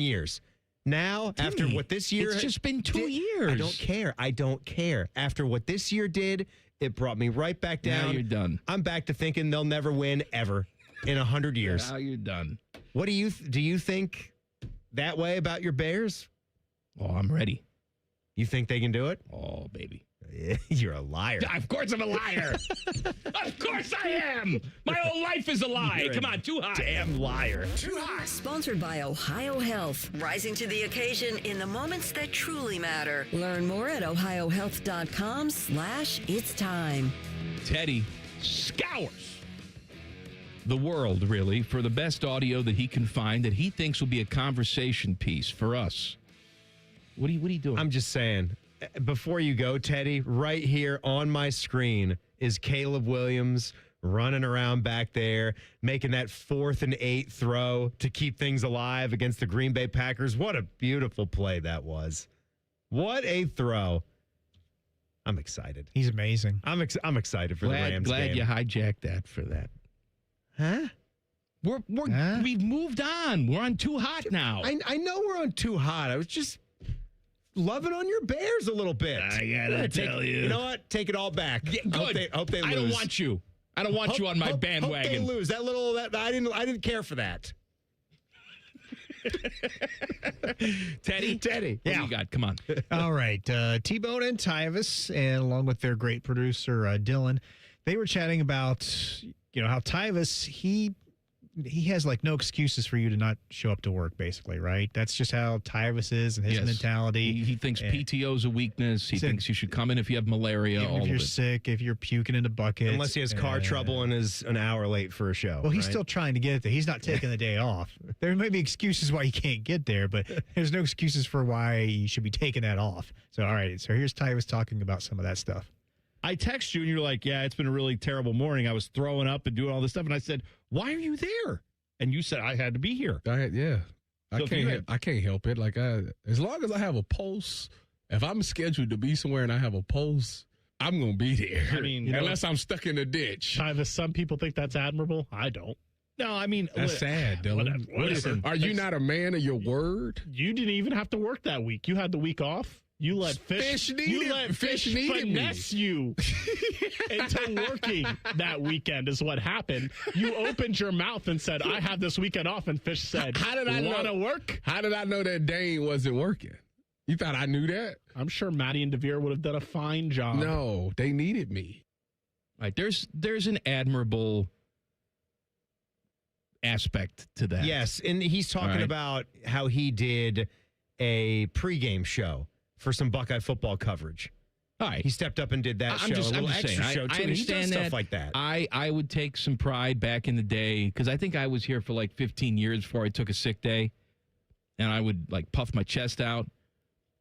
years. Now, Timmy, after what this year... It's just been 2 years. I don't care. After what this year did, it brought me right back down. Now you're done. I'm back to thinking they'll never win ever in 100 years. Now you're done. What do you think that way about your Bears? Oh, I'm ready. You think they can do it? Oh, baby. You're a liar. Of course I'm a liar. Of course I am. My whole life is a lie. Come on, too high. Damn liar. Too high. Sponsored by Ohio Health. Rising to the occasion in the moments that truly matter. Learn more at ohiohealth.com/it's time. Teddy scours the world, really, for the best audio that he can find that he thinks will be a conversation piece for us. What are you doing? I'm just saying. Before you go, Teddy, right here on my screen is Caleb Williams running around back there, making that 4th and 8 throw to keep things alive against the Green Bay Packers. What a beautiful play that was. What a throw. I'm excited. He's amazing. I'm excited for the Rams glad game. you hijacked that for that. Huh? We've moved on. We're on Too Hot now. I know we're on Too Hot. I was just loving on your Bears a little bit. I gotta tell you. You know what? Take it all back. Yeah, good. Hope they lose. I don't want you. I don't want you on my bandwagon. Hope they lose. I didn't care for that. Teddy. What do you got? Come on. All right. T-Bone and Tyvis, and along with their great producer, Dylan, they were chatting about, how Tyvis, he has no excuses for you to not show up to work, basically, right? That's just how Tyvis is and his mentality. He thinks PTO is a weakness. He thinks you should come in if you have malaria. Even if you're sick, if you're puking in a bucket. Unless he has car trouble and is an hour late for a show. Well, he's still trying to get there. He's not taking the day off. There may be excuses why you can't get there, but there's no excuses for why you should be taking that off. So, all right. So here's Tyvis talking about some of that stuff. I text you and you're like, yeah, it's been a really terrible morning. I was throwing up and doing all this stuff. And I said, why are you there? And you said, I had to be here. I So can't help it. As long as I have a pulse, if I'm scheduled to be somewhere and I have a pulse, I'm going to be there. I mean, unless I'm stuck in a ditch. Some people think that's admirable. I don't. No, I mean, that's sad, Dylan. Listen, are you not a man of your word? You didn't even have to work that week. You had the week off. You let fish finesse you into working that weekend is what happened. You opened your mouth and said, I have this weekend off, and Fish said, how did I want to work? How did I know that Dane wasn't working? You thought I knew that? I'm sure Matty and DeVere would have done a fine job. No, they needed me. Right, there's an admirable aspect to that. Yes, and he's talking about how he did a pregame show for some Buckeye football coverage. All right. He stepped up and did that I'm just extra saying, show, too. I understand he does that. stuff like that. I would take some pride back in the day, because I think I was here for 15 years before I took a sick day, and I would puff my chest out.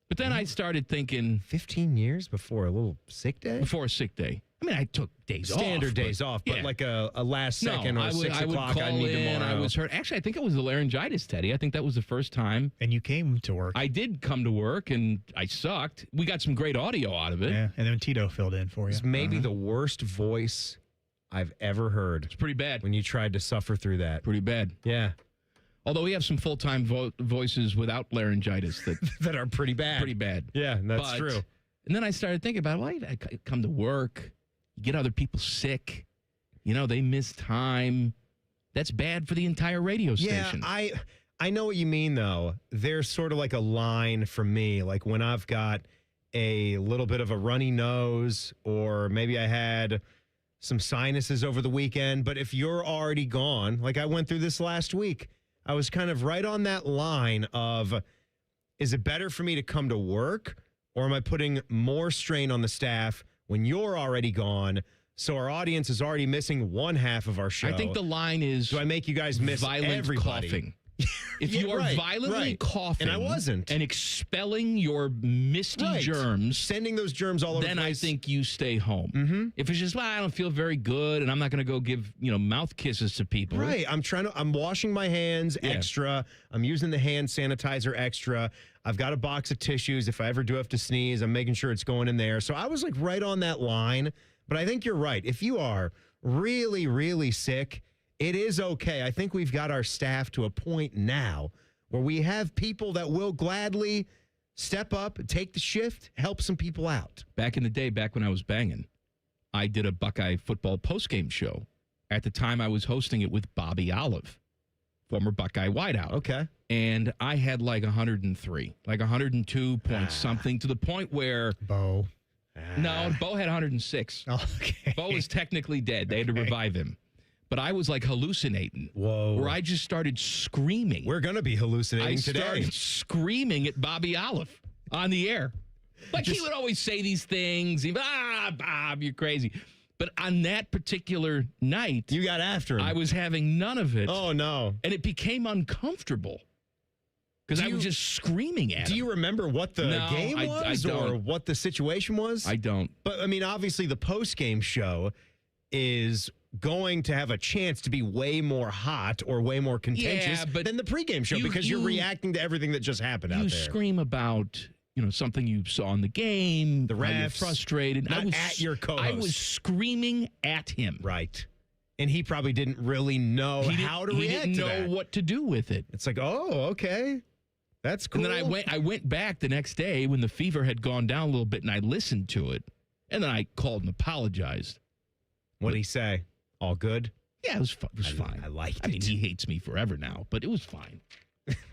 But then I started thinking... 15 years before a little sick day? Before a sick day. I mean, I took days off. Standard days off, but like a last second or 6 o'clock, I need tomorrow. I was hurt. Actually, I think it was the laryngitis, Teddy. I think that was the first time. And you came to work. I did come to work, and I sucked. We got some great audio out of it. Yeah, and then Tito filled in for you. It's maybe the worst voice I've ever heard. It's pretty bad. When you tried to suffer through that. Pretty bad. Yeah. Although we have some full-time voices without laryngitis that are pretty bad. Pretty bad. Yeah, that's true. And then I started thinking about, well, I come to work, you get other people sick, they miss time. That's bad for the entire radio station. Yeah, I know what you mean, though. There's sort of like a line for me, like when I've got a little bit of a runny nose, or maybe I had some sinuses over the weekend. But if you're already gone, like I went through this last week, I was kind of right on that line of, is it better for me to come to work, or am I putting more strain on the staff when you're already gone? So our audience is already missing one half of our show. I think the line is, do I make you guys miss violent everybody? Coughing. If you are violently coughing, and I wasn't, and expelling your misty germs, sending those germs all over, then the place. I think you stay home. Mm-hmm. If it's just, I don't feel very good, and I'm not going to go give mouth kisses to people. Right. I'm washing my hands extra. I'm using the hand sanitizer extra. I've got a box of tissues. If I ever do have to sneeze, I'm making sure it's going in there. So I was like right on that line. But I think you're right. If you are really, really sick, it is okay. I think we've got our staff to a point now where we have people that will gladly step up, take the shift, help some people out. Back in the day, back when I was banging, I did a Buckeye football postgame show. At the time, I was hosting it with Bobby Olive, former Buckeye wideout. Okay. And I had like 103, like 102 point something, to the point where Bo. No, Bo had 106. Okay. Bo was technically dead. They had to revive him. But I was like hallucinating. Whoa. Where I just started screaming. We're going to be hallucinating today. I started screaming at Bobby Olive on the air. Like he would always say these things. Bob, you're crazy. But on that particular night, you got after him. I was having none of it. Oh, no. And it became uncomfortable. Because I was just screaming at him. Do you remember what the game was or what the situation was? I don't. But, I mean, obviously the post-game show is going to have a chance to be way more hot or way more contentious than the pregame show because you're reacting to everything that just happened out there. You scream about, something you saw in the game, the refs, you're frustrated. Not at your co-host. I was screaming at him. Right. And he probably didn't really know how to react to that. He didn't know what to do with it. It's like, oh, okay. That's cool. And then I went back the next day when the fever had gone down a little bit, and I listened to it. And then I called and apologized. What did he say? All good? Yeah, it was fine. I liked it. I mean, he hates me forever now, but it was fine.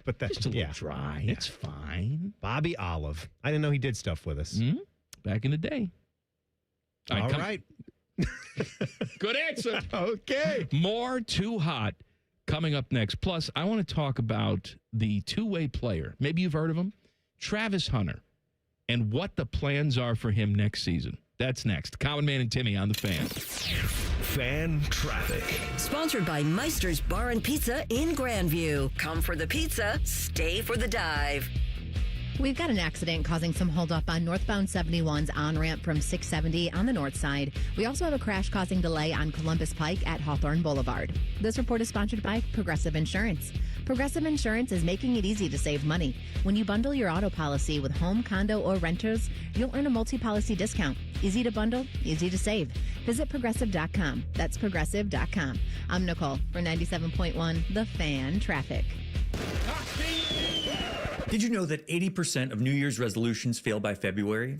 But that's just a little dry. Yeah. It's fine. Bobby Olive. I didn't know he did stuff with us. Mm-hmm. Back in the day. All right. Good answer. Okay. More Too Hot coming up next. Plus, I want to talk about the two-way player. Maybe you've heard of him. Travis Hunter. And what the plans are for him next season. That's next. Common Man and Timmy on The Fan. Fan Traffic. Sponsored by Meister's Bar and Pizza in Grandview. Come for the pizza, stay for the dive. We've got an accident causing some holdup on northbound 71's on-ramp from 670 on the north side. We also have a crash causing delay on Columbus Pike at Hawthorne Boulevard. This report is sponsored by Progressive Insurance. Progressive Insurance is making it easy to save money. When you bundle your auto policy with home, condo, or renters, you'll earn a multi-policy discount. Easy to bundle, easy to save. Visit Progressive.com. That's Progressive.com. I'm Nicole for 97.1 The Fan Traffic. Did you know that 80% of New Year's resolutions fail by February?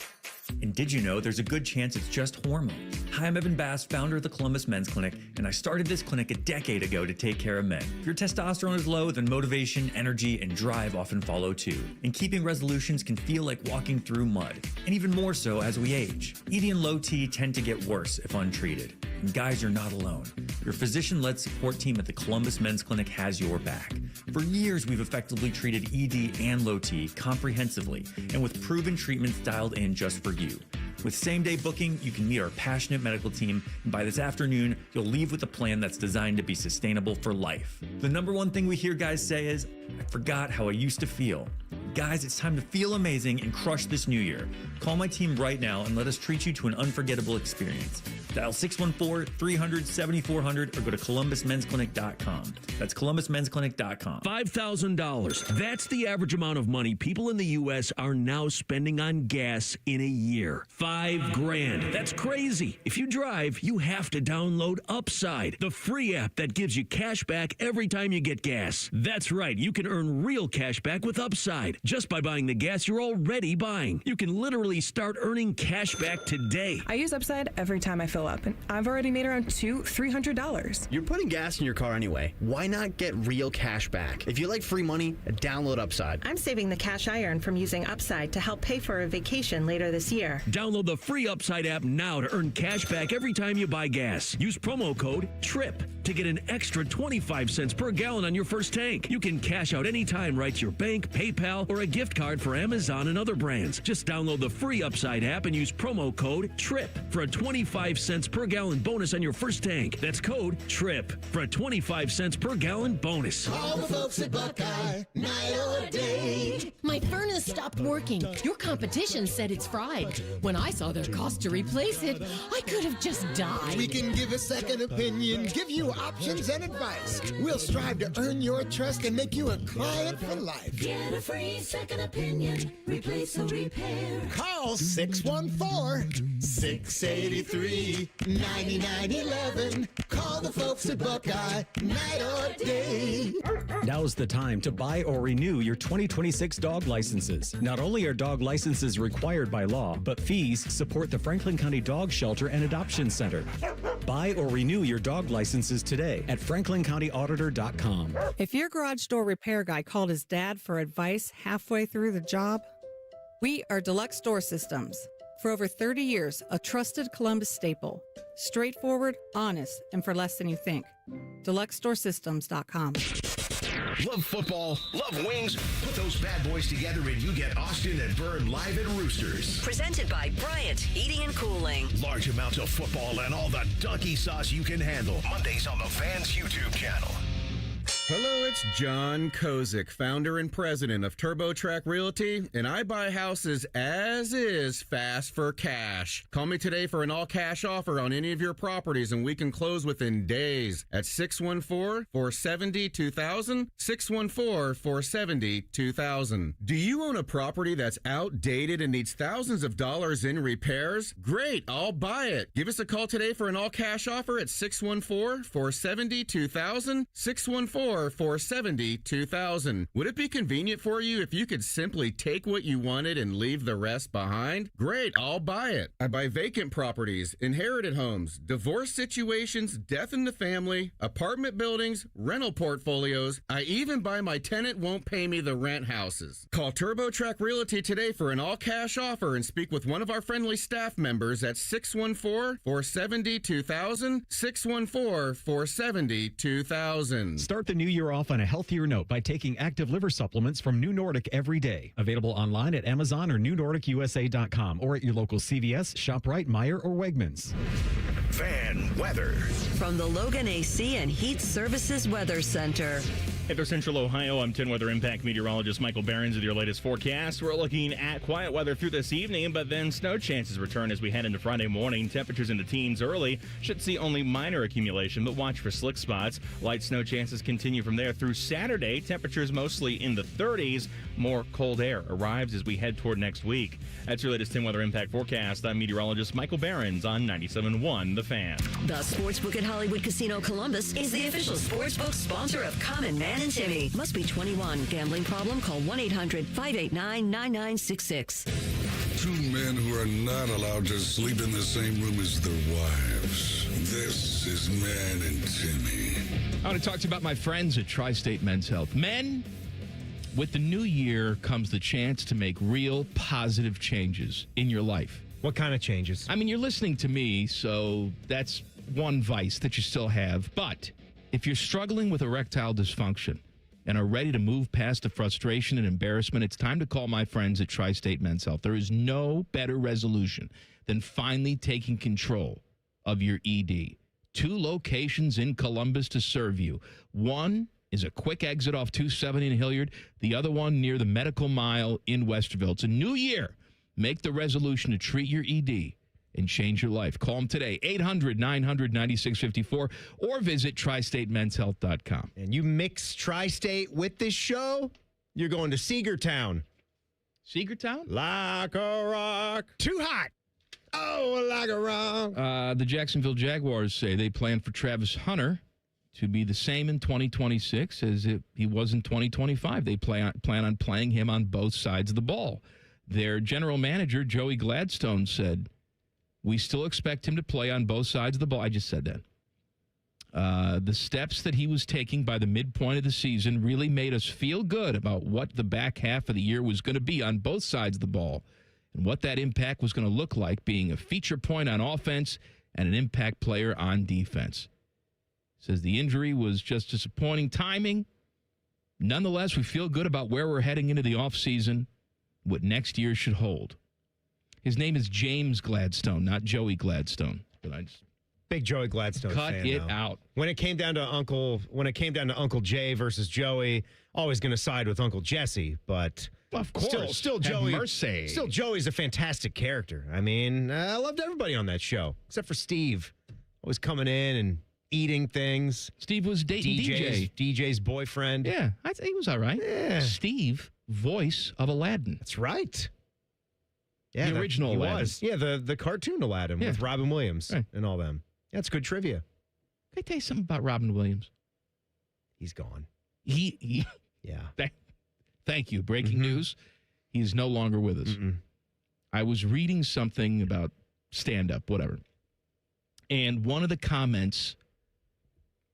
And did you know there's a good chance it's just hormones? Hi, I'm Evan Bass, founder of the Columbus Men's Clinic, and I started this clinic a decade ago to take care of men. If your testosterone is low, then motivation, energy, and drive often follow too. And keeping resolutions can feel like walking through mud, and even more so as we age. ED and low T tend to get worse if untreated. And guys, you're not alone. Your physician-led support team at the Columbus Men's Clinic has your back. For years, we've effectively treated ED and low T comprehensively and with proven treatments dialed in just for you. With same-day booking, you can meet our passionate medical team, and by this afternoon, you'll leave with a plan that's designed to be sustainable for life. The number one thing we hear guys say is, I forgot how I used to feel. Guys, it's time to feel amazing and crush this new year. Call my team right now and let us treat you to an unforgettable experience. Dial 614-300-7400 or go to columbusmensclinic.com. That's columbusmensclinic.com. $5,000. That's the average amount of money people in the U.S. are now spending on gas in a year. $5,000. That's crazy. If you drive, you have to download Upside, the free app that gives you cash back every time you get gas. That's right. You can earn real cash back with Upside just by buying the gas you're already buying. You can literally start earning cash back today. I use Upside every time I fill up, and I've already made around $300. You're putting gas in your car anyway. Why not get real cash back? If you like free money, download Upside. I'm saving the cash I earn from using Upside to help pay for a vacation later this year. Download the free Upside app now to earn cash back every time you buy gas. Use promo code TRIP to get an extra 25 cents per gallon on your first tank. You can cash out anytime right to your bank, PayPal, or a gift card for Amazon and other brands. Just download the free Upside app and use promo code TRIP for a 25 cents per gallon bonus on your first tank. That's code TRIP for a 25 cents per gallon bonus. All the folks at Buckeye, night or day. My furnace stopped working. Your competition said it's fried. When I saw their cost to replace it, I could have just died. We can give a second opinion, give you options and advice. We'll strive to earn your trust and make you a client for life. Get a free second opinion. Replace or repair. Call 614-683-9911. Call the folks at Buckeye, night or day. Now's the time to buy or renew your 2026 dog licenses. Not only are dog licenses required by law, but fees support the Franklin County Dog Shelter and Adoption Center. Buy or renew your dog licenses today at franklincountyauditor.com. If your garage door repair guy called his dad for advice halfway through the job, we are Deluxe Door Systems. For over 30 years, a trusted Columbus staple. Straightforward, honest, and for less than you think. DeluxeDoorSystems.com. Love football, love wings. Put those bad boys together and you get Austin and Vern live at Roosters. Presented by Bryant Heating and Cooling. Large amounts of football and all the donkey sauce you can handle. Mondays on the Fans YouTube channel. Hello, it's John Kozik, founder and president of TurboTrack Realty, and I buy houses as is fast for cash. Call me today for an all-cash offer on any of your properties, and we can close within days at 614-470-2000, 614-470-2000. Do you own a property that's outdated and needs thousands of dollars in repairs? Great, I'll buy it. Give us a call today for an all-cash offer at 614-470-2000, 614-470-2000. Would it be convenient for you if you could simply take what you wanted and leave the rest behind? Great, I'll buy it. I buy vacant properties, inherited homes, divorce situations, death in the family, apartment buildings, rental portfolios. I even buy my tenant won't pay me the rent houses. Call TurboTrack Realty today for an all-cash offer and speak with one of our friendly staff members at 614-470-2000, 614-470-2000. Start the new year off on a healthier note by taking active liver supplements from New Nordic every day. Available online at Amazon or NewNordicUSA.com or at your local CVS, ShopRite, Meijer, or Wegmans. Fan weather. From the Logan AC and Heat Services Weather Center. Hey there, Central Ohio. I'm 10 Weather Impact meteorologist Michael Behrens with your latest forecast. We're looking at quiet weather through this evening, but then snow chances return as we head into Friday morning. Temperatures in the teens early. Should see only minor accumulation, but watch for slick spots. Light snow chances continue from there through Saturday. Temperatures mostly in the 30s. More cold air arrives as we head toward next week. That's your latest 10 Weather Impact forecast. I'm meteorologist Michael Behrens on 97.1 The Fan. The Sportsbook at Hollywood Casino Columbus is the official sportsbook sponsor of Common Man and Timmy. Must be 21. Gambling problem? Call 1-800-589-9966. Two men who are not allowed to sleep in the same room as their wives. This is Man and Timmy. I want to talk to you about my friends at Tri-State Men's Health. Men, with the new year comes the chance to make real positive changes in your life. What kind of changes? I mean, you're listening to me, so that's one vice that you still have. But if you're struggling with erectile dysfunction and are ready to move past the frustration and embarrassment, it's time to call my friends at Tri-State Men's Health. There is no better resolution than finally taking control of your ED. 2 locations in Columbus to serve you. One is a quick exit off 270 in Hilliard. The other one near the Medical Mile in Westerville. It's a new year. Make the resolution to treat your ED and change your life. Call them today, 800-900-9654, or visit tristatemenshealth.com. And you mix Tri-State with this show, you're going to Seegertown. Seegertown? Like a rock. Too hot. Oh, like a rock. The Jacksonville Jaguars say they plan for Travis Hunter to be the same in 2026 as he was in 2025. They plan on playing him on both sides of the ball. Their general manager, Joey Gladstone, said, "We still expect him to play on both sides of the ball." I just said that. The steps that he was taking by the midpoint of the season really made us feel good about what the back half of the year was going to be on both sides of the ball and what that impact was going to look like, being a feature point on offense and an impact player on defense. Says the injury was just disappointing timing. Nonetheless, we feel good about where we're heading into the offseason, what next year should hold. His name is James Gladstone, not Joey Gladstone. But I just big Joey Gladstone cut fan, it though. out. When it came down to Uncle Jay versus Joey, always going to side with Uncle Jesse, but of course, still have Joey. mercy. Still Joey's a fantastic character. I mean, I loved everybody on that show except for Steve, always coming in and eating things. Steve was dating DJ's boyfriend. Yeah, he was all right. Yeah. Steve, voice of Aladdin. That's right. Yeah, the original he Aladdin. was. Yeah, the cartoon Aladdin with Robin Williams and all them. That's good trivia. Can I tell you something about Robin Williams? He's gone. He yeah. Thank you. Breaking news. He's no longer with us. I was reading something about stand-up, whatever. And one of the comments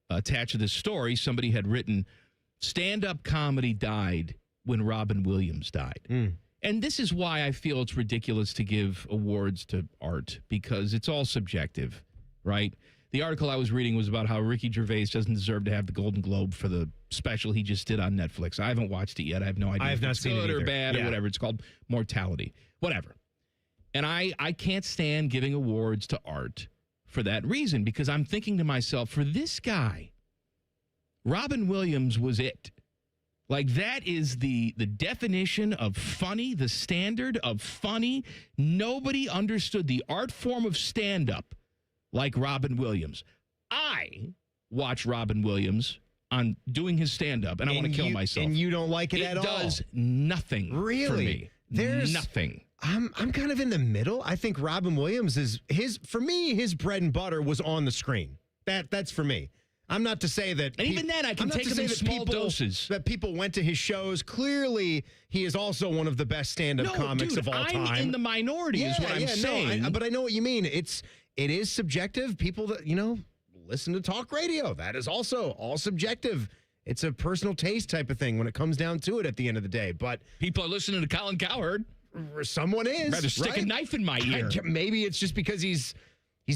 attached to this story, somebody had written, stand-up comedy died when Robin Williams died. And this is why I feel it's ridiculous to give awards to art, because it's all subjective, right? The article I was reading was about how Ricky Gervais doesn't deserve to have the Golden Globe for the special he just did on Netflix. I haven't watched it yet. I have no idea I have if not it's seen good it or either. bad or Yeah. whatever. It's called Mortality. Whatever. And I can't stand giving awards to art for that reason, because I'm thinking to myself, for this guy, Robin Williams was it. Like, that is the definition of funny, the standard of funny. Nobody understood the art form of stand-up like Robin Williams. I watch Robin Williams on doing his stand-up, and I want to kill myself. And you don't like it at all? It does nothing for Really? me. Nothing. I'm kind of in the middle. I think Robin Williams is for me, his bread and butter was on the screen. That's for me. I'm not to say that. And even then, I can take him in small doses. That people went to his shows. Clearly, he is also one of the best stand-up comics of all time. I'm in the minority, is what I'm saying. But I know what you mean. It is subjective. People that listen to talk radio, that is also all subjective. It's a personal taste type of thing when it comes down to it at the end of the day. But people are listening to Colin Cowherd. Someone is. Rather stick a knife in my ear. Maybe it's just because he's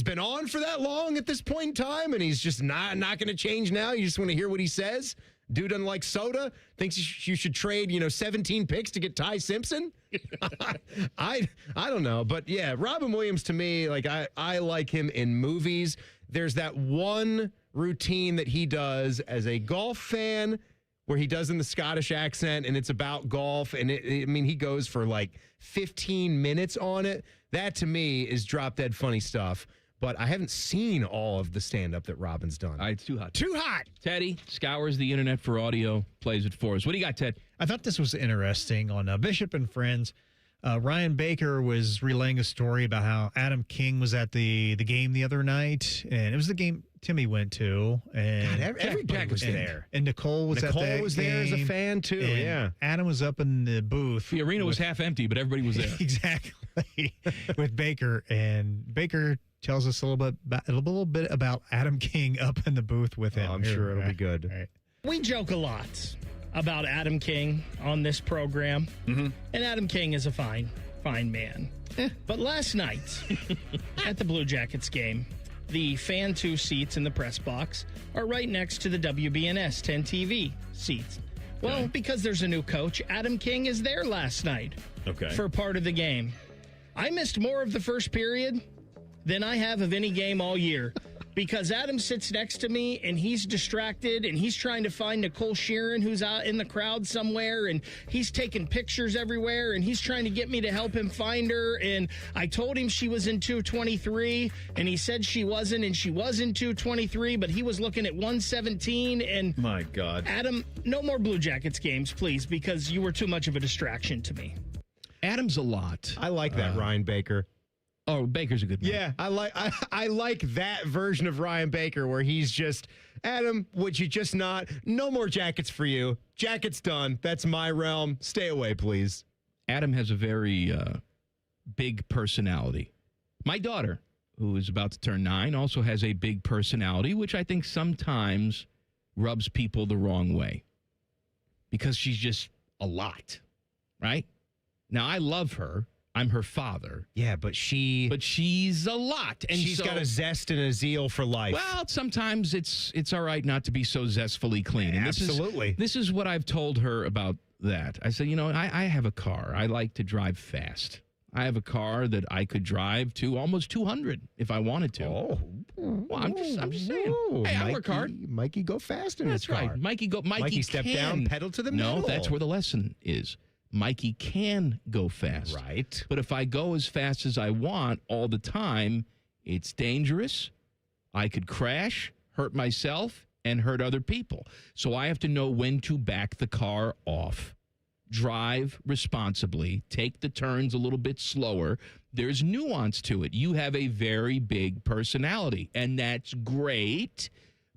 been on for that long at this point in time, and he's just not going to change now. You just want to hear what he says. Dude doesn't like soda. Thinks you should trade 17 picks to get Ty Simpson. I don't know, but yeah, Robin Williams to me, like I like him in movies. There's that one routine that he does as a golf fan where he does in the Scottish accent, and it's about golf, and he goes for like 15 minutes on it. That to me is drop dead funny stuff. But I haven't seen all of the stand-up that Robin's done. It's too hot. Too hot! Teddy scours the internet for audio, plays it for us. What do you got, Ted? I thought this was interesting. On Bishop and Friends, Ryan Baker was relaying a story about how Adam King was at the game the other night, and it was the game Timmy went to. And God, everybody was there. And Nicole was at that Nicole was there as a fan, too, and yeah. Adam was up in the booth. The arena was half empty, but everybody was there. Exactly. With Baker. And Baker tells us a little bit about Adam King up in the booth with him. I'm sure it'll be good. Right. We joke a lot about Adam King on this program, and Adam King is a fine man. But last night at the Blue Jackets game, the Fan 2 seats in the press box are right next to the WBNS 10 TV seats. Well, because there's a new coach, Adam King is there last night for part of the game. I missed more of the first period than I have of any game all year. because Adam sits next to me and he's distracted and he's trying to find Nicole Sheeran who's out in the crowd somewhere, and he's taking pictures everywhere and he's trying to get me to help him find her. And I told him she was in 223 and he said she wasn't, and she was in 223, but he was looking at 117. And my God, Adam, no more Blue Jackets games, please, because you were too much of a distraction to me. Adam's a lot. I like that, Ryan Baker. Oh, Baker's a good man. Yeah, I like that version of Ryan Baker where he's just, Adam, would you just not? No more Jackets for you. Jackets done. That's my realm. Stay away, please. Adam has a very big personality. My daughter, who is about to turn 9, also has a big personality, which I think sometimes rubs people the wrong way because she's just a lot, right? Now, I love her. I'm her father. Yeah, but she's a lot. And she's got a zest and a zeal for life. Well, sometimes it's all right not to be so zestfully clean. And absolutely. This is what I've told her about that. I said, I have a car. I like to drive fast. I have a car that I could drive to almost 200 if I wanted to. Oh. Well, I'm just saying. Hey, I work hard. Mikey go fast in his car. That's right. Mikey step down, pedal to the metal. No, that's where the lesson is. Mikey can go fast. Right. But if I go as fast as I want all the time, it's dangerous. I could crash, hurt myself, and hurt other people. So I have to know when to back the car off. Drive responsibly. Take the turns a little bit slower. There's nuance to it. You have a very big personality, and that's great.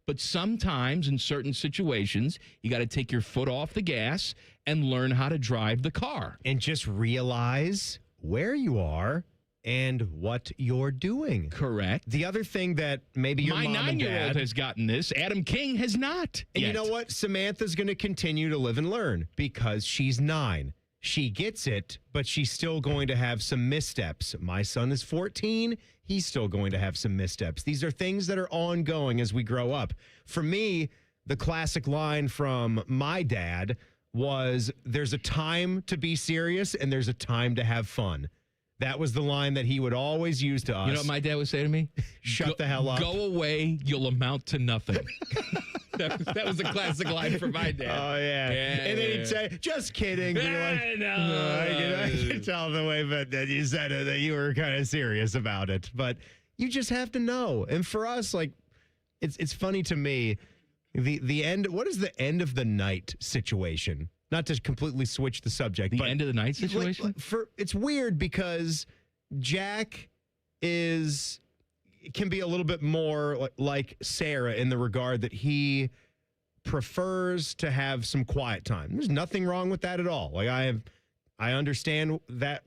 But sometimes in certain situations, you got to take your foot off the gas and learn how to drive the car. And just realize where you are and what you're doing. Correct. The other thing that maybe your My mom and 9-year-old dad has gotten this. Adam King has not. And yet. you know what? Samantha's going to continue to live and learn because she's 9. She gets it, but she's still going to have some missteps. My son is 14. He's still going to have some missteps. These are things that are ongoing as we grow up. For me, the classic line from my dad was, there's a time to be serious and there's a time to have fun. That was the line that he would always use to us. You know what my dad would say to me? Shut the hell up. Go away. You'll amount to nothing. That was the classic line for my dad. Oh, yeah. And then he'd say, just kidding. I can tell the way that you said it, that you were kind of serious about it. But you just have to know. And for us, like, it's funny to me, the end, what is the end of the night situation? Not to completely switch the subject. The end of the night situation? It's weird because Jack can be a little bit more like Sarah in the regard that he prefers to have some quiet time. There's nothing wrong with that at all. Like I understand that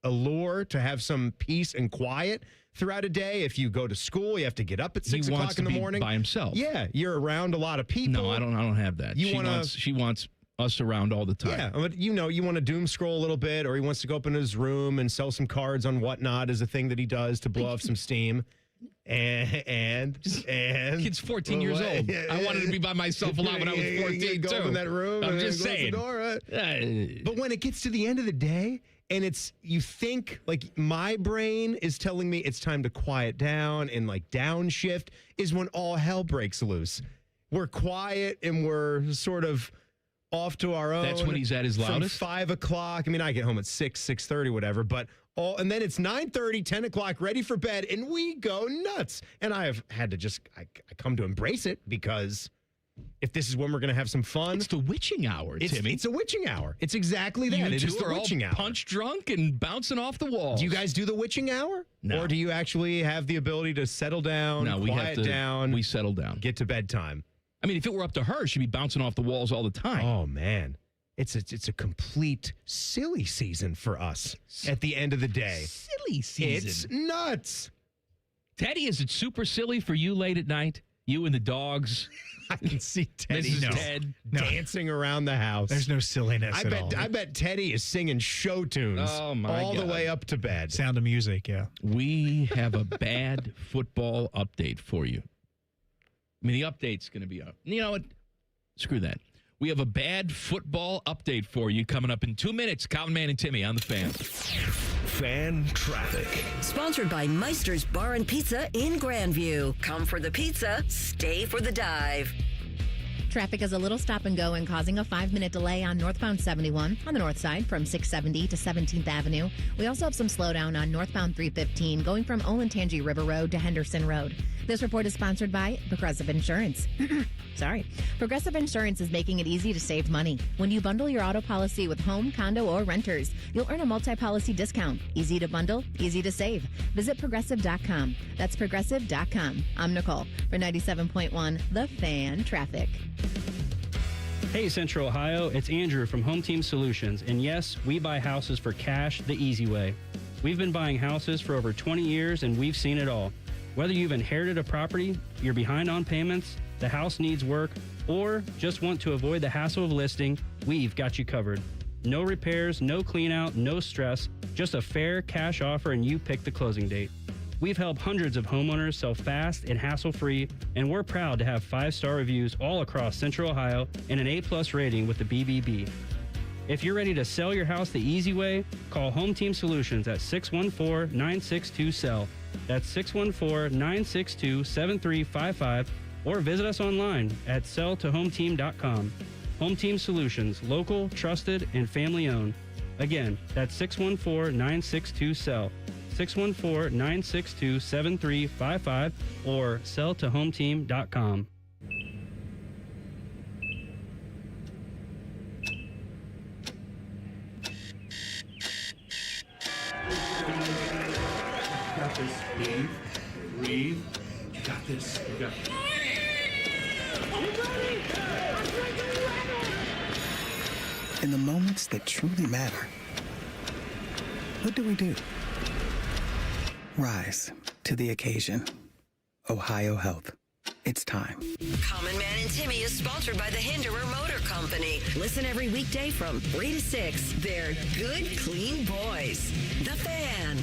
allure to have some peace and quiet throughout a day. If you go to school, you have to get up at 6 o'clock in the morning by himself. Yeah, you're around a lot of people. No, I don't have that. She wants us around all the time. Yeah, but you want to doom scroll a little bit, or he wants to go up in his room and sell some cards on Whatnot as a thing that he does to blow off some steam. And kid's 14 years old. I wanted to be by myself a lot when I was 14 go too. in that room. I'm just saying. But when it gets to the end of the day, and you think, like, my brain is telling me it's time to quiet down and, like, downshift is when all hell breaks loose. We're quiet and we're sort of off to our own. That's when he's at his loudest? From 5 o'clock. I mean, I get home at 6:30, whatever, but and then it's 9:30, 10 o'clock, ready for bed, and we go nuts. And I have had to I come to embrace it because if this is when we're going to have some fun. It's the witching hour, Timmy. It's a witching hour. It's exactly that. You It two is the are witching all hour. punch drunk and bouncing off the walls. Do you guys do the witching hour? No. Or do you actually have the ability to settle down, No, quiet down? We settle down. Get to bedtime. I mean, if it were up to her, she'd be bouncing off the walls all the time. Oh, man. It's a complete silly season for us at the end of the day. Silly season. It's nuts. Teddy, is it super silly for you late at night? You and the dogs? I can see Teddy Mrs. Ted dancing around the house. There's no silliness at all. I bet Teddy is singing show tunes Oh, my all God. the way up to bed. Sound of Music, yeah. We have a bad football update for you. I mean, the update's going to be up. You know what? Screw that. We have a bad football update for you coming up in 2 minutes. Colin, Man, and Timmy on the Fan. Fan Traffic. Sponsored by Meister's Bar and Pizza in Grandview. Come for the pizza, stay for the dive. Traffic is a little stop and go and causing a 5-minute delay on northbound 71 on the north side from 670 to 17th Avenue. We also have some slowdown on northbound 315 going from Olentangy River Road to Henderson Road. This report is sponsored by Progressive Insurance. Progressive Insurance is making it easy to save money. When you bundle your auto policy with home, condo, or renters, you'll earn a multi-policy discount. Easy to bundle, easy to save. Visit Progressive.com. That's Progressive.com. I'm Nicole for 97.1 The Fan Traffic. Hey Central Ohio, it's Andrew from Home Team Solutions, and yes, we buy houses for cash the easy way. We've been buying houses for over 20 years and we've seen it all. Whether you've inherited a property, you're behind on payments, the house needs work, or just want to avoid the hassle of listing, we've got you covered. No repairs, no clean out, no stress, just a fair cash offer and you pick the closing date. We've helped hundreds of homeowners sell fast and hassle-free, and we're proud to have 5-star reviews all across Central Ohio and an A+ rating with the BBB. If you're ready to sell your house the easy way, call Home Team Solutions at 614-962-SELL. That's 614-962-7355, or visit us online at selltohometeam.com. Home Team Solutions, local, trusted, and family-owned. Again, that's 614-962-SELL. 614-962-7355 or selltohometeam.com. Got this. Breathe. You got this. You got this. In the moments that truly matter, what do? Rise to the occasion. Ohio Health. It's time. Common Man and Timmy is sponsored by the Hinderer Motor Company. Listen every weekday from 3 to 6. They're good, clean boys. The Fan.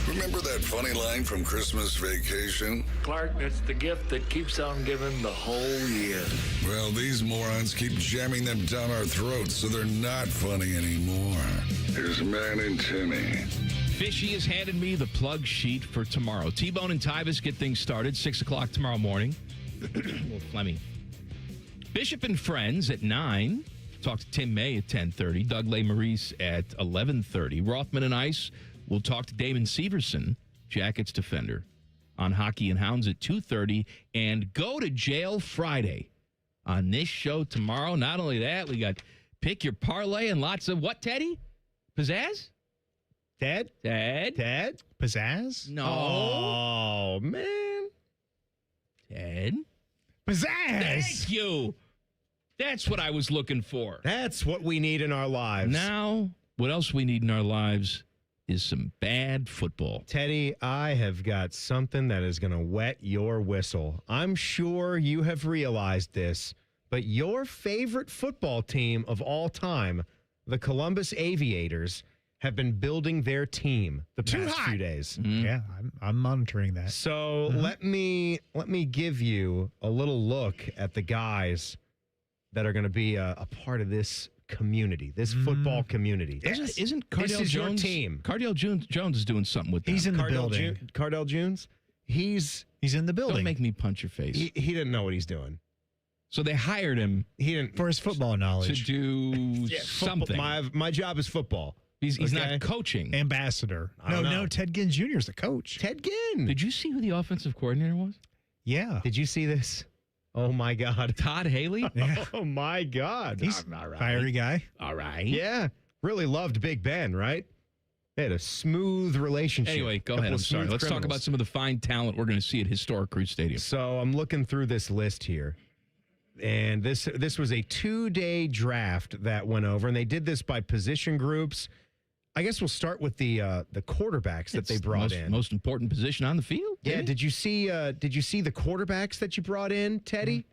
Remember that funny line from Christmas Vacation? Clark, it's the gift that keeps on giving the whole year. Well, these morons keep jamming them down our throats, so they're not funny anymore. Here's Man and Timmy. Fishy has handed me the plug sheet for tomorrow. T-Bone and Tyvis get things started 6 o'clock tomorrow morning. Well, Fleming. Bishop and Friends at 9. Talk to Tim May at 10:30. Doug LeMaurice at 11:30. Rothman and Ice will talk to Damon Severson, Jackets defender, on Hockey and Hounds at 2:30. And go to jail Friday on this show tomorrow. Not only that, we got Pick Your Parlay and lots of what, Teddy? Pizzazz? Ted? Pizzazz? No. Oh, man. Ted? Pizzazz! Thank you. That's what I was looking for. That's what we need in our lives. Now, what else we need in our lives is some bad football. Teddy, I have got something that is going to wet your whistle. I'm sure you have realized this, but your favorite football team of all time, the Columbus Aviators, have been building their team the past few days. Mm-hmm. Yeah, I'm monitoring that. So let me give you a little look at the guys that are going to be a part of this community, this football community. Isn't Cardell this is Jones? Your team. Cardell Jones is doing something with that. He's in the building. Cardell Jones? He's in the building. Don't make me punch your face. He didn't know what he's doing. So they hired him. He didn't for his football knowledge to do something. My job is football. He's not coaching. Ambassador. No, Ted Ginn Jr. is the coach. Ted Ginn. Did you see who the offensive coordinator was? Yeah. Did you see this? Oh, my God. Todd Haley? Yeah. Oh, my God. He's all right. fiery guy. All right. Yeah. Really loved Big Ben, right? They had a smooth relationship. Anyway, go ahead. I'm sorry. Let's talk about some of the fine talent we're going to see at historic Crew Stadium. So I'm looking through this list here. And this was a 2-day draft that went over, and they did this by position groups. I guess we'll start with the quarterbacks that they brought in. Most important position on the field. Yeah. Did you see the quarterbacks that you brought in, Teddy?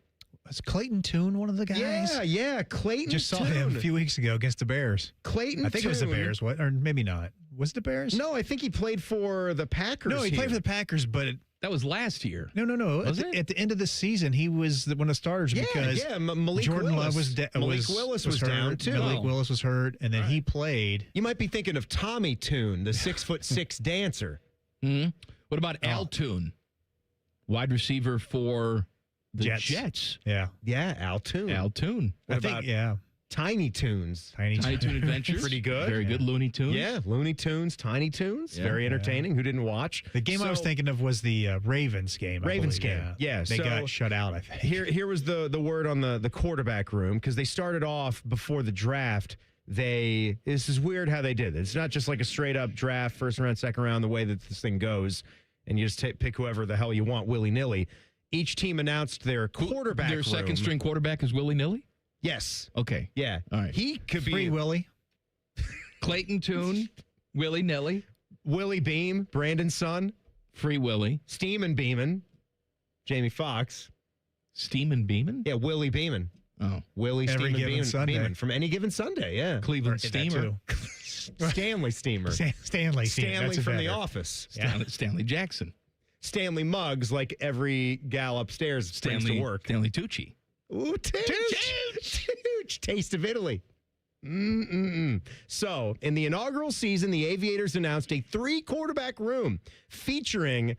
Was Clayton Tune one of the guys? Yeah. Clayton. Just saw him a few weeks ago against the Bears. Clayton. I think it was the Bears. What? Or maybe not. Was it the Bears? No, I think he played for the Packers. No, he played for the Packers, but That was last year. No. Was it? At the end of the season, he was one of the starters because Malik Jordan Willis. Love was Malik Willis was hurt. down, too. Malik Willis was hurt, and then he played. You might be thinking of Tommy Toon, the 6'6" dancer. Mm-hmm. What about Al Toon, wide receiver for the Jets? Yeah, Al Toon. Al Toon. What about Tiny Toons? Tiny Toon Adventures. Pretty good. Very good. Looney Tunes. Yeah, Looney Tunes, Tiny Tunes. Very entertaining. Who didn't watch? The game I was thinking of was the Ravens game. Ravens game. Yeah. They got shut out, I think. Here was the word on the quarterback room, because they started off before the draft. This is weird how they did it. It's not just like a straight up draft, first round, second round, the way that this thing goes, and you just pick whoever the hell you want willy nilly. Each team announced their quarterback. Their second string quarterback is willy nilly? Yes. Okay. Yeah. All right. He could be Free Willie. Clayton Toon, Willy Nilly. Willie Beam, Brandon's son. Free Willie. Steamin' Beamin', Jamie Foxx. Steamin' Beamin'? Yeah, Willie Beamin'. Oh. Willie Every Steamin' given Sunday. Beamin' from Any Given Sunday, yeah. Cleveland Steamer. Stanley Steamer. Stanley Stanley from The Office. Stanley Jackson. Stanley Muggs, like every gal upstairs brings to work. Stanley Tucci. Ooh, Tooch. Taste of Italy. So, in the inaugural season, the Aviators announced a 3-quarterback room featuring,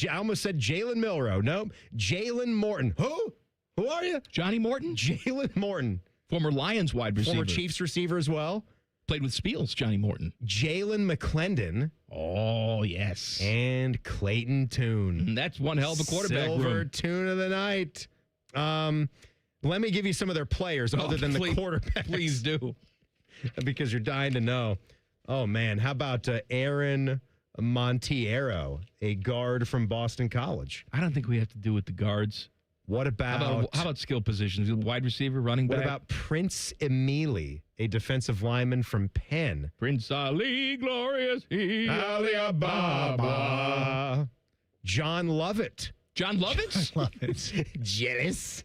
I almost said Jalen Milroe. Nope, Jalen Morton. Who are you? Johnny Morton? Jalen Morton. Former Lions wide receiver. Former Chiefs receiver as well. Played with Spiels, Johnny Morton. Jalen McClendon. Oh, yes. And Clayton Toon. That's one hell of a quarterback Silver room. Tune of the night. Let me give you some of their players other than the quarterbacks. Please do. Because you're dying to know. Oh, man. How about Aaron Montiero, a guard from Boston College? I don't think we have to do with the guards. What about... How about skill positions? Wide receiver, running back? What about Prince Emili, a defensive lineman from Penn? Prince Ali, glorious he. Alibaba. John Lovett. John Lovett? Jealous.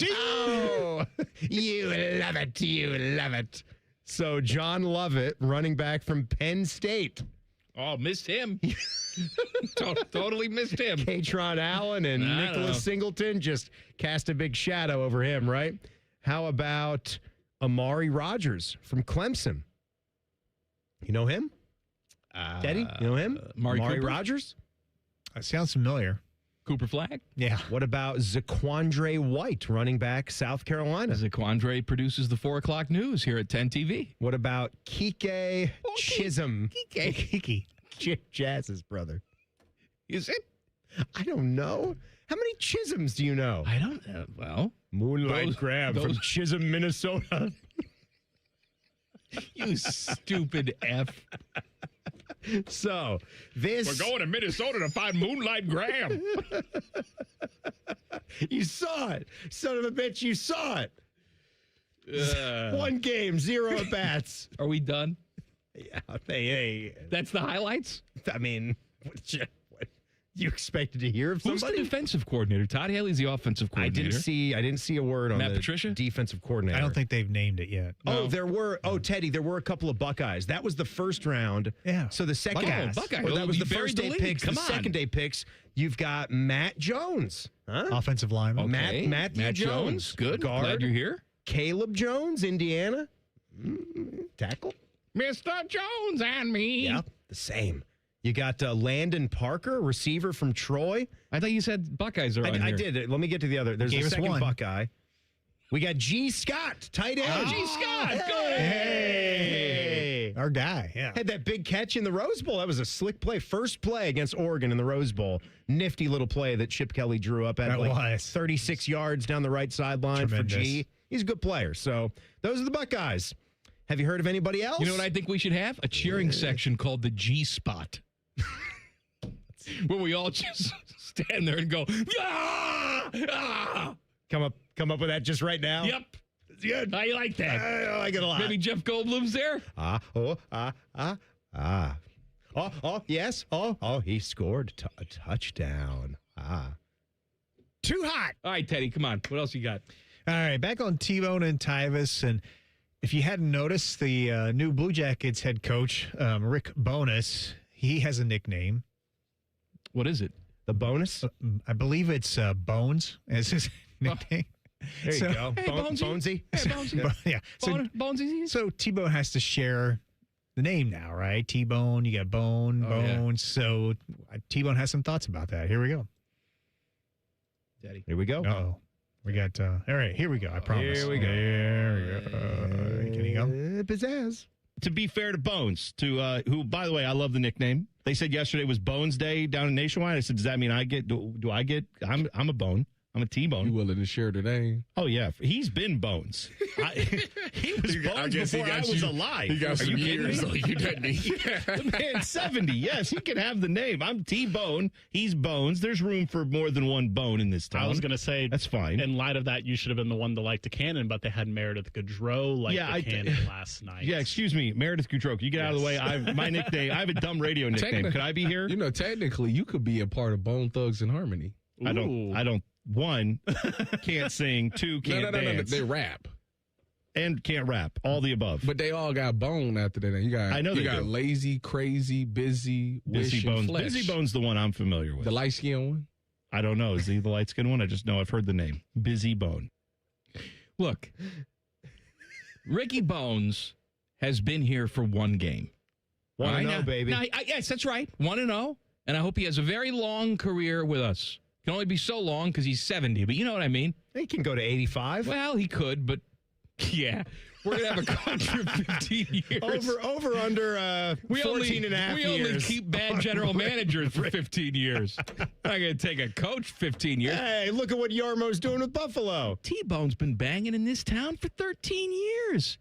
Oh, you love it. You love it. So John Lovett, running back from Penn State. Oh, missed him. Totally missed him. Katron Allen and Nicholas Singleton just cast a big shadow over him, right? How about Amari Rogers from Clemson? You know him? Teddy? You know him? Amari Rogers? That sounds familiar. Cooper Flag? Yeah. What about Zaquandre White, running back, South Carolina? Zaquandre produces the 4 o'clock news here at 10 TV. What about Kike Chisholm? Kike. Jazz's brother. Is it? I don't know. How many Chisholms do you know? I don't know. Well, Moonlight Grab from Chisholm, Minnesota. You stupid F. So, this... We're going to Minnesota to find Moonlight Graham. You saw it. Son of a bitch, you saw it. 1 game, 0 at-bats. Are we done? Yeah. Hey. That's the highlights? I mean, what you expected to hear of somebody? Who's the defensive coordinator? Todd Haley's the offensive coordinator. I didn't see a word on Matt the Patricia? defensive coordinator. I don't think they've named it yet. Oh, Teddy, there were a couple of Buckeyes. That was the first round. Yeah. So the second Buckeyes. Well, that was You the buried first the day lead. picks. Come the on. second day picks, you've got Matt Jones. Huh? Offensive lineman. Okay. Matt Jones. Good. Guard. Glad you're here. Caleb Jones, Indiana. Tackle. Mr. Jones and me. Yep, the same. You got Landon Parker, receiver from Troy. I thought you said Buckeyes are on I here. did. Let me get to the other. There's Gave a us second one. Buckeye. We got G. Scott, tight end. G. Scott. Hey. Our guy, yeah. Had that big catch in the Rose Bowl. That was a slick play. First play against Oregon in the Rose Bowl. Nifty little play that Chip Kelly drew up at That was. 36 yards down the right sideline for G. He's a good player. So those are the Buckeyes. Have you heard of anybody else? You know what I think we should have? A cheering section called the G Spot. Where we all just stand there and go, ah! Ah! Come up with that just right now? Yep. It's good. I like that. I like it a lot. Maybe Jeff Goldblum's there? Yes. Oh, he scored a touchdown. Too hot. All right, Teddy, come on. What else you got? All right, back on T-Bone and Tyvis. And if you hadn't noticed, the new Blue Jackets head coach, Rick Bowness, he has a nickname. What is it? The bonus? I believe it's Bones as his nickname. There you go. Hey, Bonesy. Bonesy. Hey, Bonesy. Yeah. Bonesy. So T-Bone has to share the name now, right? T-Bone, you got Bones. Yeah. So T-Bone has some thoughts about that. Here we go. Daddy. Here we go. Uh-oh. We got, all right, here we go. I promise. Here we go. Here we go. Can you go? Pizzazz. To be fair to Bones, who, by the way, I love the nickname. They said yesterday was Bones Day down in Nationwide. I said, does that mean I get, do I get, I'm a bone. I'm a T-Bone. You willing to share the name? Oh, yeah. He's been Bones. He was Bones before I was alive. He got Are some you kidding years me? on you, doesn't he? The man's 70. Yes, he can have the name. I'm T-Bone. He's Bones. There's room for more than one bone in this town. I was going to say, that's fine. In light of that, you should have been the one to light the cannon, but they had Meredith Gaudreau light the cannon last night. Yeah, excuse me. Meredith Gaudreau. Can you get out of the way? My nickname, I have a dumb radio nickname. Could I be here? You know, technically, you could be a part of Bone Thugs and Harmony. I don't. One, can't sing. Two, can't dance. No. They rap. And can't rap. All the above. But they all got bone after that. You got, I know you they got do. Lazy, Crazy, Busy, Wish, Bones. and Flesh. Busy Bones, the one I'm familiar with. The light-skinned one? I don't know. Is he the light-skinned one? I just know I've heard the name. Busy Bone. Look, Ricky Bones has been here for one game. 1-0, baby. Yes, that's right. 1-0. And I hope he has a very long career with us. Can only be so long because he's 70, but you know what I mean? He can go to 85. Well, he could, but yeah. We're going to have a contract for 15 years. Over under 14 and a half years. We only keep bad general managers for 15 years. I'm not going to take a coach 15 years. Hey, look at what Yarmo's doing with Buffalo. T-Bone's been banging in this town for 13 years.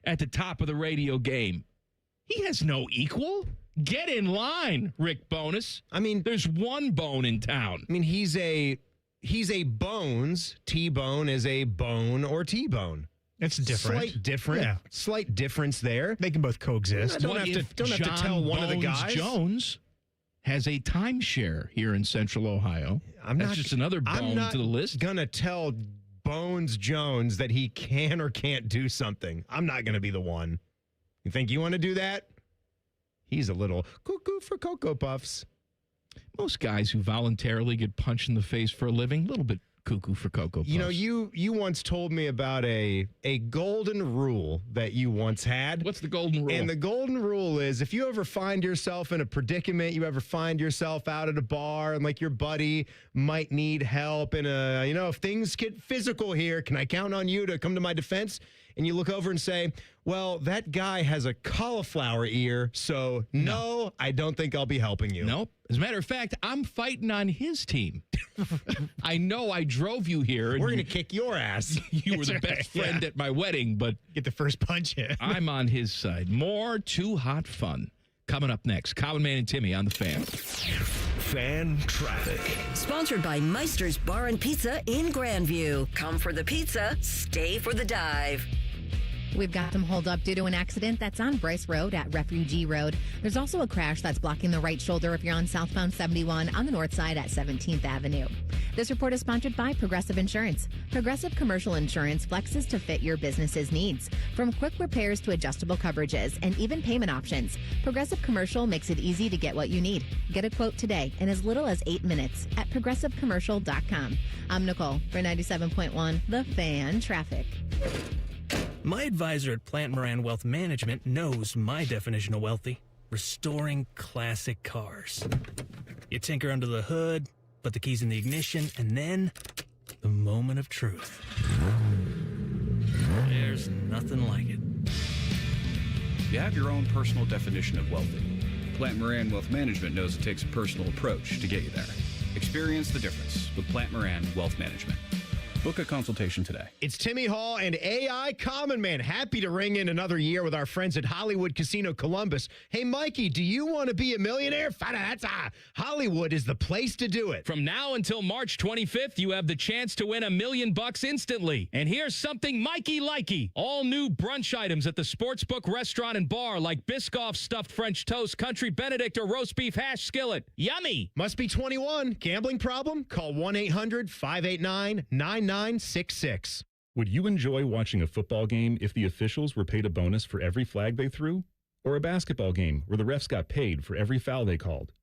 At the top of the radio game. He has no equal. Get in line, Rick Bonus. I mean, there's one bone in town. I mean, he's a Bones. T-Bone is a bone or T-Bone. It's different. Slight difference there. They can both coexist. Don't have to tell one of the guys. Jones has a timeshare here in Central Ohio. That's just another bone to the list. Gonna tell Bones Jones that he can or can't do something. I'm not gonna be the one. You think you want to do that? He's a little cuckoo for Cocoa Puffs. Most guys who voluntarily get punched in the face for a living, a little bit cuckoo for Cocoa Puffs. You know, you once told me about a golden rule that you once had. What's the golden rule? And the golden rule is if you ever find yourself in a predicament, you ever find yourself out at a bar and like your buddy might need help and if things get physical here, can I count on you to come to my defense? And you look over and say, well, that guy has a cauliflower ear, so no, I don't think I'll be helping you. Nope. As a matter of fact, I'm fighting on his team. I know I drove you here. We're going to kick your ass. You were the best friend at my wedding, but get the first punch in. I'm on his side. More Too Hot Fun. Coming up next, Common Man and Timmy on the Fan. Fan Traffic. Sponsored by Meister's Bar and Pizza in Grandview. Come for the pizza, stay for the dive. We've got some hold up due to an accident that's on Bryce Road at Refugee Road. There's also a crash that's blocking the right shoulder if you're on southbound 71 on the north side at 17th Avenue. This report is sponsored by Progressive Insurance. Progressive Commercial Insurance flexes to fit your business's needs. From quick repairs to adjustable coverages and even payment options, Progressive Commercial makes it easy to get what you need. Get a quote today in as little as 8 minutes at progressivecommercial.com. I'm Nicole for 97.1 The Fan Traffic. My advisor at Plant Moran Wealth Management knows my definition of wealthy. Restoring classic cars. You tinker under the hood, put the keys in the ignition, and then the moment of truth. There's nothing like it. You have your own personal definition of wealthy. Plant Moran Wealth Management knows it takes a personal approach to get you there. Experience the difference with Plant Moran Wealth Management. Book a consultation today. It's Timmy Hall and AI Common Man. Happy to ring in another year with our friends at Hollywood Casino Columbus. Hey, Mikey, do you want to be a millionaire? Hollywood is the place to do it. From now until March 25th, you have the chance to win $1 million instantly. And here's something Mikey likey. All new brunch items at the Sportsbook restaurant and bar like Biscoff stuffed French toast, country Benedict, or roast beef hash skillet. Yummy. Must be 21. Gambling problem? Call 1-800-589-9966. Would you enjoy watching a football game if the officials were paid a bonus for every flag they threw? Or a basketball game where the refs got paid for every foul they called?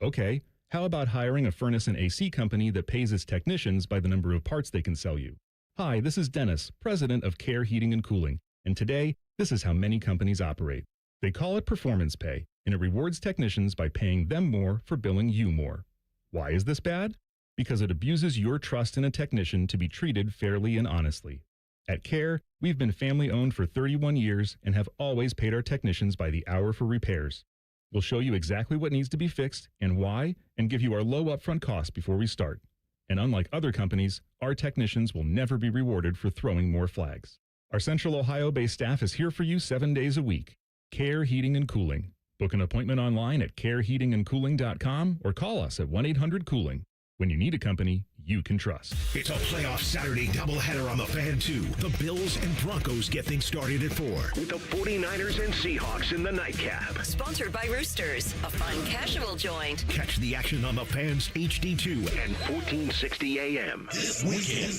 Okay, How about hiring a furnace and AC company that pays its technicians by the number of parts they can sell you? Hi, this is Dennis, president of Care Heating and Cooling, and today, this is how many companies operate. They call it performance pay, and it rewards technicians by paying them more for billing you more. Why is this bad? Because it abuses your trust in a technician to be treated fairly and honestly. At Care, we've been family-owned for 31 years and have always paid our technicians by the hour for repairs. We'll show you exactly what needs to be fixed and why, and give you our low upfront costs before we start. And unlike other companies, our technicians will never be rewarded for throwing more flags. Our Central Ohio-based staff is here for you 7 days a week. Care Heating and Cooling. Book an appointment online at careheatingandcooling.com or call us at 1-800-COOLING. When you need a company you can trust. It's a playoff Saturday doubleheader on the Fan 2. The Bills and Broncos get things started at 4. With the 49ers and Seahawks in the nightcap. Sponsored by Roosters, a fine casual joint. Catch the action on the Fans HD2 and 1460 AM. This weekend,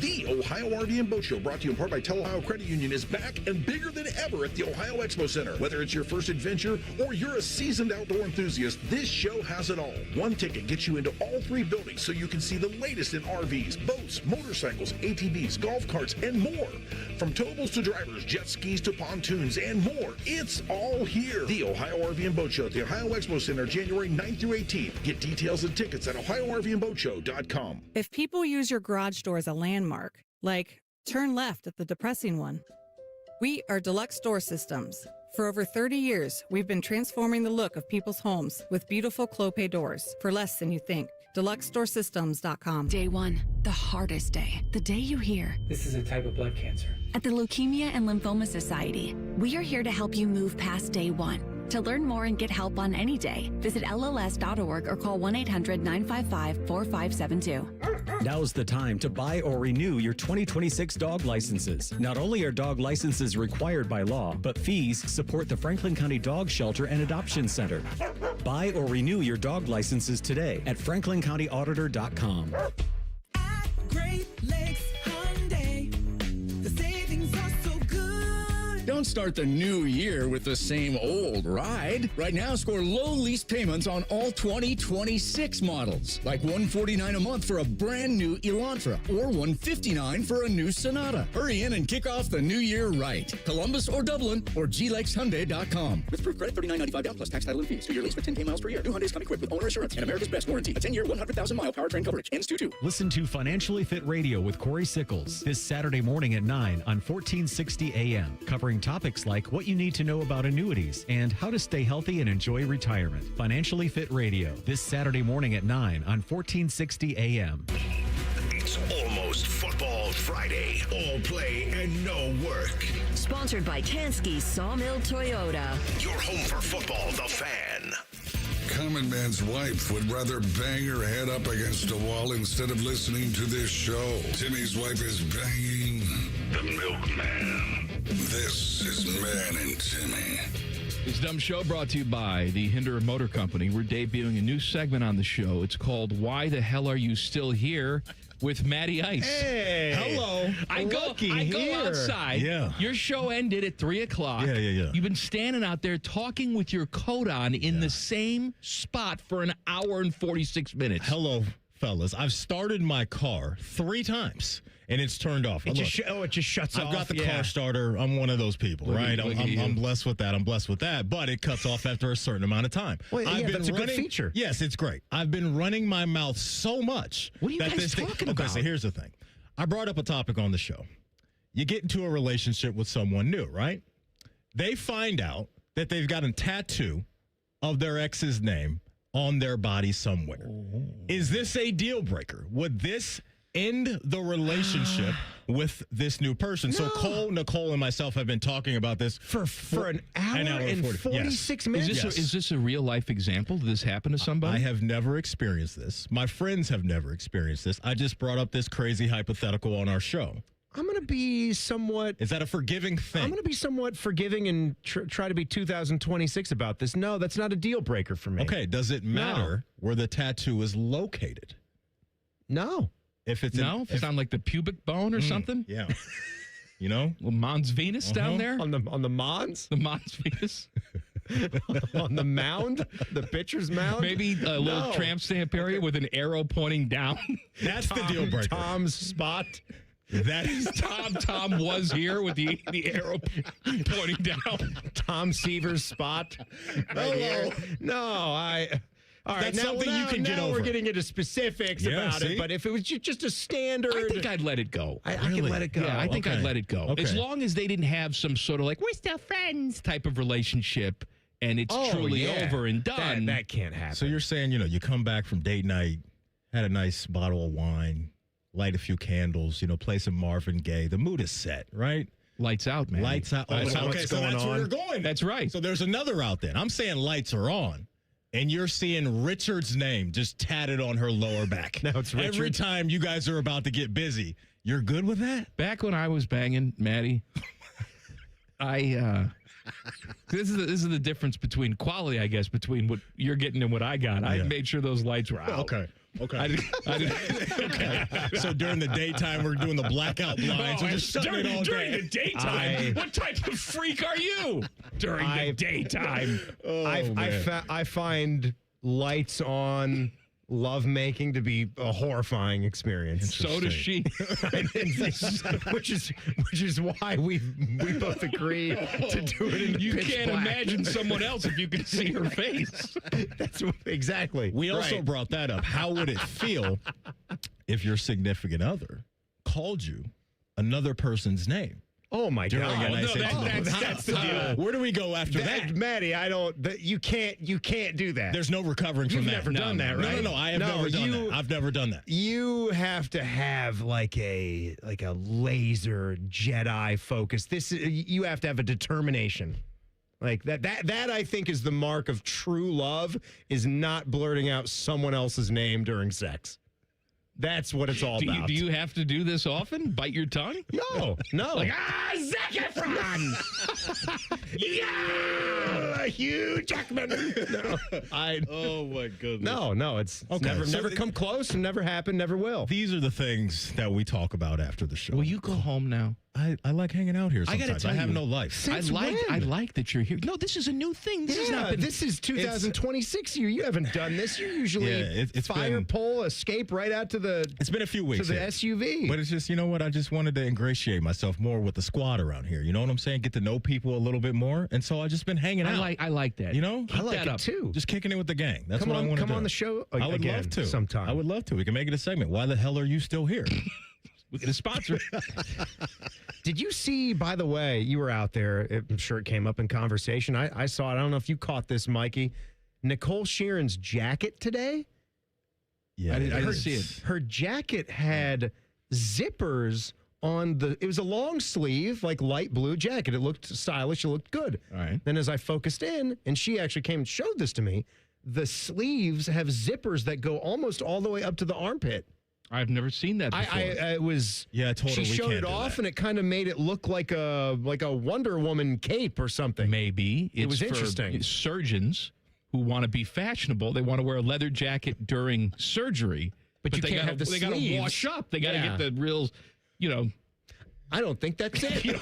the Ohio RV and Boat Show, brought to you in part by Ohio Credit Union, is back and bigger than ever at the Ohio Expo Center. Whether it's your first adventure or you're a seasoned outdoor enthusiast, this show has it all. One ticket gets you into all 3 buildings so you can see the latest in RVs, boats, motorcycles, ATVs, golf carts, and more. From towables to drivers, jet skis to pontoons, and more. It's all here. The Ohio RV and Boat Show at the Ohio Expo Center, January 9th through 18th. Get details and tickets at OhioRVandBoatShow.com. If people use your garage door as a landmark, like turn left at the depressing one, we are Deluxe Door Systems. For over 30 years, we've been transforming the look of people's homes with beautiful Clopay doors for less than you think. DeluxeDoorSystems.com. Day 1, the hardest day. The day you hear, "This is a type of blood cancer." At the Leukemia and Lymphoma Society, we are here to help you move past day 1. To learn more and get help on any day, visit LLS.org or call 1-800-955-4572. Now's the time to buy or renew your 2026 dog licenses. Not only are dog licenses required by law, but fees support the Franklin County Dog Shelter and Adoption Center. Buy or renew your dog licenses today at franklincountyauditor.com. Great Lakes Hyundai, the savings are so good. Don't start the new year with the same old ride. Right now, score low lease payments on all 2026 models, like $149 a month for a brand new Elantra or $159 for a new Sonata. Hurry in and kick off the new year right. Columbus or Dublin or glakeshyundai.com. With proof credit, $39.95 down plus tax, title, and fees. 2-year lease with 10K miles per year. New Hyundais come equipped with owner assurance and America's best warranty. A 10-year, 100,000-mile powertrain coverage. Ends 2-2. Listen to Financially Fit Radio with Corey Sickles this Saturday morning at 9 on 1460 AM, covering topics like what you need to know about annuities and how to stay healthy and enjoy retirement. Financially Fit Radio this Saturday morning at 9 on 1460 AM. It's almost Football Friday. All play and no work. Sponsored by Tansky Sawmill Toyota. Your home for football, the Fan. Common Man's wife would rather bang her head up against a wall instead of listening to this show. Timmy's wife is banging the milkman. This is Man and Timmy. This dumb show brought to you by the Hinder Motor Company. We're debuting a new segment on the show. It's called Why the Hell Are You Still Here? With Matty Ice. Hey. Hello. I go outside. Yeah. Your show ended at 3 o'clock. Yeah. You've been standing out there talking with your coat on in the same spot for an hour and 46 minutes. Hello, fellas. I've started my car 3 times. And it's turned off. It just shuts off. I've got the car starter. I'm one of those people, right? I'm blessed with that. I'm blessed with that. But it cuts off after a certain amount of time. Well, that's a good feature. Yes, it's great. I've been running my mouth so much. What are you guys talking about? Okay, so here's the thing. I brought up a topic on the show. You get into a relationship with someone new, right? They find out that they've got a tattoo of their ex's name on their body somewhere. Oh. Is this a deal breaker? Would this end the relationship with this new person? No. So Cole, Nicole, and myself have been talking about this for an hour and 46 minutes. Is this a real life example? Did this happen to somebody? I have never experienced this. My friends have never experienced this. I just brought up this crazy hypothetical on our show. I'm going to be somewhat... Is that a forgiving thing? I'm going to be somewhat forgiving and try to be 2026 about this. No, that's not a deal breaker for me. Okay, does it matter where the tattoo is located? No. If it's on like the pubic bone or something? Yeah. You know? Well, Mons Venus down there? On the Mons? The Mons Venus? On the mound? The pitcher's mound? Maybe a little tramp stamp area with an arrow pointing down. That's the deal breaker. Tom's spot. That is Tom was here with the arrow pointing down. Tom Seaver's spot. Right here. No, all right. That's something you can get over. We're getting into specifics about it, but if it was just a standard, I think I'd let it go. I can let it go. Yeah, I think I'd let it go. Okay. As long as they didn't have some sort of like, we're still friends type of relationship and it's truly over and done. That can't happen. So you're saying, you come back from date night, had a nice bottle of wine, light a few candles, play some Marvin Gaye. The mood is set, right? Lights out, man. Lights out. Okay, so that's where you're going. That's right. So there's another route then. I'm saying lights are on. And you're seeing Richard's name just tatted on her lower back. Now it's Richard. Every time you guys are about to get busy, you're good with that? Back when I was banging, Matty, this is the difference between quality, I guess, between what you're getting and what I got. I made sure those lights were out. Okay. I didn't Okay. So during the daytime, we're doing the blackout blinds. We're just shutting it all during day. the daytime? What type of freak are you? During the daytime. I find lights on lovemaking to be a horrifying experience. So does she. which is why we both agree to do it in the You pitch can't black. imagine someone else if you can see her face. That's exactly. We also brought that up. How would it feel if your significant other called you another person's name? Oh my During God! a nice That's the deal. Where do we go after that? Matty, I don't. You can't do that. There's no recovering from You've that. never done that, right? No. I have never done that. I've never done that. You have to have like a laser Jedi focus. You have to have a determination. Like that I think is the mark of true love, is not blurting out someone else's name during sex. That's what it's all about. Do you have to do this often? Bite your tongue? No. Like, Zac Efron! Yeah, Hugh Jackman. No, Oh my goodness. No, it's Okay, never come close and never happened, never will. These are the things that we talk about after the show. Will you go home now? I like hanging out here I gotta sometimes. tell I have you, no life. Since I when? like that you're here. No, this is a new thing. This has not been. This is 2026 year. You haven't done this. You're usually it's fire been- pole, escape right out to the It's been a few weeks. to the here. SUV. But it's just, you know what? I just wanted to ingratiate myself more with the squad around here. You know what I'm saying? Get to know people a little bit more. And so I've just been hanging out. I like that. You know? I like that it up. too. Just kicking it with the gang. That's Come what on, I want to do. come on the show I would again love to. sometime. I would love to. We can make it a segment. Why the hell are you still here? We get a sponsor. Did you see, by the way, you were out there, I'm sure it came up in conversation. I saw it. I don't know if you caught this, Mikey. Nicole Sheeran's jacket today. Yeah, I didn't see it. Her jacket had zippers on it was a long sleeve, like light blue jacket. It looked stylish. It looked good. All right. Then as I focused in, and she actually came and showed this to me, the sleeves have zippers that go almost all the way up to the armpit. I've never seen that before. It was. Yeah, totally. She we showed can't it do off, that. and it kind of made it look like a Wonder Woman cape or something. Maybe It was it's for interesting. surgeons who want to be fashionable. They want to wear a leather jacket during surgery, But you they can't gotta, have the They got to sleeves. wash up. They got to Yeah. get the real, I don't think that's it. You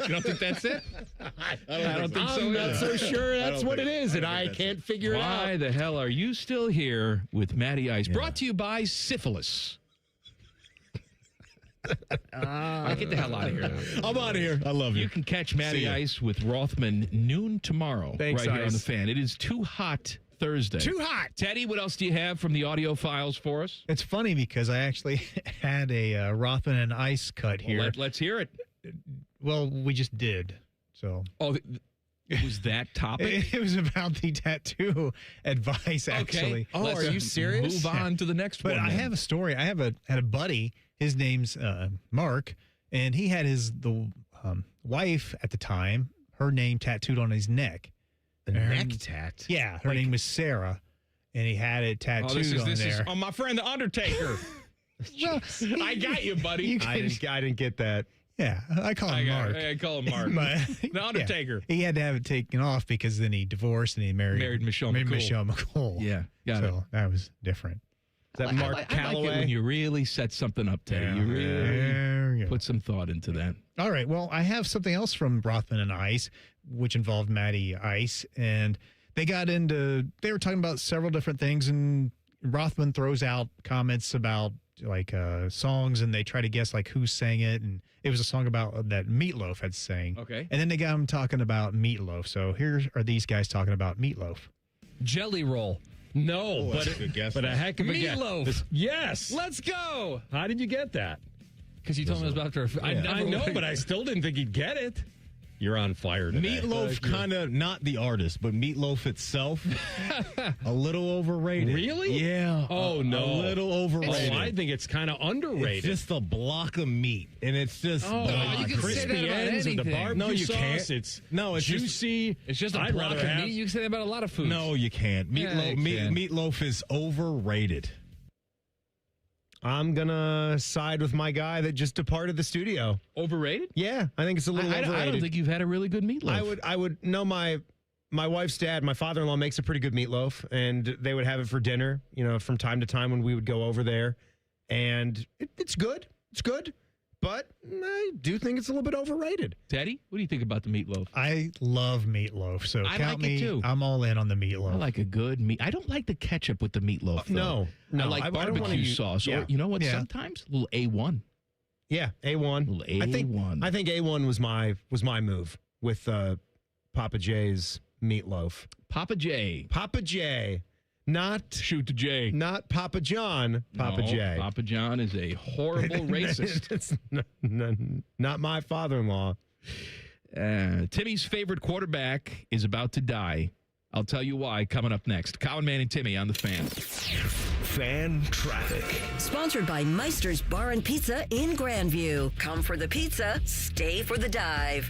don't think that's it? I don't think so. I'm not so sure that's don't what it think- is, I and don't I think can't figure it Why out. the hell are you still here with Matty Ice? Brought to you by Syphilis. Get the hell out of here now. I'm out of here. I love you. You can catch Matty See ya. Ice with Rothman noon tomorrow. Thanks, right here on the Ice. Fan. It is Too Hot Thursday. Too hot. Teddy, what else do you have from the audio files for us? It's funny because I actually had a Rothman and Ice cut here. Well, let's hear it. Well, we just did. So Oh, it was that topic? it was about the tattoo advice, actually. Okay. Oh, Let's are you serious? Move on to the next But one. I then. have a story. I had a buddy. His name's Mark, and he had the wife at the time. Her name tattooed on his neck. The Her- neck tat. Yeah, her name was Sarah, and he had it tattooed Oh, this is on there. on my friend the Undertaker. Well, I got you, buddy. I didn't get that. Yeah, I call him Mark. I call him Mark. But- The Undertaker. Yeah, he had to have it taken off because then he divorced and he married Michelle McCool. Yeah, got it. So that was different. Is that Mark I like it Calloway? when you really set something up, Teddy. You really. There you put some thought into that. All right. Well, I have something else from Rothman and Ice, which involved Matty Ice. And they were talking about several different things. And Rothman throws out comments about like songs, and they try to guess like who sang it. And it was a song about that Meatloaf had sang. Okay. And then they got him talking about Meatloaf. So here are these guys talking about Meatloaf. Jelly roll. No, that's a good guess. but a heck of a guess. Meatloaf. Yes. Let's go. How did you get that? Because you told me it was about I know, but I still didn't think he'd get it. You're on fire today. Meatloaf, kind of not the artist, but Meatloaf itself, a little overrated. Really? Yeah. Oh, no. A little overrated. Oh, I think it's kind of underrated. It's just a block of meat, and it's just you can say that crispy about ends with the anything. barbecue No, you sauce. can't. It's It's juicy. It's just a I'd block rather of have- meat. You can say that about a lot of foods. No, you can't. Yeah, you can. Meatloaf is overrated. I'm going to side with my guy that just departed the studio. Overrated? Yeah, I think it's a little overrated. I don't think you've had a really good meatloaf. I would know my wife's dad, my father-in-law makes a pretty good meatloaf, and they would have it for dinner, from time to time when we would go over there. And it's good. It's good. But I do think it's a little bit overrated. Teddy, what do you think about the meatloaf? I love meatloaf, so I count like it me. too. I'm all in on the meatloaf. I like a good meat. I don't like the ketchup with the meatloaf. Though. No. I like I don't barbecue wanna sauce. yeah. Or you know what? Yeah. Sometimes a little A1. Yeah, A1. Little A1. I think A1 was my move with Papa J's meatloaf. Papa J. Papa J. Not Shoot the J. Not Papa John. Papa No, J. Papa John is a horrible racist. It's not my father-in-law. Timmy's favorite quarterback is about to die. I'll tell you why coming up next. Colin Man and Timmy on the Fan. Fan traffic. Sponsored by Meister's Bar and Pizza in Grandview. Come for the pizza, stay for the dive.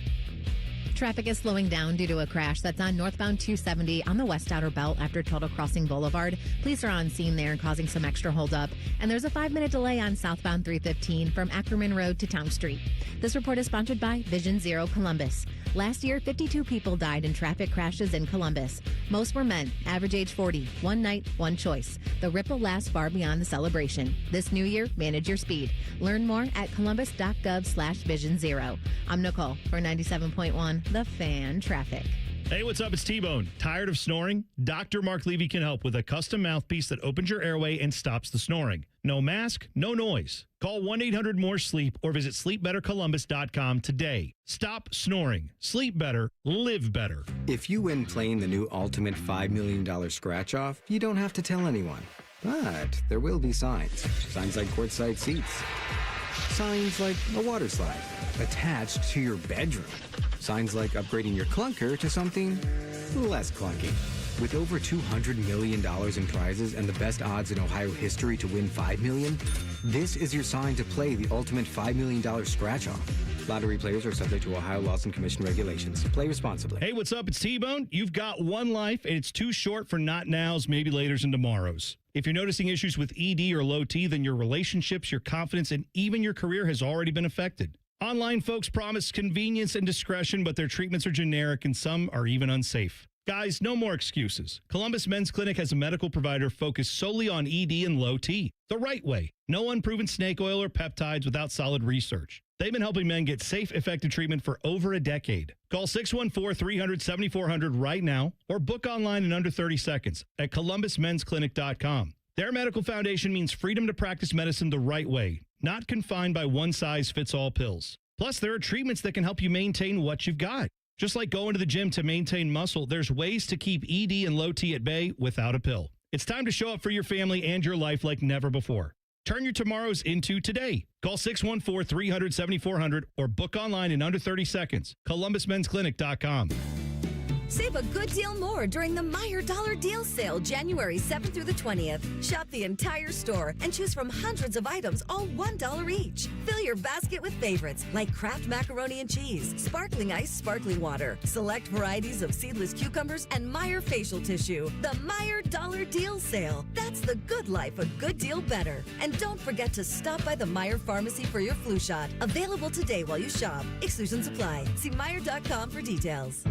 Traffic is slowing down due to a crash that's on northbound 270 on the West Outer Belt after Turtle Crossing Boulevard. Police are on scene there causing some extra holdup. And there's a 5-minute delay on southbound 315 from Ackerman Road to Town Street. This report is sponsored by Vision Zero Columbus. Last year, 52 people died in traffic crashes in Columbus. Most were men, average age 40. One night, one choice. The ripple lasts far beyond the celebration. This new year, manage your speed. Learn more at columbus.gov/Vision Zero. I'm Nicole for 97.1 The Fan Traffic. Hey, what's up? It's T-Bone. Tired of snoring? Dr. Mark Levy can help with a custom mouthpiece that opens your airway and stops the snoring. No mask, no noise. Call 1-800-MORE-SLEEP or visit sleepbettercolumbus.com today. Stop snoring. Sleep better. Live better. If you win playing the new Ultimate $5 million scratch-off, you don't have to tell anyone. But there will be signs. Signs like courtside seats. Signs like a water slide attached to your bedroom. Signs like upgrading your clunker to something less clunky. With over $200 million in prizes and the best odds in Ohio history to win $5 million, this is your sign to play the Ultimate $5 million scratch-off. Lottery players are subject to Ohio laws and commission regulations. Play responsibly. Hey, what's up? It's T-Bone. You've got one life, and it's too short for not nows, maybe laters, and tomorrows. If you're noticing issues with ED or low T, then your relationships, your confidence, and even your career has already been affected. Online folks promise convenience and discretion, but their treatments are generic and some are even unsafe. Guys, no more excuses. Columbus Men's Clinic has a medical provider focused solely on ED and low T. The right way. No unproven snake oil or peptides without solid research. They've been helping men get safe, effective treatment for over a decade. Call 614-300-7400 right now or book online in under 30 seconds at columbusmensclinic.com. Their medical foundation means freedom to practice medicine the right way, not confined by one-size-fits-all pills. Plus, there are treatments that can help you maintain what you've got. Just like going to the gym to maintain muscle, there's ways to keep ED and low T at bay without a pill. It's time to show up for your family and your life like never before. Turn your tomorrows into today. Call 614-300-7400 or book online in under 30 seconds. columbusmensclinic.com. Save a good deal more during the Meijer Dollar Deal Sale, January 7th through the 20th. Shop the entire store and choose from hundreds of items, all $1 each. Fill your basket with favorites like Kraft Macaroni and Cheese, Sparkling Ice Sparkling Water, select varieties of seedless cucumbers, and Meijer Facial Tissue. The Meijer Dollar Deal Sale. That's the good life, a good deal better. And don't forget to stop by the Meijer Pharmacy for your flu shot. Available today while you shop. Exclusions apply. See Meijer.com for details.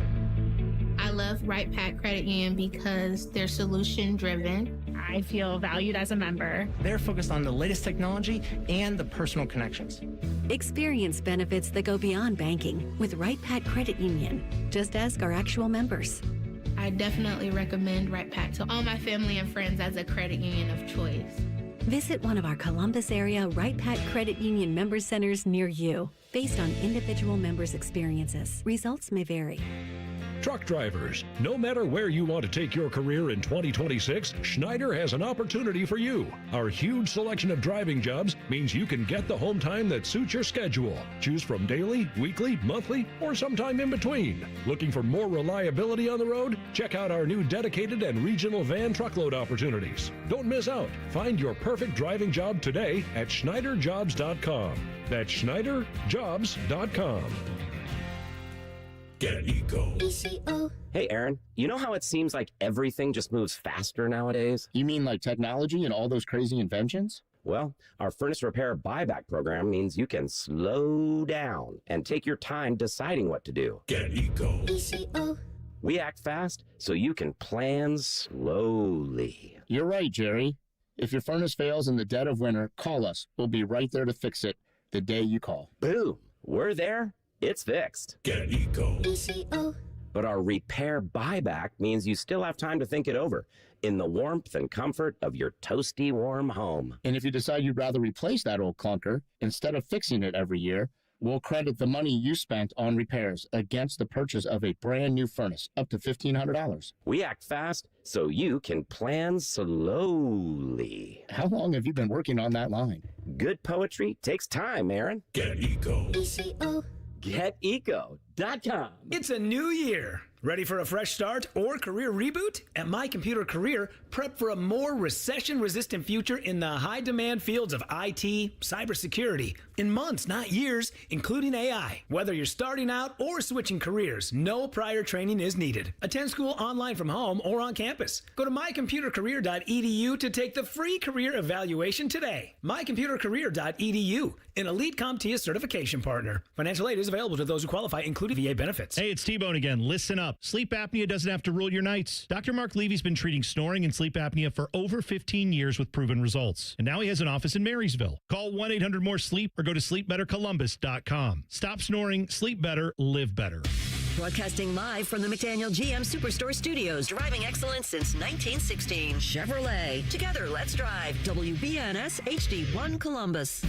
I I love Right Pack Credit Union because they're solution driven. I feel valued as a member. They're focused on the latest technology and the personal connections. Experience benefits that go beyond banking with Right Pack Credit Union. Just ask our actual members. I definitely recommend Right Pack to all my family and friends as a credit union of choice. Visit one of our Columbus area Right Pack Credit Union member centers near you. Based on individual members' experiences, results may vary. Truck drivers, no matter where you want to take your career in 2026, Schneider has an opportunity for you. Our huge selection of driving jobs means you can get the home time that suits your schedule. Choose from daily, weekly, monthly, or sometime in between. Looking for more reliability on the road? Check out our new dedicated and regional van truckload opportunities. Don't miss out. Find your perfect driving job today at SchneiderJobs.com. That's SchneiderJobs.com. Get Eco. Hey, Aaron, you know how it seems like everything just moves faster nowadays? You mean like technology and all those crazy inventions? Well, our furnace repair buyback program means you can slow down and take your time deciding what to do. Get Eco. We act fast so you can plan slowly. You're right, Jerry. If your furnace fails in the dead of winter, call us. We'll be right there to fix it the day you call. Boom. We're there. It's fixed. Get Eco. But our repair buyback means you still have time to think it over in the warmth and comfort of your toasty warm home. And if you decide you'd rather replace that old clunker, instead of fixing it every year, we'll credit the money you spent on repairs against the purchase of a brand new furnace, up to $1,500. We act fast so you can plan slowly. How long have you been working on that line? Good poetry takes time, Aaron. Get Eco. GetEco.com. It's a new year. Ready for a fresh start or career reboot? At My Computer Career, prep for a more recession-resistant future in the high-demand fields of IT, cybersecurity, in months, not years, including AI. Whether you're starting out or switching careers, no prior training is needed. Attend school online from home or on campus. Go to mycomputercareer.edu to take the free career evaluation today. mycomputercareer.edu, an elite CompTIA certification partner. Financial aid is available to those who qualify, including VA benefits. Hey, it's T-Bone again. Listen up. Sleep apnea doesn't have to rule your nights. Dr. Mark Levy's been treating snoring and sleep apnea for over 15 years with proven results. And now he has an office in Marysville. Call 1-800-MORE-SLEEP or go to sleepbettercolumbus.com. Stop snoring, sleep better, live better. Broadcasting live from the McDaniel GM Superstore Studios, driving excellence since 1916. Chevrolet. Together, let's drive. WBNS HD1 Columbus.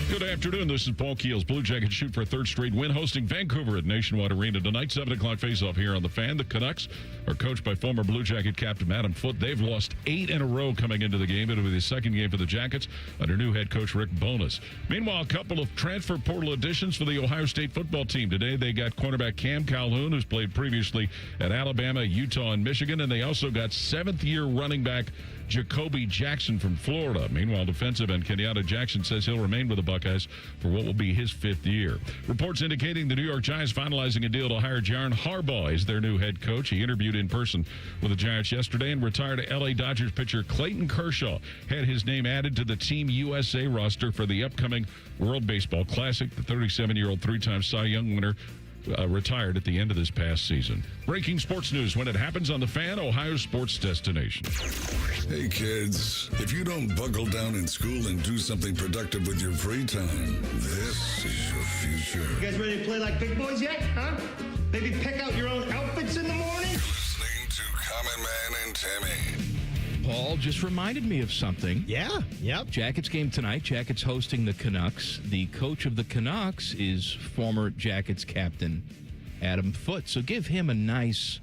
Good afternoon. This is Paul Keels. Blue Jackets shoot for a third straight win, hosting Vancouver at Nationwide Arena tonight. 7 o'clock face-off here on The Fan. The Canucks are coached by former Blue Jacket captain Adam Foote. They've lost 8 in a row coming into the game. It'll be the second game for the Jackets under new head coach Rick Bowness. Meanwhile, a couple of transfer portal additions for the Ohio State football team. Today, they got cornerback Cam Calhoun, who's played previously at Alabama, Utah, and Michigan. And they also got seventh-year running back Jacoby Jackson from Florida. Meanwhile, defensive end Kenyatta Jackson says he'll remain with the Buckeyes for what will be his 5th year. Reports indicating the New York Giants finalizing a deal to hire John Harbaugh as their new head coach. He interviewed in person with the Giants yesterday, and retired LA Dodgers pitcher Clayton Kershaw had his name added to the Team USA roster for the upcoming World Baseball Classic. The 37-year-old three-time Cy Young winner retired at the end of this past season. Breaking sports news when it happens on The Fan, Ohio's sports destination. Hey kids, if you don't buckle down in school and do something productive with your free time, this is your future. You guys ready to play like big boys yet, huh? Maybe pick out your own outfits in the morning? Listening to Common Man and Timmy. Paul just reminded me of something. Yeah, yep. Jackets game tonight. Jackets hosting the Canucks. The coach of the Canucks is former Jackets captain Adam Foote. So give him a nice,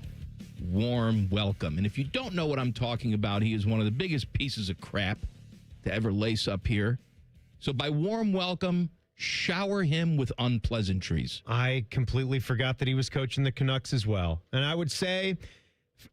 warm welcome. And if you don't know what I'm talking about, he is one of the biggest pieces of crap to ever lace up here. So by warm welcome, shower him with unpleasantries. I completely forgot that he was coaching the Canucks as well. And I would say,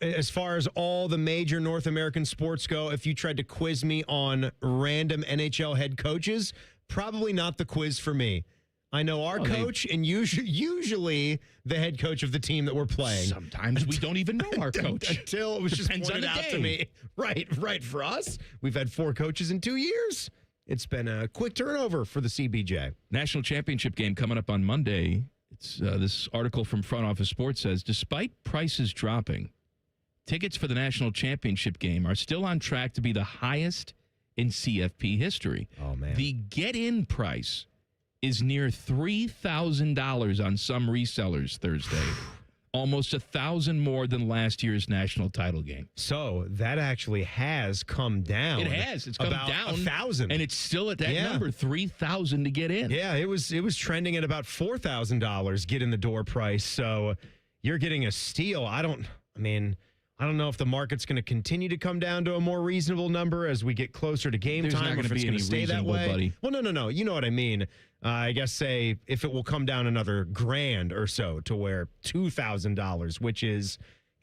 as far as all the major North American sports go, if you tried to quiz me on random NHL head coaches, probably not the quiz for me. I know our coach and usually the head coach of the team that we're playing. Sometimes we don't even know our coach. Until it was just pointed out to me. Right. For us, we've had 4 coaches in 2 years. It's been a quick turnover for the CBJ. National championship game coming up on Monday. It's this article from Front Office Sports says, despite prices dropping, tickets for the national championship game are still on track to be the highest in CFP history. Oh, man. The get-in price is near $3,000 on some resellers Thursday. Almost $1,000 more than last year's national title game. So that actually has come down. It has. It's come about down. 1,000. And it's still at that number, $3,000 to get in. Yeah, it was trending at about $4,000 get in the door price. So you're getting a steal. I don't know if the market's going to continue to come down to a more reasonable number as we get closer to game There's time. not gonna If it's be going any to stay that reasonable, way. buddy. Well, no. You know what I mean. I guess say if it will come down another $1,000 or so to where $2,000, which is,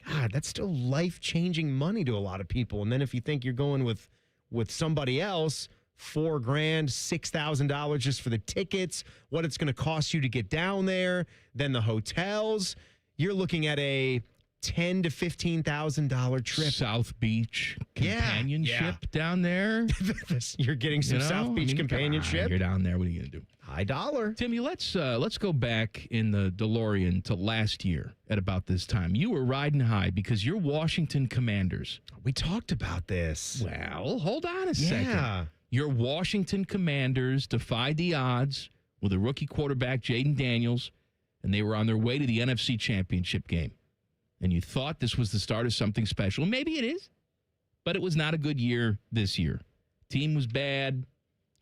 God, that's still life-changing money to a lot of people. And then if you think you're going with somebody else, $4,000, $6,000 just for the tickets, what it's going to cost you to get down there, then the hotels, you're looking at a $10,000 to $15,000 trip. South Beach companionship down there. You're getting some South Beach companionship. You're down there. What are you going to do? High dollar. Timmy, let's go back in the DeLorean to last year at about this time. You were riding high because your Washington Commanders. We talked about this. Well, hold on a second. Your Washington Commanders defied the odds with a rookie quarterback, Jaden Daniels, and they were on their way to the NFC Championship game. And you thought this was the start of something special. Maybe it is, but it was not a good year this year. Team was bad.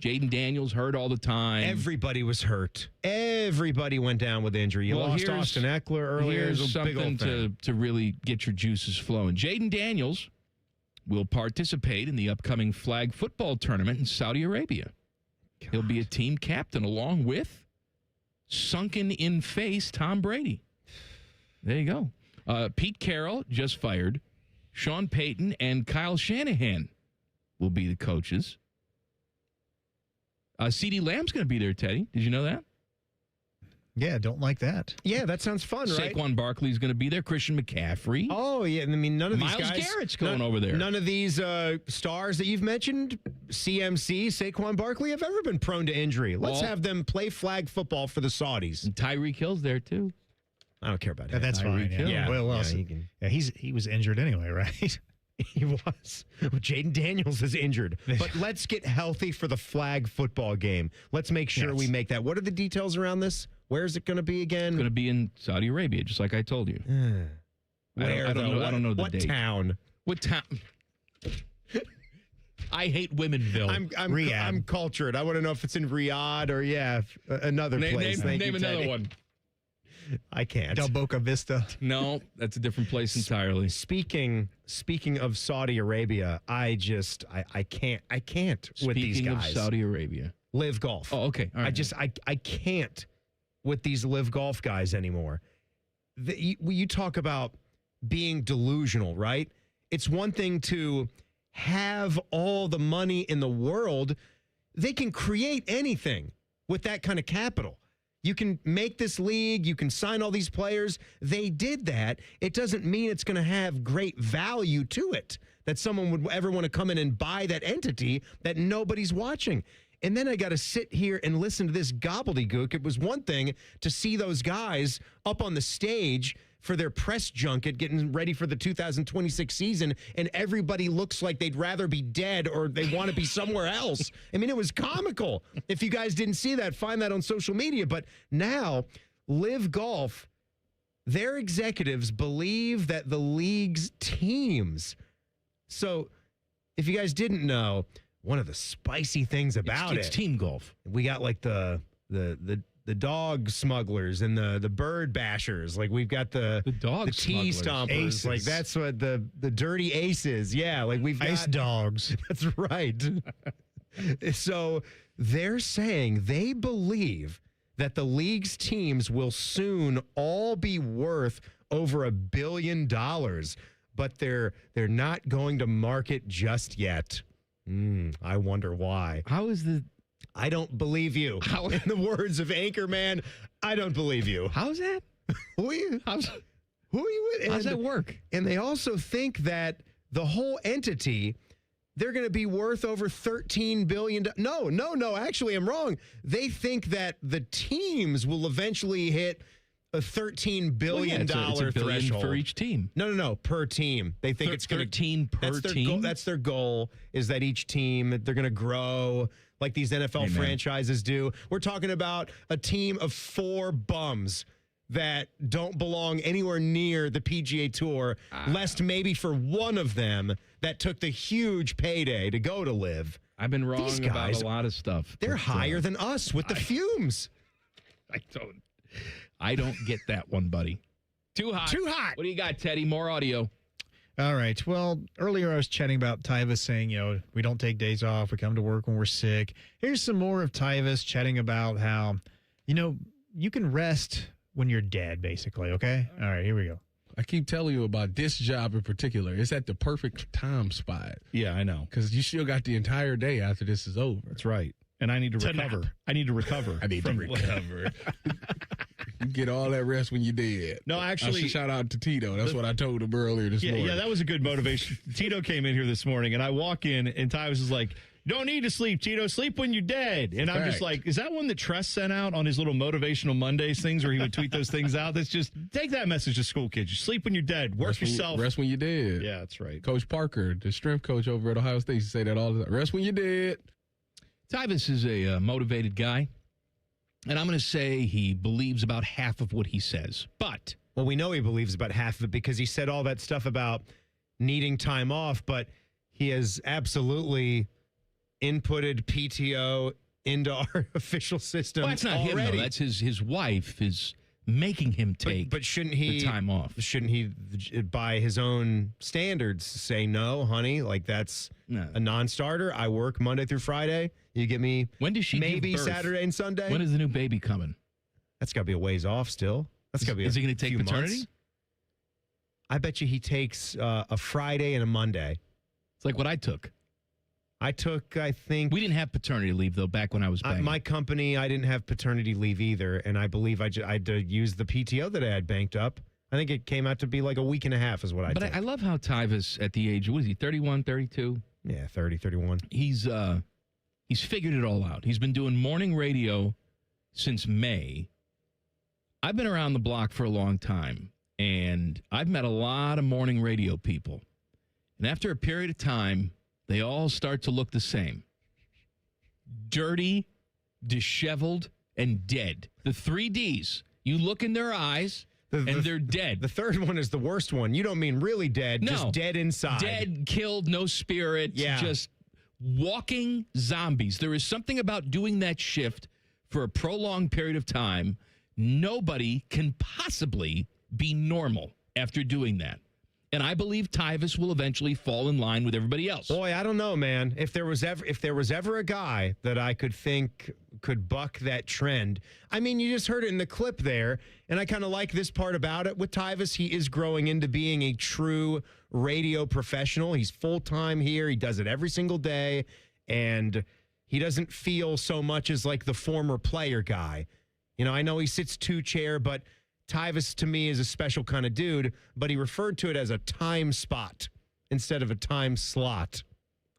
Jaden Daniels hurt all the time. Everybody was hurt. Everybody went down with injury. You lost Austin Eckler earlier. Here's a big old something to really get your juices flowing. Jaden Daniels will participate in the upcoming flag football tournament in Saudi Arabia. He'll be a team captain along with sunken in face Tom Brady. There you go. Pete Carroll just fired. Sean Payton and Kyle Shanahan will be the coaches. CeeDee Lamb's going to be there, Teddy. Did you know that? Yeah, don't like that. Yeah, that sounds fun, right? Saquon Barkley's going to be there. Christian McCaffrey. Oh, yeah. I mean, none of these guys. Myles Garrett's going over there. None of these stars that you've mentioned, CMC, Saquon Barkley, have ever been prone to injury. Let's have them play flag football for the Saudis. And Tyreek Hill's there, too. I don't care about him. That's fine. Yeah. Well, he was injured anyway, right? He was. Well, Jaden Daniels is injured. But let's get healthy for the flag football game. Let's make sure we make that. What are the details around this? Where is it going to be again? It's going to be in Saudi Arabia, just like I told you. Where, I don't know the what date. Town? What town? I hate Womenville. I'm cultured. I want to know if it's in Riyadh or, another place. Name another one. I can't. Del Boca Vista. No, that's a different place entirely. Speaking of Saudi Arabia, I can't with these guys. Speaking of Saudi Arabia. Live Golf. Oh, okay. All right. I can't with these Live Golf guys anymore. You talk about being delusional, right? It's one thing to have all the money in the world. They can create anything with that kind of capital. You can make this league. You can sign all these players. They did that. It doesn't mean it's going to have great value to it, that someone would ever want to come in and buy that entity that nobody's watching. And then I got to sit here and listen to this gobbledygook. It was one thing to see those guys up on the stage for their press junket getting ready for the 2026 season, and everybody looks like they'd rather be dead or they want to be somewhere else. I mean, it was comical. If you guys didn't see that, find that on social media. But now, Live Golf, their executives believe that the league's teams. So, if you guys didn't know, one of the spicy things about it's team golf. We got like the dog smugglers and the bird bashers. Like we've got the tea stompers. Aces. Like that's what the dirty aces. Yeah, like we've got ice dogs. That's right. So they're saying they believe that the league's teams will soon all be worth over $1 billion, but they're not going to market just yet. I wonder why. How is the... I don't believe you. In the words of Anchorman, I don't believe you. How's that? Who are you? How's that work? And they also think that the whole entity, they're going to be worth over $13 billion. No. Actually, I'm wrong. They think that the teams will eventually hit a $13 billion it's $1 billion threshold for each team. No, per team. They think it's going to 13 per team. That's their goal. Is that each team they're going to grow like these NFL franchises do? We're talking about a team of 4 bums that don't belong anywhere near the PGA Tour, lest maybe for one of them that took the huge payday to go to live. I've been wrong These about guys, a lot of stuff. They're higher than us with the fumes. I don't get that one, buddy. Too hot. Too hot. What do you got, Teddy? More audio. All right. Well, earlier I was chatting about Tyvus saying, we don't take days off. We come to work when we're sick. Here's some more of Tyvus chatting about how, you can rest when you're dead, basically. Okay. All right. Here we go. I keep telling you about this job in particular. It's at the perfect time spot. Yeah, I know. Because you still got the entire day after this is over. That's right. And I need to recover. Nap. I need to recover. I need to recover. You get all that rest when you're dead. No, actually. I should shout out to Tito. That's what I told him earlier this morning. Yeah, that was a good motivation. Tito came in here this morning, and I walk in, and Tyvus is like, "You don't need to sleep, Tito. Sleep when you're dead." And I'm just like, is that one that Tress sent out on his little motivational Mondays things where he would tweet those things out? That's just, take that message to school kids. You sleep when you're dead. Work yourself. Rest when you're dead. Yeah, that's right. Coach Parker, the strength coach over at Ohio State, used to say that all the time. Rest when you're dead. Tyvus is a motivated guy, and I'm going to say he believes about half of what he says. But well, we know he believes about half of it because he said all that stuff about needing time off, but he has absolutely inputted PTO into our official system. Well, that's not already. him, though. That's his wife is making him take but shouldn't he the time off. Shouldn't he, by his own standards, say, no, honey, like that's a non-starter? I work Monday through Friday. You get me when does she maybe give birth? Saturday and Sunday? When is the new baby coming? That's got to be a ways off still. That's got to be Is he going to take paternity? Months. I bet you he takes a Friday and a Monday. It's like what I took. I think... We didn't have paternity leave, though, back when I was banging. My company, I didn't have paternity leave either, and I believe I had to use the PTO that I had banked up. I think it came out to be like a week and a half is what I took. But I love how Tyvus, at the age, what is he, 31, 32? Yeah, 30, 31. He's figured it all out. He's been doing morning radio since May. I've been around the block for a long time, and I've met a lot of morning radio people. And after a period of time, they all start to look the same. Dirty, disheveled, and dead. The 3 Ds. You look in their eyes, and they're dead. The third one is the worst one. You don't mean really dead, just dead inside. Dead, killed, no spirit, just walking zombies. There is something about doing that shift for a prolonged period of time. Nobody can possibly be normal after doing that. And I believe Tyvus will eventually fall in line with everybody else. Boy, I don't know, man. If there was ever a guy that I could think could buck that trend, I mean, you just heard it in the clip there, and I kind of like this part about it with Tyvus. He is growing into being a true radio professional. He's full-time here. He does it every single day, and he doesn't feel so much as like the former player guy. I know he sits 2-chair, but Tyvus, to me, is a special kind of dude, but he referred to it as a time spot instead of a time slot.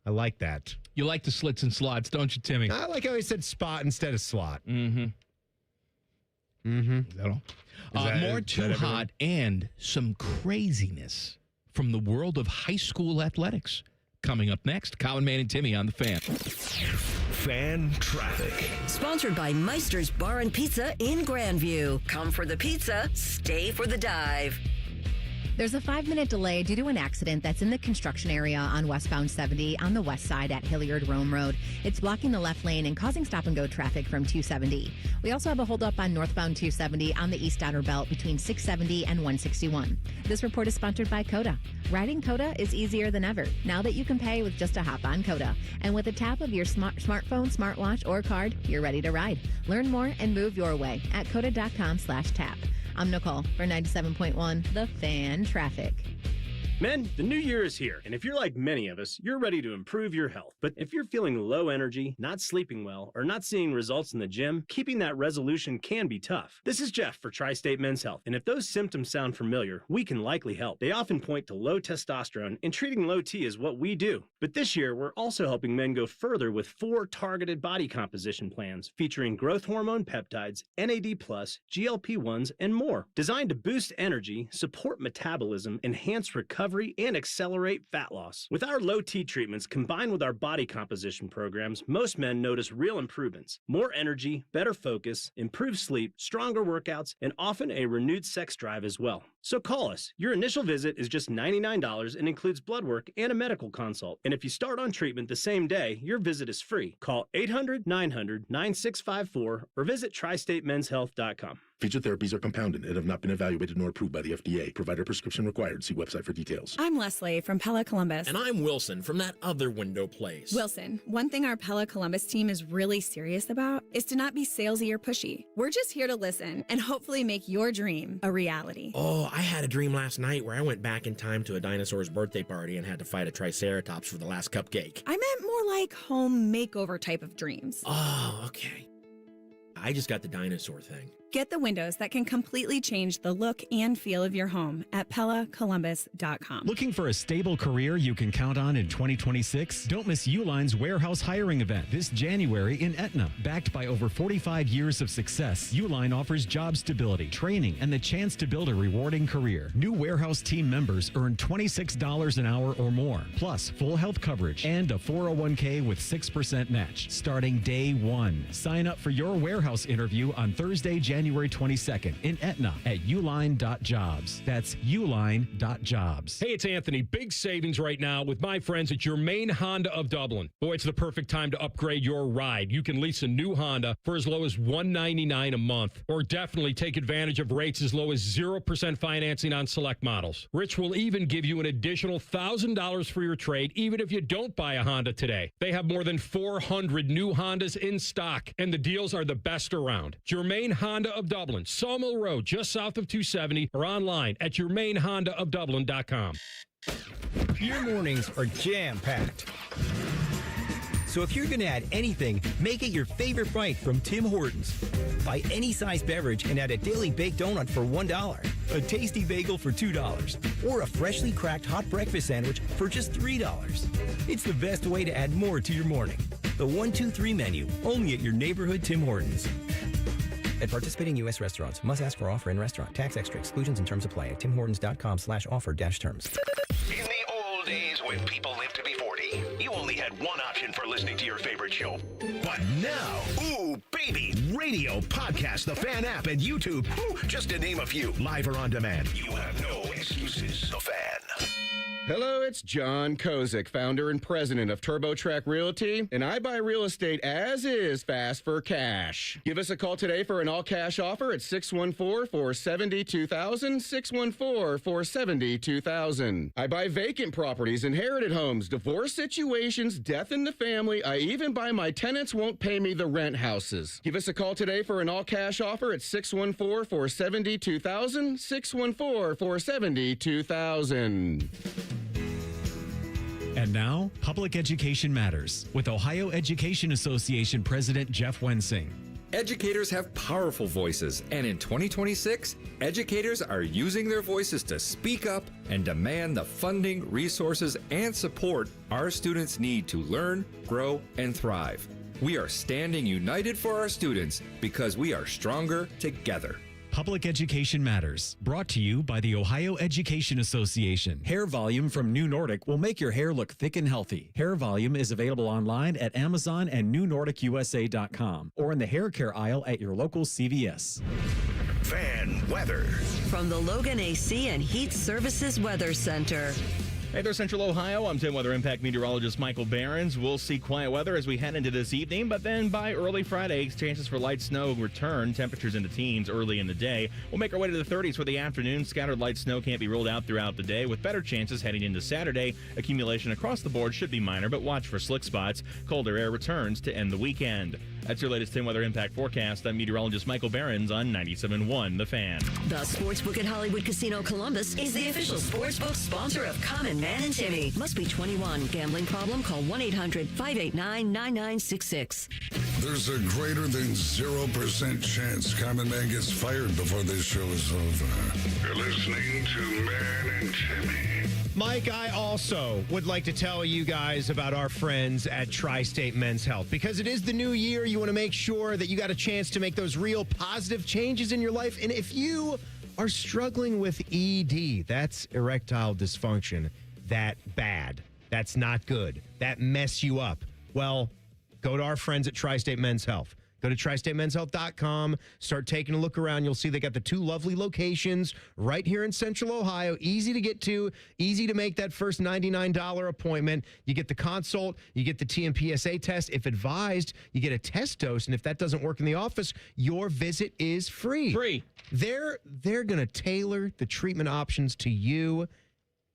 I like that. You like the slits and slots, don't you, Timmy? I like how he said spot instead of slot. Mm-hmm. Mm-hmm. Is that all? More too hot and some craziness from the world of high school athletics. Coming up next, Colin Man and Timmy on The Fan. Fan traffic. Sponsored by Meister's Bar and Pizza in Grandview. Come for the pizza, stay for the dive. There's a 5-minute delay due to an accident that's in the construction area on westbound 70 on the west side at Hilliard Rome Road. It's blocking the left lane and causing stop-and-go traffic from 270. We also have a holdup on northbound 270 on the east outer belt between 670 and 161. This report is sponsored by Coda. Riding Coda is easier than ever, now that you can pay with just a hop on Coda. And with a tap of your smartphone, smartwatch, or card, you're ready to ride. Learn more and move your way at coda.com/tap. I'm Nicole for 97.1 The Fan Traffic. Men, the new year is here, and if you're like many of us, you're ready to improve your health. But if you're feeling low energy, not sleeping well, or not seeing results in the gym, keeping that resolution can be tough. This is Jeff for Tri-State Men's Health, and if those symptoms sound familiar, we can likely help. They often point to low testosterone, and treating low T is what we do. But this year, we're also helping men go further with 4 targeted body composition plans featuring growth hormone peptides, NAD+, GLP-1s, and more, designed to boost energy, support metabolism, enhance recovery, and accelerate fat loss. With our low T treatments combined with our body composition programs, most men notice real improvements. More energy, better focus, improved sleep, stronger workouts, and often a renewed sex drive as well. So call us. Your initial visit is just $99 and includes blood work and a medical consult. And if you start on treatment the same day, your visit is free. Call 800-900-9654 or visit tristatemenshealth.com. Featured therapies are compounded and have not been evaluated nor approved by the FDA. Provider prescription required. See website for details. I'm Leslie from Pella Columbus. And I'm Wilson from that other window place. Wilson, one thing our Pella Columbus team is really serious about is to not be salesy or pushy. We're just here to listen and hopefully make your dream a reality. Oh, I had a dream last night where I went back in time to a dinosaur's birthday party and had to fight a triceratops for the last cupcake. I meant more like home makeover type of dreams. Oh, okay. I just got the dinosaur thing. Get the windows that can completely change the look and feel of your home at PellaColumbus.com. Looking for a stable career you can count on in 2026? Don't miss Uline's warehouse hiring event this January in Etna. Backed by over 45 years of success, Uline offers job stability, training, and the chance to build a rewarding career. New warehouse team members earn $26 an hour or more, plus full health coverage and a 401k with 6% match starting day 1. Sign up for your warehouse interview on Thursday, January 22nd in Etna at uline.jobs. That's uline.jobs. Hey, it's Anthony. Big savings right now with my friends at your main Honda of Dublin. Boy, it's the perfect time to upgrade your ride. You can lease a new Honda for as low as $199 a month, or definitely take advantage of rates as low as 0% financing on select models. Rich will even give you an additional $1,000 for your trade, even if you don't buy a Honda today. They have more than 400 new Hondas in stock, and the deals are the best around. Germain Honda of Dublin, Sawmill Road, just south of 270, or online at germainhondaofdublin.com. Your mornings are jam-packed. So if you're going to add anything, make it your favorite bite from Tim Hortons. Buy any size beverage and add a daily baked donut for $1, a tasty bagel for $2, or a freshly cracked hot breakfast sandwich for just $3. It's the best way to add more to your morning. The 1-2-3 menu, only at your neighborhood Tim Hortons. At participating U.S. restaurants, must ask for offer in restaurant. Tax extra. Exclusions and terms apply at timhortons.com/offer-terms. In the old days when people lived to be 40, you only had one option for listening to your favorite show. But now, ooh, baby, radio, podcast, the Fan app, and YouTube, just to name a few, live or on demand. You have no excuses. The Fan. Hello, it's John Kozik, founder and president of TurboTrack Realty, and I buy real estate as is fast for cash. Give us a call today for an all-cash offer at 614-470-2000, 614-470-2000. I buy vacant properties, inherited homes, divorce situations, death in the family. I even buy my tenants won't pay me the rent houses. Give us a call today for an all-cash offer at 614-470-2000, 614-470-2000. And now, Public Education Matters with Ohio Education Association President Jeff Wensing. Educators have powerful voices, and in 2026, educators are using their voices to speak up and demand the funding, resources, and support our students need to learn, grow, and thrive. We are standing united for our students because we are stronger together. Public Education Matters, brought to you by the Ohio Education Association. Hair Volume from New Nordic will make your hair look thick and healthy. Hair Volume is available online at Amazon and newnordicusa.com or in the hair care aisle at your local CVS. Fan weather. From the Logan AC and Heat Services Weather Center. Hey there, Central Ohio. I'm 10 Weather Impact meteorologist Michael Behrens. We'll see quiet weather as we head into this evening, but then by early Friday, chances for light snow return. Temperatures in the teens early in the day. We'll make our way to the 30s for the afternoon. Scattered light snow can't be ruled out throughout the day, with better chances heading into Saturday. Accumulation across the board should be minor, but watch for slick spots. Colder air returns to end the weekend. That's your latest 10 weather impact forecast. I'm meteorologist Michael Behrens on 97.1 The Fan. The Sportsbook at Hollywood Casino Columbus is the official sportsbook sponsor of Common Man and Timmy. Must be 21. Gambling problem? Call 1-800-589-9966. There's a greater than 0% chance Common Man gets fired before this show is over. You're listening to Man and Timmy. Mike, I also would like to tell you guys about our friends at Tri-State Men's Health. Because it is the new year, you want to make sure that you got a chance to make those real positive changes in your life. And if you are struggling with ED, that's erectile dysfunction, that bad, that's not good, that mess you up, well, go to our friends at Tri-State Men's Health. Go to tristatemenshealth.com. Start taking a look around. You'll see they got the 2 lovely locations right here in Central Ohio. Easy to get to, easy to make that first $99 appointment. You get the consult, you get the TMPSA test. If advised, you get a test dose. And if that doesn't work in the office, your visit is free. Free. They're going to tailor the treatment options to you.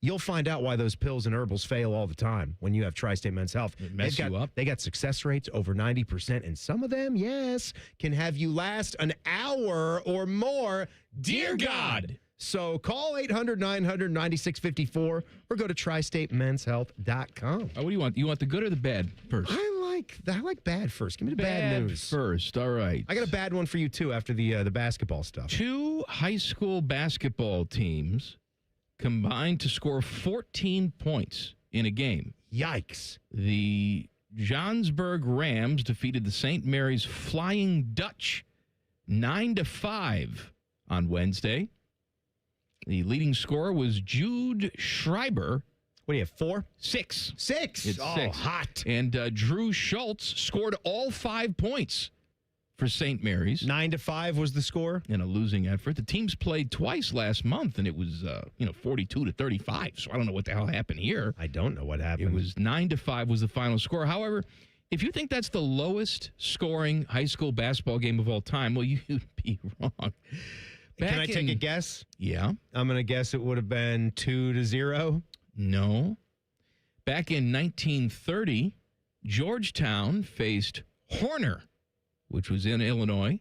You'll find out why those pills and herbals fail all the time when you have Tri-State Men's Health. It mess you up. They got success rates over 90%, and some of them, yes, can have you last an hour or more. Dear God. So call 800-900-9654 or go to tristatemenshealth.com. What do you want? You want the good or the bad first? I like bad first. Give me the bad news first. All right. I got a bad one for you, too, after the basketball stuff. 2 high school basketball teams combined to score 14 points in a game. Yikes. The Johnsburg Rams defeated the St. Mary's Flying Dutch 9-5 on Wednesday. The leading scorer was Jude Schreiber. What do you have, 4? 6. 6? It's oh, 6. Hot. And Drew Schultz scored all 5 points for St. Mary's. 9-5 was the score? In a losing effort. The teams played twice last month, and it was 42-35. So I don't know what the hell happened here. I don't know what happened. It was 9-5 was the final score. However, if you think that's the lowest scoring high school basketball game of all time, well, you'd be wrong. Can I take a guess? Yeah. I'm going to guess it would have been 2-0. No. Back in 1930, Georgetown faced Horner, which was in Illinois.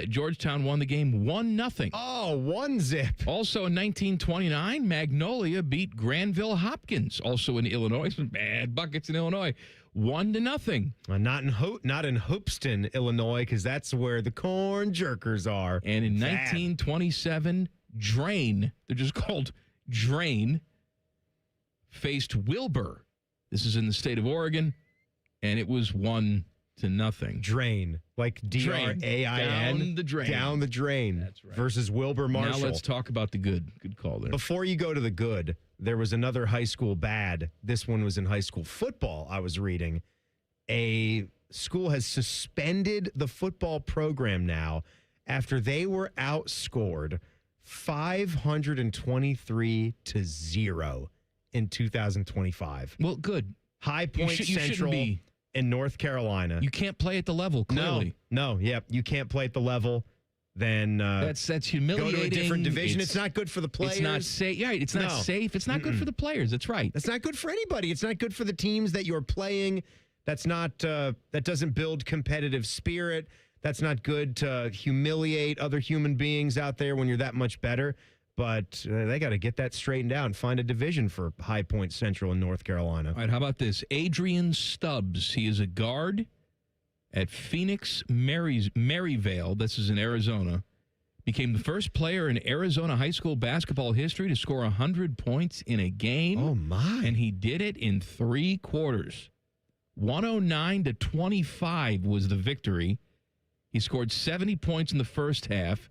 Georgetown won the game 1-0. Oh, 1-0. Also in 1929, Magnolia beat Granville Hopkins, also in Illinois. Some bad buckets in Illinois. 1-0. Not in Hoopeston, Illinois, because that's where the corn jerkers are. And in 1927, Drain, they're just called Drain, faced Wilbur. This is in the state of Oregon, and it was 1-0. Drain, like D-R-A-I-N. Down the drain. Down the drain. That's right. Versus Wilbur Marshall. Now let's talk about the good. Good call there. Before you go to the good, there was another high school bad. This one was in high school football, I was reading. A school has suspended the football program now after they were outscored 523-0 in 2025. Well, good. High Point Central in North Carolina. You can't play at the level, clearly. No, you can't play at the level. Then that's humiliating. Go to a different division. It's not good for the players. It's not safe. Yeah, it's not safe. It's not good for the players. That's right. It's not good for anybody. It's not good for the teams that you're playing. That's not. That doesn't build competitive spirit. That's not good to humiliate other human beings out there when you're that much better. But they got to get that straightened out and find a division for High Point Central in North Carolina. All right, how about this? Adrian Stubbs. He is a guard at Phoenix Maryvale. This is in Arizona. Became the first player in Arizona high school basketball history to score 100 points in a game. Oh, my. And he did it in 3 quarters. 109-25 was the victory. He scored 70 points in the first half,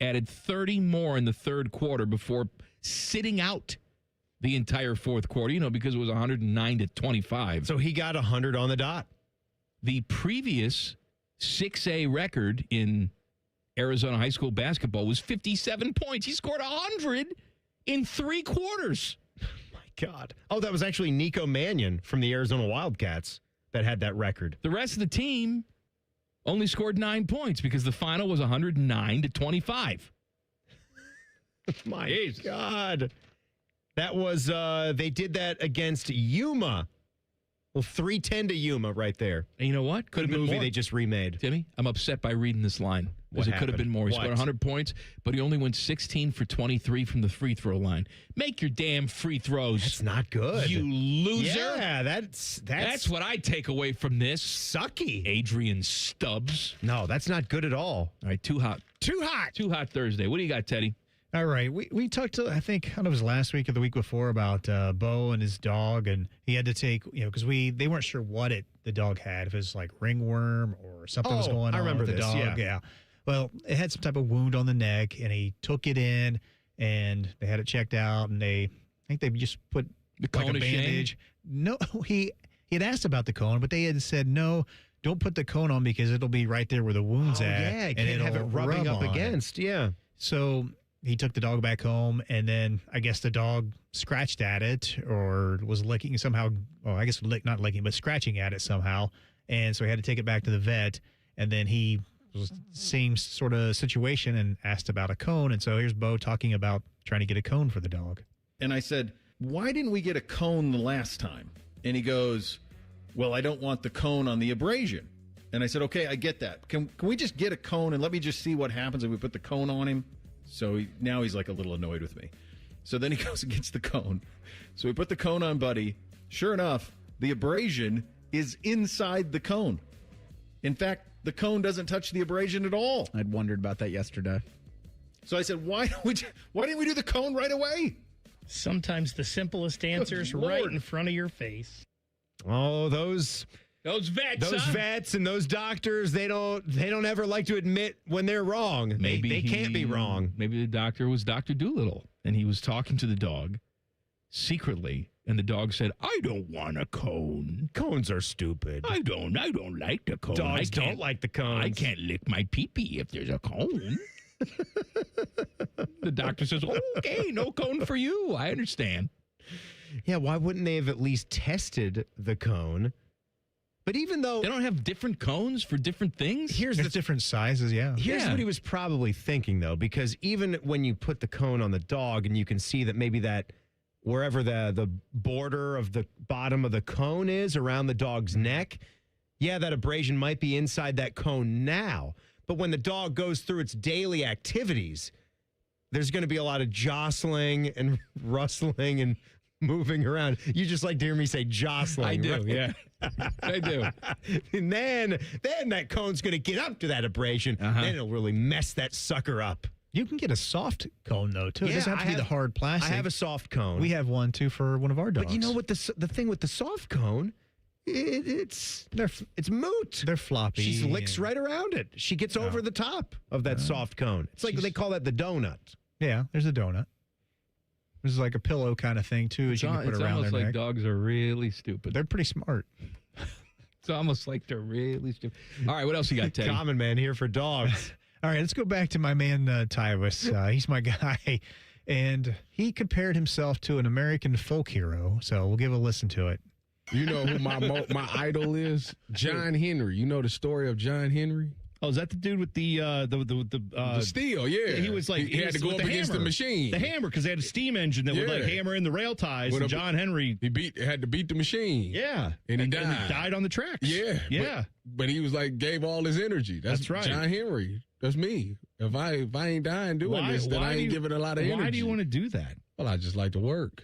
added 30 more in the third quarter before sitting out the entire fourth quarter, because it was 109-25. So he got 100 on the dot. The previous 6A record in Arizona high school basketball was 57 points. He scored 100 in 3 quarters. My God. Oh, that was actually Nico Mannion from the Arizona Wildcats that had that record. The rest of the team only scored 9 points because the final was 109-25. My God. That was, they did that against Yuma Well, 310 to Yuma right there. And you know what? Could have been movie more. they just remade. Timmy, I'm upset by reading this line. Because it could have been more. He scored 100 points, but he only went 16 for 23 from the free throw line. Make your damn free throws. That's not good. You loser. Yeah, that's what I take away from this. Sucky. Adrian Stubbs. No, that's not good at all. All right, too hot. Too hot. Too hot Thursday. What do you got, Teddy? All right. We talked, I think, I don't know, it was last week or the week before about Bo and his dog, and he had to take, because they weren't sure what the dog had, if it was like ringworm or something was going on with the dog. Yeah. Well, it had some type of wound on the neck, and he took it in, and they had it checked out, and I think they just put the like cone a bandage. No, he had asked about the cone, but they had said, no, don't put the cone on because it'll be right there where the wound's at. Yeah, you and can't it'll have it rubbing up against. Yeah. So he took the dog back home, and then I guess the dog scratched at it or was licking somehow. Well, I guess not licking, but scratching at it somehow. And so he had to take it back to the vet, and then he was same sort of situation and asked about a cone. And so here's Bo talking about trying to get a cone for the dog. And I said, why didn't we get a cone the last time? And he goes, well, I don't want the cone on the abrasion. And I said, okay, I get that. Can we just get a cone and let me just see what happens if we put the cone on him? So now he's like a little annoyed with me. So then he goes and gets the cone. So we put the cone on Buddy. Sure enough, the abrasion is inside the cone. In fact, the cone doesn't touch the abrasion at all. I'd wondered about that yesterday. So I said, why didn't we do the cone right away? Sometimes the simplest answer is right in front of your face. Oh, those vets and those doctors, they don't ever like to admit when they're wrong. Maybe they can't be wrong. Maybe the doctor was Dr. Doolittle, and he was talking to the dog secretly, and the dog said, I don't want a cone. Cones are stupid. I don't like the cone. Dogs don't like the cones. I can't lick my pee-pee if there's a cone. The doctor says, okay, no cone for you. I understand. Yeah, why wouldn't they have at least tested the cone? But even though they don't have different cones for different things, There's different sizes, yeah. Here's what he was probably thinking, though, because even when you put the cone on the dog and you can see that maybe that wherever the border of the bottom of the cone is around the dog's neck, yeah, that abrasion might be inside that cone now. But when the dog goes through its daily activities, there's going to be a lot of jostling and rustling and moving around. You just like to hear me say jostling. I do, right? yeah. I do. And then that cone's going to get up to that abrasion. Then it'll really mess that sucker up. You can get a soft cone, though, too. Yeah, it doesn't have to be the hard plastic. I have a soft cone. We have one, too, for one of our dogs. But you know what the thing with the soft cone, it's moot. They're floppy. She licks right around it. She gets over the top of that soft cone. It's like they call that the donut. Yeah, there's a donut. There's like a pillow kind of thing, too, as you can put it's around almost their like neck. dogs are really stupid. They're pretty smart. It's almost like they're really stupid. All right, what else you got, Teddy? Common man here for dogs. All right, let's go back to my man, Tyvus. He's my guy. And he compared himself to an American folk hero. So we'll give a listen to it. You know who my idol is? John Henry. You know the story of John Henry? Oh, is that the dude with the steel? Yeah, he was like he had to go up against the machine, the hammer, because they had a steam engine that would like hammer in the rail ties. And John Henry had to beat the machine. Yeah, and he died. And he died on the tracks. Yeah, yeah. But he was like gave all his energy. That's right. John Henry. That's me. If I ain't dying doing this, then I ain't giving a lot of energy. Why do you want to do that? Well, I just like to work.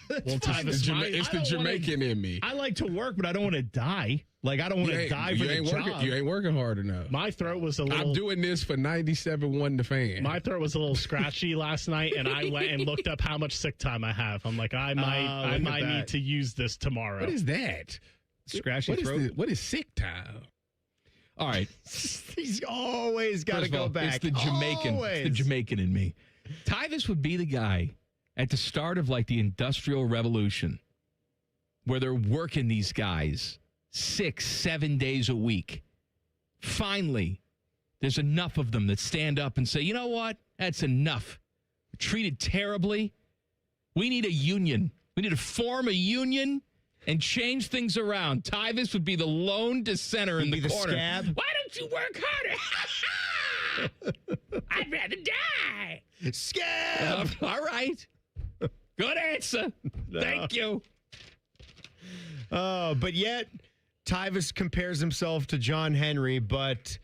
Well, it's the Jamaican in me. I like to work, but I don't want to die. Like, I don't want to die for the job. You ain't working hard enough. My throat was a little... I'm doing this for 97.1 The Fan. My throat was a little scratchy last night, and I went and looked up how much sick time I have. I'm like, I might need to use this tomorrow. What is that? Scratchy throat? What is sick time? All right. He's always got to go back. It's the Jamaican. It's the Jamaican in me. Tyvus would be the guy at the start of like the Industrial Revolution where they're working these guys 6-7 days a week. Finally, there's enough of them that stand up and say, you know what? That's enough. We're treated terribly. We need a union. We need to form a union and change things around. Tyvus would be the lone dissenter in the corner. Scab. Why don't you work harder? I'd rather die. Scab. All right. Good answer. Thank you. But yet, Tyvus compares himself to John Henry, but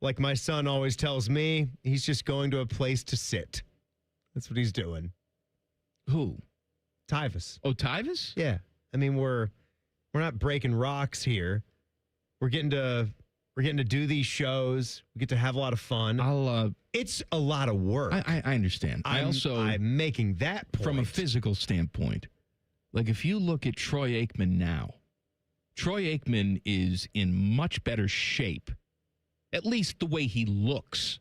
like my son always tells me, he's just going to a place to sit. That's what he's doing. Who? Tyvus. Oh, Tyvus? Yeah. I mean, we're not breaking rocks here. We're getting to do these shows. We get to have a lot of fun. It's a lot of work. I understand. I'm making that point. From a physical standpoint. Like, if you look at Troy Aikman now, Troy Aikman is in much better shape, at least the way he looks,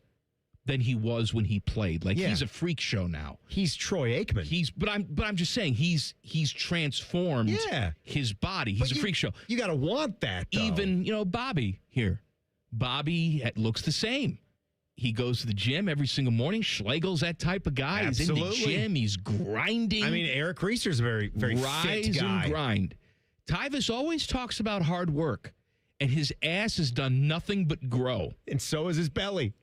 than he was when he played. Like, he's a freak show now. He's Troy Aikman. But I'm just saying he's transformed his body. He's a freak show. You got to want that, though. Even, Bobby here. Bobby looks the same. He goes to the gym every single morning. Schlegel's that type of guy. Absolutely. He's in the gym. He's grinding. I mean, Eric Reeser's a very, very fit guy. Rise and grind. Tyvus always talks about hard work, and his ass has done nothing but grow. And so is his belly.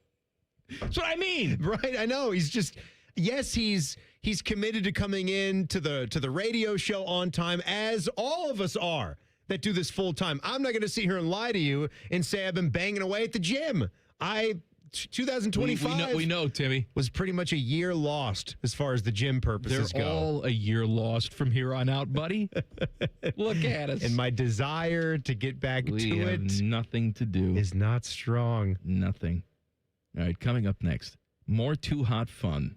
That's what I mean. Right? I know. He's just, yes, he's committed to coming in to the radio show on time, as all of us are that do this full time. I'm not going to sit here and lie to you and say I've been banging away at the gym. 2025 we know, Timmy, was pretty much a year lost as far as the gym purposes They're go. all a year lost from here on out, buddy. Look at us. And my desire to get back to it nothing to do is not strong. Nothing. All right, coming up next, more Too Hot Fun.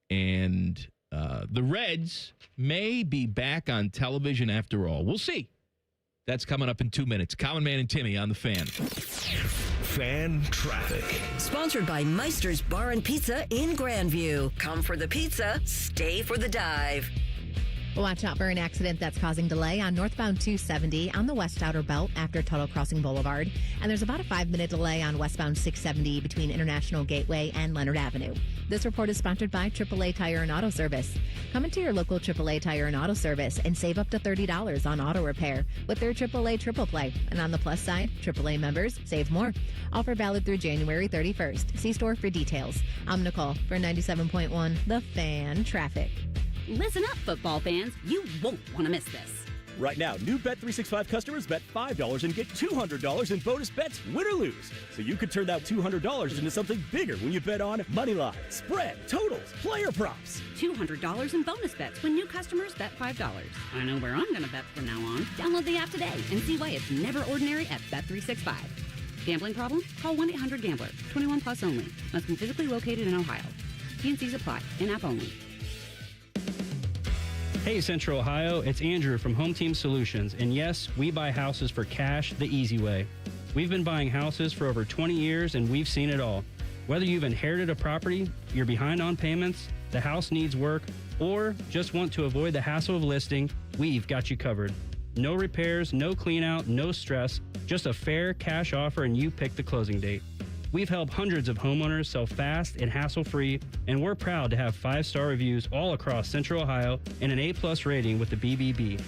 And the Reds may be back on television after all. We'll see. That's coming up in 2 minutes. Common Man and Timmy on the Fan. Fan Traffic. Sponsored by Meister's Bar and Pizza in Grandview. Come for the pizza, stay for the dive. Watch out for an accident that's causing delay on northbound 270 on the West Outer Belt after Tuttle Crossing Boulevard. And there's about a 5-minute delay on westbound 670 between International Gateway and Leonard Avenue. This report is sponsored by AAA Tire and Auto Service. Come into your local AAA Tire and Auto Service and save up to $30 on auto repair with their AAA Triple Play. And on the plus side, AAA members save more. Offer valid through January 31st. See store for details. I'm Nicole for 97.1 The Fan Traffic. Listen up, football fans. You won't want to miss this. Right now, new Bet365 customers bet $5 and get $200 in bonus bets, win or lose. So you could turn that $200 into something bigger when you bet on moneyline, spread, totals, player props. $200 in bonus bets when new customers bet $5. I know where I'm going to bet from now on. Download the app today and see why it's never ordinary at Bet365. Gambling problem? Call 1-800-GAMBLER. 21 plus only. Must be physically located in Ohio. T&Cs apply. In-app only. Hey Central Ohio, it's Andrew from Home Team Solutions, and yes, we buy houses for cash the easy way. We've been buying houses for over 20 years and we've seen it all. Whether you've inherited a property, you're behind on payments, the house needs work, or just want to avoid the hassle of listing, we've got you covered. No repairs, no clean out, no stress, just a fair cash offer and you pick the closing date. We've helped hundreds of homeowners sell fast and hassle-free, and we're proud to have 5-star reviews all across Central Ohio and an A+ rating with the BBB.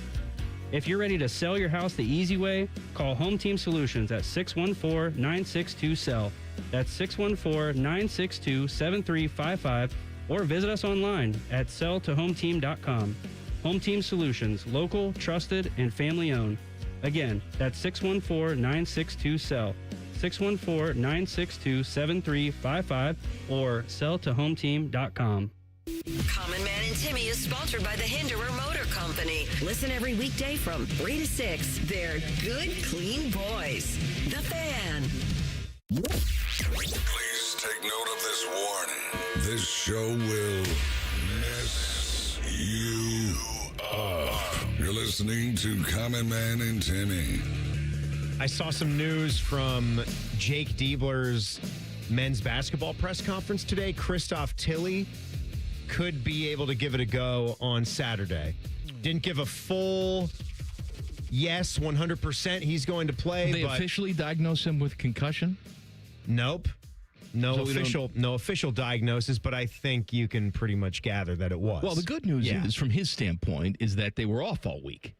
If you're ready to sell your house the easy way, call Home Team Solutions at 614-962-SELL. That's 614-962-7355, or visit us online at selltohometeam.com. Home Team Solutions, local, trusted, and family-owned. Again, that's 614-962-SELL. 614-962-7355 or selltohometeam.com. Common Man and Timmy is sponsored by the Hinderer Motor Company. Listen every weekday from 3 to 6. They're good, clean boys. The Fan. Please take note of this warning. This show will mess you up. You're listening to Common Man and Timmy. I saw some news from Jake Diebler's men's basketball press conference today. Christoph Tilley could be able to give it a go on Saturday. Didn't give a full yes, 100% he's going to play. They officially diagnosed him with concussion? Nope. No official diagnosis, but I think you can pretty much gather that it was. Well, the good news is, from his standpoint, is that they were off all week.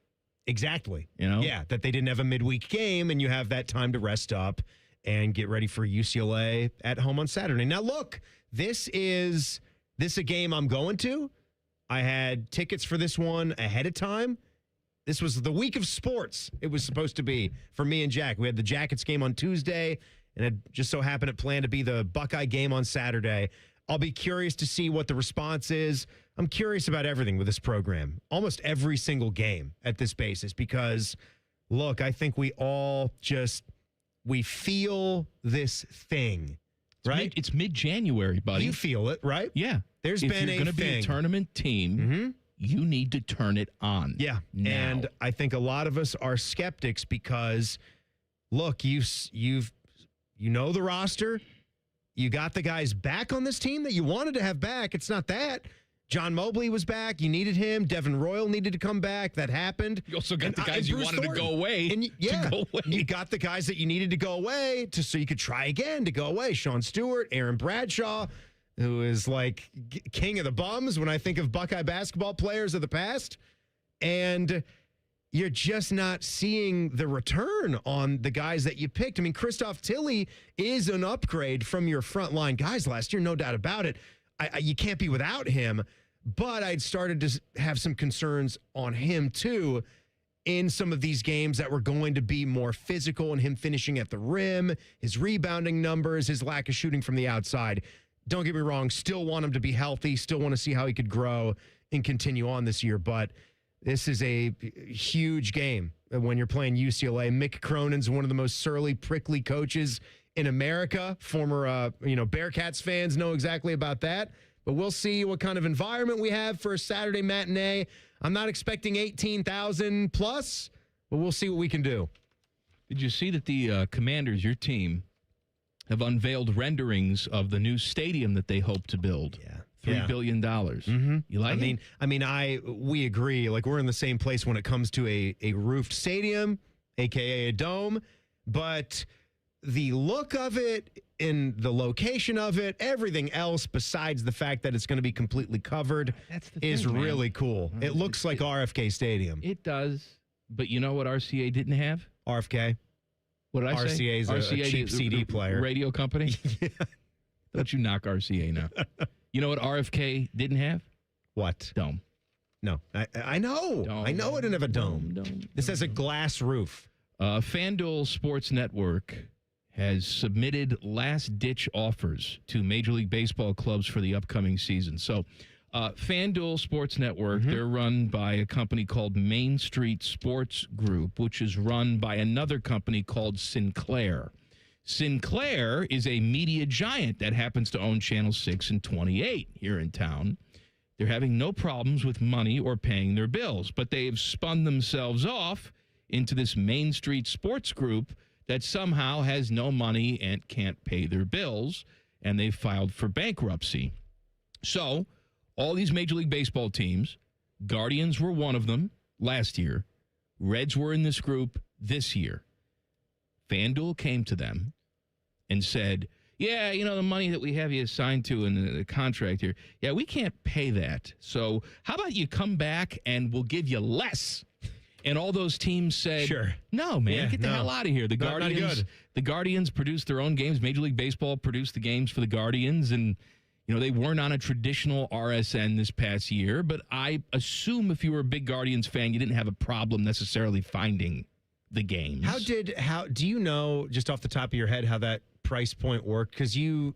Exactly. You know? Yeah, that they didn't have a midweek game, and you have that time to rest up and get ready for UCLA at home on Saturday. Now, look, this a game I'm going to. I had tickets for this one ahead of time. This was the week of sports. It was supposed to be for me and Jack. We had the Jackets game on Tuesday, and it just so happened it planned to be the Buckeye game on Saturday. I'll be curious to see what the response is. I'm curious about everything with this program, almost every single game at this basis, because, look, I think we all we feel this thing, right? It's mid-January, buddy. You feel it, right? Yeah. There's been a thing. If you're going to be a tournament team, you need to turn it on. Yeah. Now. And I think a lot of us are skeptics because, look, you know the roster. You got the guys back on this team that you wanted to have back. It's not that. John Mobley was back. You needed him. Devin Royal needed to come back. That happened. You also got the guys you wanted to go away. And you got the guys that you needed to go away so you could try again to go away. Sean Stewart, Aaron Bradshaw, who is like king of the bums when I think of Buckeye basketball players of the past. And you're just not seeing the return on the guys that you picked. I mean, Christoph Tilley is an upgrade from your frontline guys last year, no doubt about it. You can't be without him, but I'd started to have some concerns on him too in some of these games that were going to be more physical and him finishing at the rim, his rebounding numbers, his lack of shooting from the outside. Don't get me wrong, still want him to be healthy, still want to see how he could grow and continue on this year, but this is a huge game when you're playing UCLA. Mick Cronin's one of the most surly, prickly coaches in America. Former, Bearcats fans know exactly about that. But we'll see what kind of environment we have for a Saturday matinee. I'm not expecting 18,000 plus, but we'll see what we can do. Did you see that the Commanders, your team, have unveiled renderings of the new stadium that they hope to build? Yeah. $3 billion. Mm-hmm. You like it? We agree. Like, we're in the same place when it comes to a roofed stadium, a.k.a. a dome. But the look of it and the location of it, everything else besides the fact that it's going to be completely covered is really cool. It looks like RFK Stadium. It does. But you know what RCA didn't have? RFK. What did I say? RCA is a cheap CD player. Radio company? Yeah. Don't you knock RCA now. You know what RFK didn't have? What? Dome. No. I know. Dome. I know it didn't have a dome. This has a glass roof. FanDuel Sports Network has submitted last-ditch offers to Major League Baseball clubs for the upcoming season. So FanDuel Sports Network, they're run by a company called Main Street Sports Group, which is run by another company called Sinclair. Sinclair is a media giant that happens to own Channel 6 and 28 here in town. They're having no problems with money or paying their bills, but they have spun themselves off into this Main Street Sports Group that somehow has no money and can't pay their bills, and they've filed for bankruptcy. So all these Major League Baseball teams, Guardians were one of them last year. Reds were in this group this year. FanDuel came to them and said, yeah, the money that we have you assigned to in the contract here, yeah, we can't pay that. So how about you come back and we'll give you less? And all those teams said, sure. No, man, get the hell out of here. The Guardians produced their own games. Major League Baseball produced the games for the Guardians, and they weren't on a traditional RSN this past year. But I assume if you were a big Guardians fan, you didn't have a problem necessarily finding the games. How do you know, just off the top of your head, how that price point worked? Because you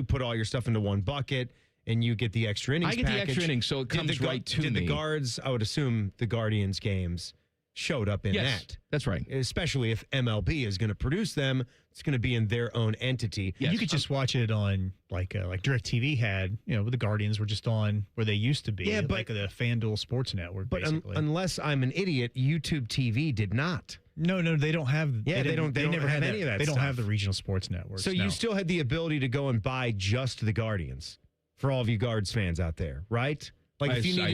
put all your stuff into one bucket and you get the extra innings package. I get the extra innings, so it comes right to me. Did the Guards, I would assume the Guardians games showed up in yes, that. That's right. Especially if MLB is going to produce them, it's going to be in their own entity. Yes. You could just watch it on like DirecTV had, the Guardians were just on where they used to be. Yeah, but like the FanDuel Sports Network. But basically. Unless I'm an idiot, YouTube TV did not. No, they don't have. Yeah, they never have any of that. They don't stuff. have the regional sports networks. So you still had the ability to go and buy just the Guardians for all of you Guards fans out there, right? Like if you were a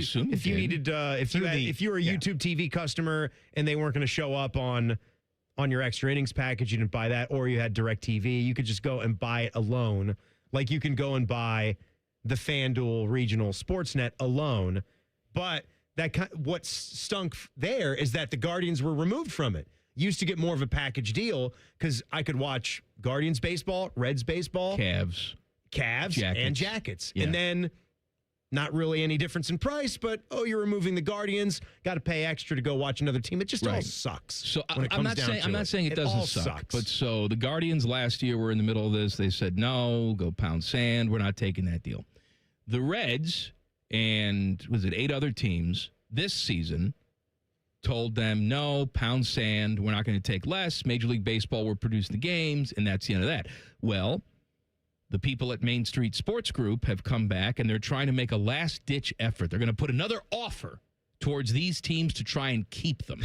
YouTube TV customer and they weren't going to show up on your extra innings package, you didn't buy that, or you had DirecTV, you could just go and buy it alone. Like you can go and buy the FanDuel Regional Sportsnet alone, but what stunk there is that the Guardians were removed from it. Used to get more of a package deal because I could watch Guardians baseball, Reds baseball, Cavs, and Jackets. Yeah. And then Not really any difference in price, but, you're removing the Guardians, got to pay extra to go watch another team. It just all sucks. So when it I'm comes not down saying it doesn't all suck. sucks. But so the Guardians last year were in the middle of this. They said, no, go pound sand. We're not taking that deal. The Reds and, 8 other teams this season told them, no, pound sand. We're not going to take less. Major League Baseball will produce the games, and that's the end of that. Well, the people at Main Street Sports Group have come back, and they're trying to make a last-ditch effort. They're going to put another offer towards these teams to try and keep them.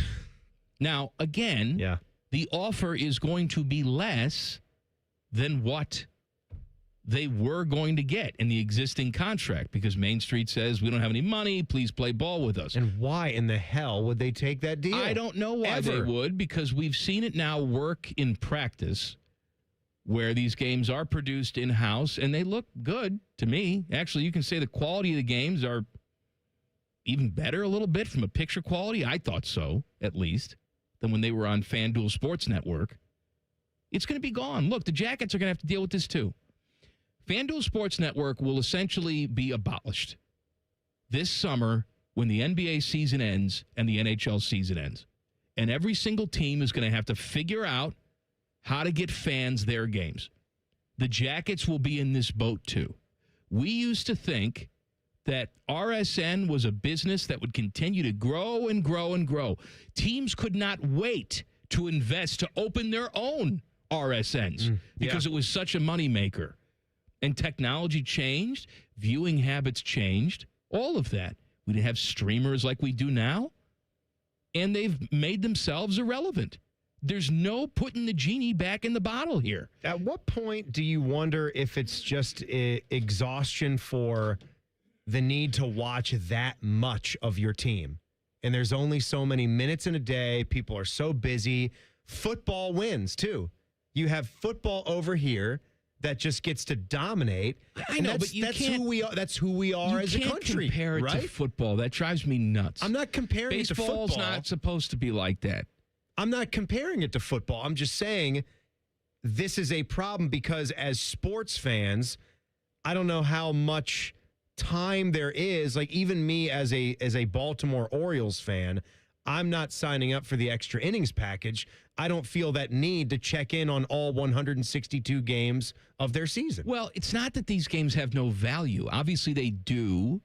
Now, again, the offer is going to be less than what they were going to get in the existing contract because Main Street says, we don't have any money. Please play ball with us. And why in the hell would they take that deal? I don't know why they would, because we've seen it now work in practice where these games are produced in-house, and they look good to me. Actually, you can say the quality of the games are even better a little bit from a picture quality. I thought so, at least, than when they were on FanDuel Sports Network. It's going to be gone. Look, the Jackets are going to have to deal with this too. FanDuel Sports Network will essentially be abolished this summer when the NBA season ends and the NHL season ends. And every single team is going to have to figure out how to get fans their games. The Jackets will be in this boat too. We used to think that RSN was a business that would continue to grow and grow and grow. Teams could not wait to invest to open their own RSNs because it was such a moneymaker. And technology changed, viewing habits changed, all of that. We didn't have streamers like we do now, and they've made themselves irrelevant. There's no putting the genie back in the bottle here. At what point do you wonder if it's just exhaustion for the need to watch that much of your team? And there's only so many minutes in a day. People are so busy. Football wins, too. You have football over here that just gets to dominate. I know, but that's who we are. That's who we are as a country. You can't compare it right? to football. That drives me nuts. I'm not comparing it to football. Baseball's not supposed to be like that. I'm not comparing it to football. I'm just saying this is a problem because as sports fans, I don't know how much time there is. Like even me as a Baltimore Orioles fan, I'm not signing up for the extra innings package. I don't feel that need to check in on all 162 games of their season. Well, it's not that these games have no value. Obviously they do.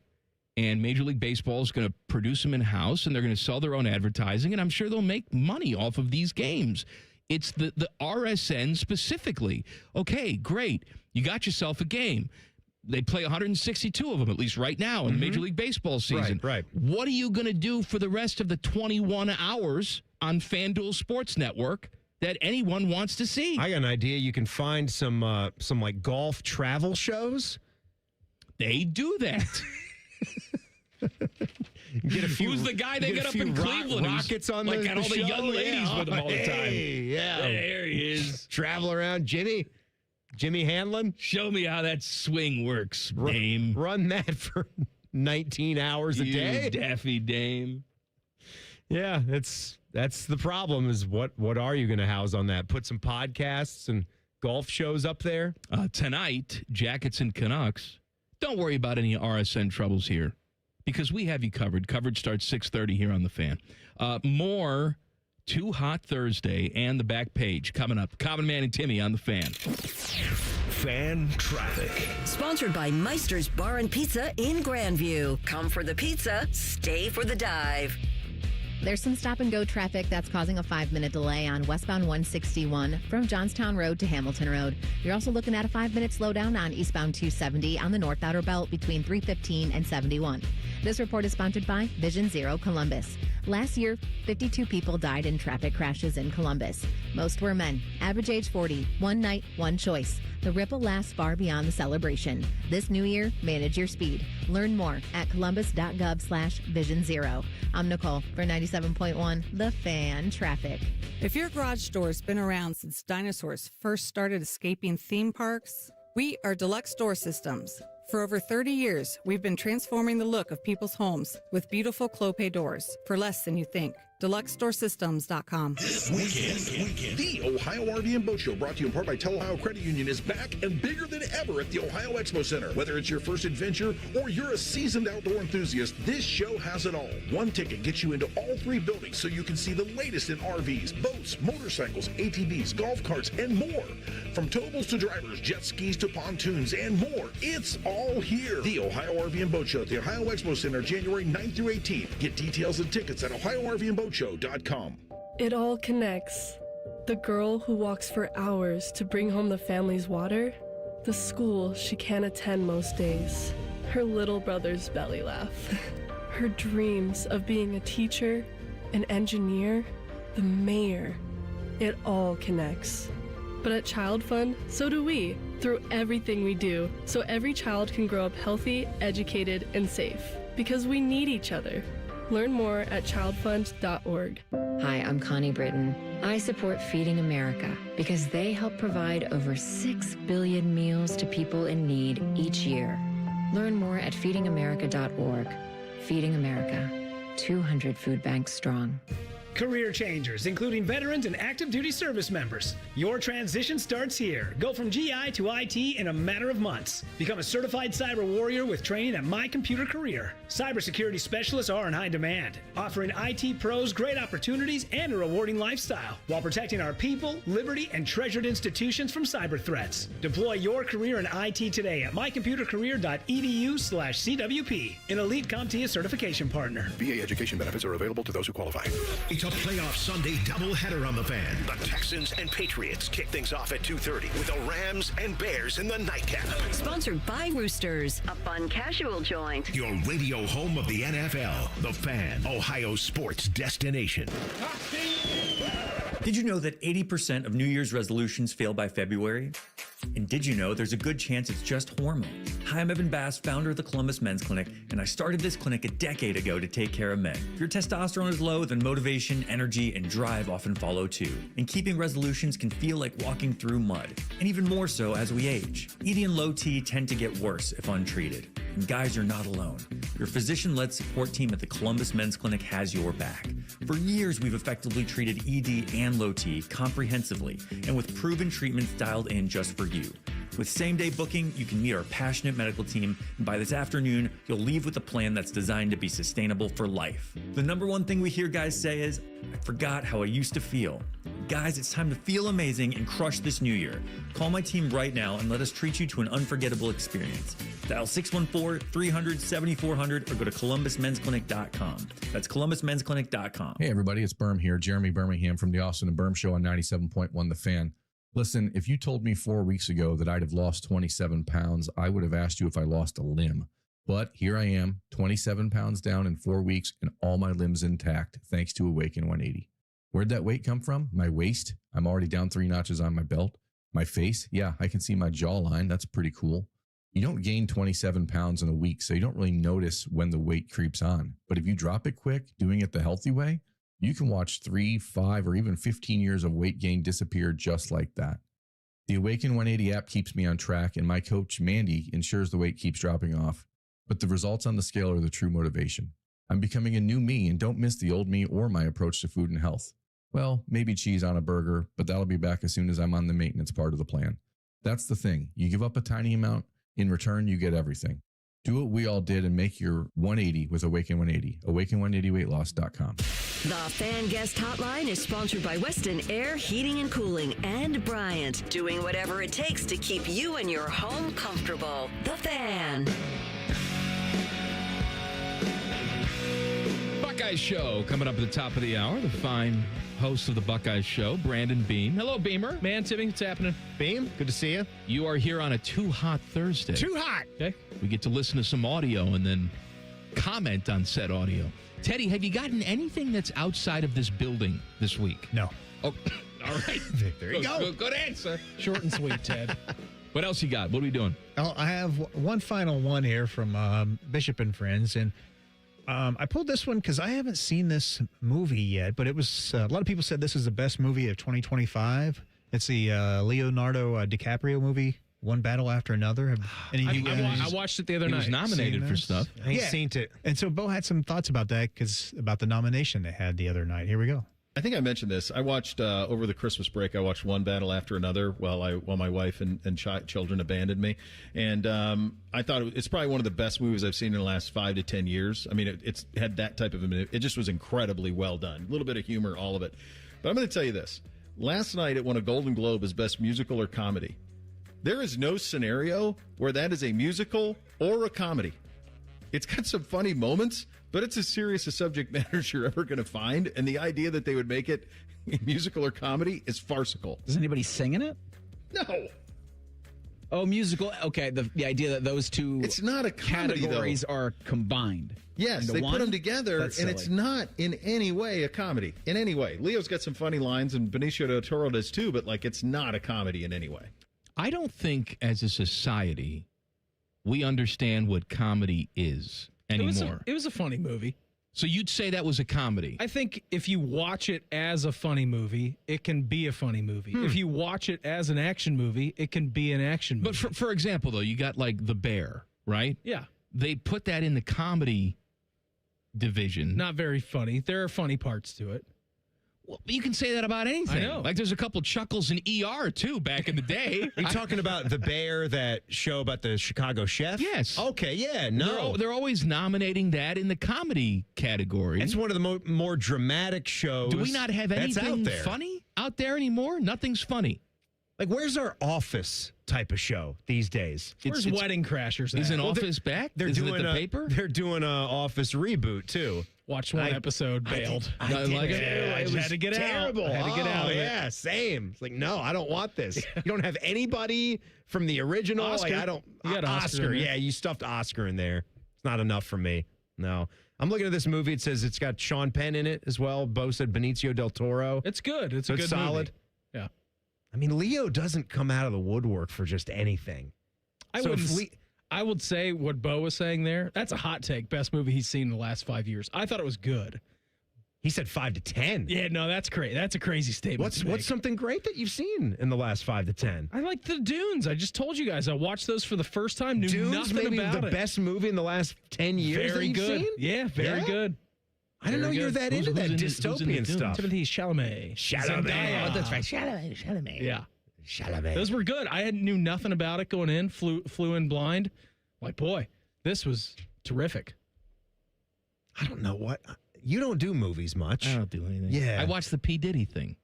And Major League Baseball is going to produce them in-house, and they're going to sell their own advertising, and I'm sure they'll make money off of these games. It's the RSN specifically. Okay, great. You got yourself a game. They play 162 of them, at least right now, in the Major League Baseball season. Right. What are you going to do for the rest of the 21 hours on FanDuel Sports Network that anyone wants to see? I got an idea. You can find some like golf travel shows. They do that. Get a few, who's the guy they get up in Cleveland? Rockets on like the got all the young ladies with him all the time. Yeah, there he is. Travel around, Jimmy Hanlon. Show me how that swing works, Dame. Run that for 19 hours a day, Daffy Dame. Yeah, that's the problem. Is what are you going to house on that? Put some podcasts and golf shows up there tonight. Jackets and Canucks. Don't worry about any RSN troubles here because we have you covered. Coverage starts 6:30 here on The Fan. More Too Hot Thursday and the back page coming up. Common Man and Timmy on The Fan. Fan traffic. Sponsored by Meister's Bar and Pizza in Grandview. Come for the pizza, stay for the dive. There's some stop-and-go traffic that's causing a 5-minute delay on westbound 161 from Johnstown Road to Hamilton Road. You're also looking at a 5-minute slowdown on eastbound 270 on the North Outer Belt between 315 and 71. This report is sponsored by Vision Zero Columbus. Last year, 52 people died in traffic crashes in Columbus. Most were men, average age 40, one night, one choice. The ripple lasts far beyond the celebration. This new year, manage your speed. Learn more at columbus.gov/Vision Zero. I'm Nicole for 97.1 The Fan Traffic. If your garage door's been around since dinosaurs first started escaping theme parks, we are Deluxe Door Systems. For over 30 years, we've been transforming the look of people's homes with beautiful Clopay doors for less than you think. DeluxeStoreSystems.com. This weekend, the Ohio RV and Boat Show, brought to you in part by Ohio Credit Union, is back and bigger than ever at the Ohio Expo Center. Whether it's your first adventure or you're a seasoned outdoor enthusiast, this show has it all. One ticket gets you into all three buildings so you can see the latest in RVs, boats, motorcycles, ATVs, golf carts, and more. From towables to drivers, jet skis to pontoons, and more. It's all here. The Ohio RV and Boat Show at the Ohio Expo Center, January 9th through 18th. Get details and tickets at OhioRVandBoatShow.com. It all connects. The girl who walks for hours to bring home the family's water, the school she can't attend most days, her little brother's belly laugh, her dreams of being a teacher, an engineer, the mayor. It all connects. But at Child Fund, so do we, through everything we do, so every child can grow up healthy, educated, and safe. Because we need each other. Learn more at childfund.org. Hi, I'm Connie Britton. I support Feeding America because they help provide over 6 billion meals to people in need each year. Learn more at feedingamerica.org. Feeding America, 200 food banks strong. Career changers, including veterans and active duty service members. Your transition starts here. Go from GI to IT in a matter of months. Become a certified cyber warrior with training at My Computer Career. Cybersecurity specialists are in high demand, offering IT pros great opportunities and a rewarding lifestyle while protecting our people, liberty, and treasured institutions from cyber threats. Deploy your career in IT today at mycomputercareer.edu/CWP, an elite CompTIA certification partner. VA education benefits are available to those who qualify. It's a playoff Sunday doubleheader on the Fan. The Texans and Patriots kick things off at 2:30 with the Rams and Bears in the nightcap. Sponsored by Roosters, a fun casual joint. Your radio home of the NFL, the Fan, Ohio sports destination. Did you know that 80% of New Year's resolutions fail by February? And did you know there's a good chance it's just hormones? Hi, I'm Evan Bass, founder of the Columbus Men's Clinic, and I started this clinic a decade ago to take care of men. If your testosterone is low, then motivation, energy, and drive often follow too. And keeping resolutions can feel like walking through mud, and even more so as we age. ED and low T tend to get worse if untreated. And guys, you're not alone. Your physician-led support team at the Columbus Men's Clinic has your back. For years, we've effectively treated ED and low T comprehensively, and with proven treatments dialed in just for you. With same-day booking, you can meet our passionate medical team, and by this afternoon, you'll leave with a plan that's designed to be sustainable for life. The number one thing we hear guys say is, I forgot how I used to feel. Guys, it's time to feel amazing and crush this new year. Call my team right now and let us treat you to an unforgettable experience. Dial 614-300-7400 or go to columbusmensclinic.com. That's columbusmensclinic.com. Hey, everybody, it's Berm here. Jeremy Birmingham from the Austin and Berm Show on 97.1 The Fan. Listen, if you told me 4 weeks ago that I'd have lost 27 pounds, I would have asked you if I lost a limb. But here I am, 27 pounds down in 4 weeks and all my limbs intact, thanks to Awaken 180. Where'd that weight come from? My waist. I'm already down 3 notches on my belt. My face. Yeah, I can see my jawline. That's pretty cool. You don't gain 27 pounds in a week, so you don't really notice when the weight creeps on. But if you drop it quick, doing it the healthy way, you can watch 3, 5, or even 15 years of weight gain disappear just like that. The Awaken 180 app keeps me on track, and my coach, Mandy, ensures the weight keeps dropping off. But the results on the scale are the true motivation. I'm becoming a new me, and don't miss the old me or my approach to food and health. Well, maybe cheese on a burger, but that'll be back as soon as I'm on the maintenance part of the plan. That's the thing. You give up a tiny amount. In return, you get everything. Do what we all did and make your 180 with Awaken 180. Awaken180weightloss.com. The Fan Guest Hotline is sponsored by Weston Air Heating and Cooling and Bryant, doing whatever it takes to keep you and your home comfortable. The Fan. Buckeyes Show coming up at the top of the hour. The fine host of the Buckeyes Show, Brandon Beam. Hello, Beamer. Man, Timmy, what's happening? Beam, good to see you. You are here on a Too Hot Thursday. Too hot. Okay. We get to listen to some audio and then comment on said audio. Teddy, have you gotten anything that's outside of this building this week? No. Oh, all right. There you go. Good answer. Short and sweet, Ted. What else you got? What are we doing? Oh, I have one final one here from Bishop and Friends, and I pulled this one because I haven't seen this movie yet, but it was a lot of people said this is the best movie of 2025. It's the Leonardo DiCaprio movie One Battle After Another? Have any of you guys I watched it the other He night. was nominated seen for this? stuff. I ain't seen it. And so Bo had some thoughts about that about the nomination they had the other night. Here we go. I think I mentioned this. I watched over the Christmas break. I watched One Battle After Another while my wife and children abandoned me, and I thought it's probably one of the best movies I've seen in the last 5 to 10 years. I mean, it's had that type of it just was incredibly well done. A little bit of humor, all of it. But I'm going to tell you this: last night it won a Golden Globe as Best Musical or Comedy. There is no scenario where that is a musical or a comedy. It's got some funny moments, but it's as serious a subject matter as you're ever going to find. And the idea that they would make it a musical or comedy is farcical. Is anybody singing it? No. Oh, musical. Okay, the idea that those two It's not a comedy, categories though. are combined. Yes, into they one? put them together, That's and it's silly. not in any way a comedy. In any way. Leo's got some funny lines, and Benicio del Toro does too, but it's not a comedy in any way. I don't think as a society we understand what comedy is anymore. It was a funny movie. So you'd say that was a comedy? I think if you watch it as a funny movie, it can be a funny movie. If you watch it as an action movie, it can be an action movie. But for example, though, you got like The Bear, right? Yeah. They put that in the comedy division. Not very funny. There are funny parts to it. Well, you can say that about anything. I know. Like there's a couple chuckles in ER too back in the day. Are you talking about The Bear, that show about the Chicago chef? Yes. Okay, yeah, no. They're always nominating that in the comedy category. It's one of the more dramatic shows. Do we not have that's anything out there. funny out there anymore? Nothing's funny. Like, where's our Office type of show these days? Where's Wedding Crashers at? Is an Office back? They're Isn't doing it the paper? They're doing a Office reboot too. Watched one episode, bailed. I did like too. it. I It just was had to get terrible. out. I had to get out of it. Yeah, same. It's like, no, I don't want this. You don't have anybody from the original. Oscar. Like, I don't. You got Oscar in there. Yeah, you stuffed Oscar in there. It's not enough for me. No. I'm looking at this movie. It says it's got Sean Penn in it as well. Bo said Benicio del Toro. It's good. It's a good solid. movie. Yeah. I mean, Leo doesn't come out of the woodwork for just anything. I would say what Bo was saying there, that's a hot take. Best movie he's seen in the last 5 years. I thought it was good. He said 5 to 10. Yeah, no, that's great. That's a crazy statement. What's something great that you've seen in the last 5 to 10? I like the Dunes. I just told you guys I watched those for the first time. Knew Dunes, nothing maybe about the it. best movie in the last 10 years Very that you've good. seen? Yeah, very good. I didn't know you were that into that dystopian stuff. Timothy Chalamet. Chalamet. Oh, that's right. Chalamet. Yeah. Chalamet. Those were good. I knew nothing about it going in. Flew in blind. Like, boy, this was terrific. I don't know what. You don't do movies much. I don't do anything. Yeah. I watched the P. Diddy thing.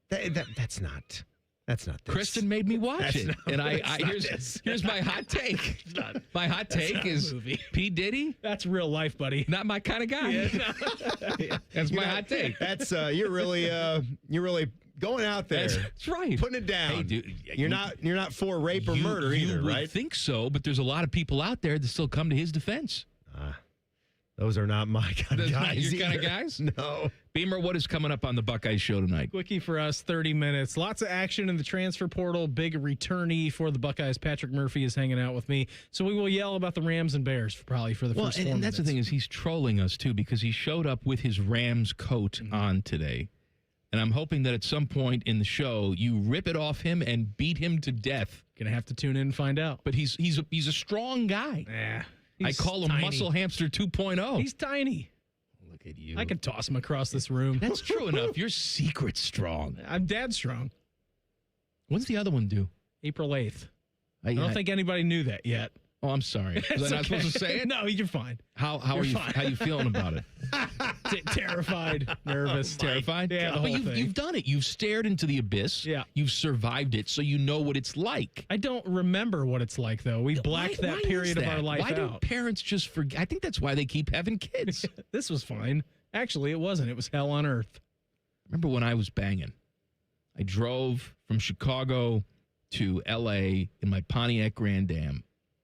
That's not this. Kristen made me watch That's it. not- And that's not this. here's my hot take. My hot take is P. Diddy. That's real life, buddy. Not my kind of guy. That's my hot take. That's you're really going out there. That's right. Putting it down. Hey, dude, you're not for rape or murder either, would right? think so, but there's a lot of people out there that still come to his defense. Those are not my kind of Those guys. not your kind of either. guys? No. Beamer, what is coming up on the Buckeyes show tonight? Quickie for us, 30 minutes. Lots of action in the transfer portal. Big returnee for the Buckeyes. Patrick Murphy is hanging out with me. So we will yell about the Rams and Bears probably for the first 4 and minutes. that's the thing is he's trolling us, too, because he showed up with his Rams coat on today. And I'm hoping that at some point in the show, you rip it off him and beat him to death. Gonna have to tune in and find out. But he's a strong guy. Yeah. I call him tiny. Muscle Hamster 2.0. He's tiny. Look at you. I could toss him across this room. That's true enough. You're secret strong. I'm dad strong. When's the other one due? April 8th. I don't think anybody knew that yet. Oh, I'm sorry. Was I not supposed to say it? No, you're fine. How You're are you? fine. How you feeling about it? Terrified, nervous. Terrified? Yeah, the but whole thing. you've done it. You've stared into the abyss. Yeah. You've survived it, so you know what it's like. I don't remember what it's like, though. We blacked Why that is period of that? our life Why out. do parents just forget? I think that's why they keep having kids. This was fine. Actually, it wasn't. It was hell on earth. Remember when I was banging? I drove from Chicago to L.A. in my Pontiac Grand Am.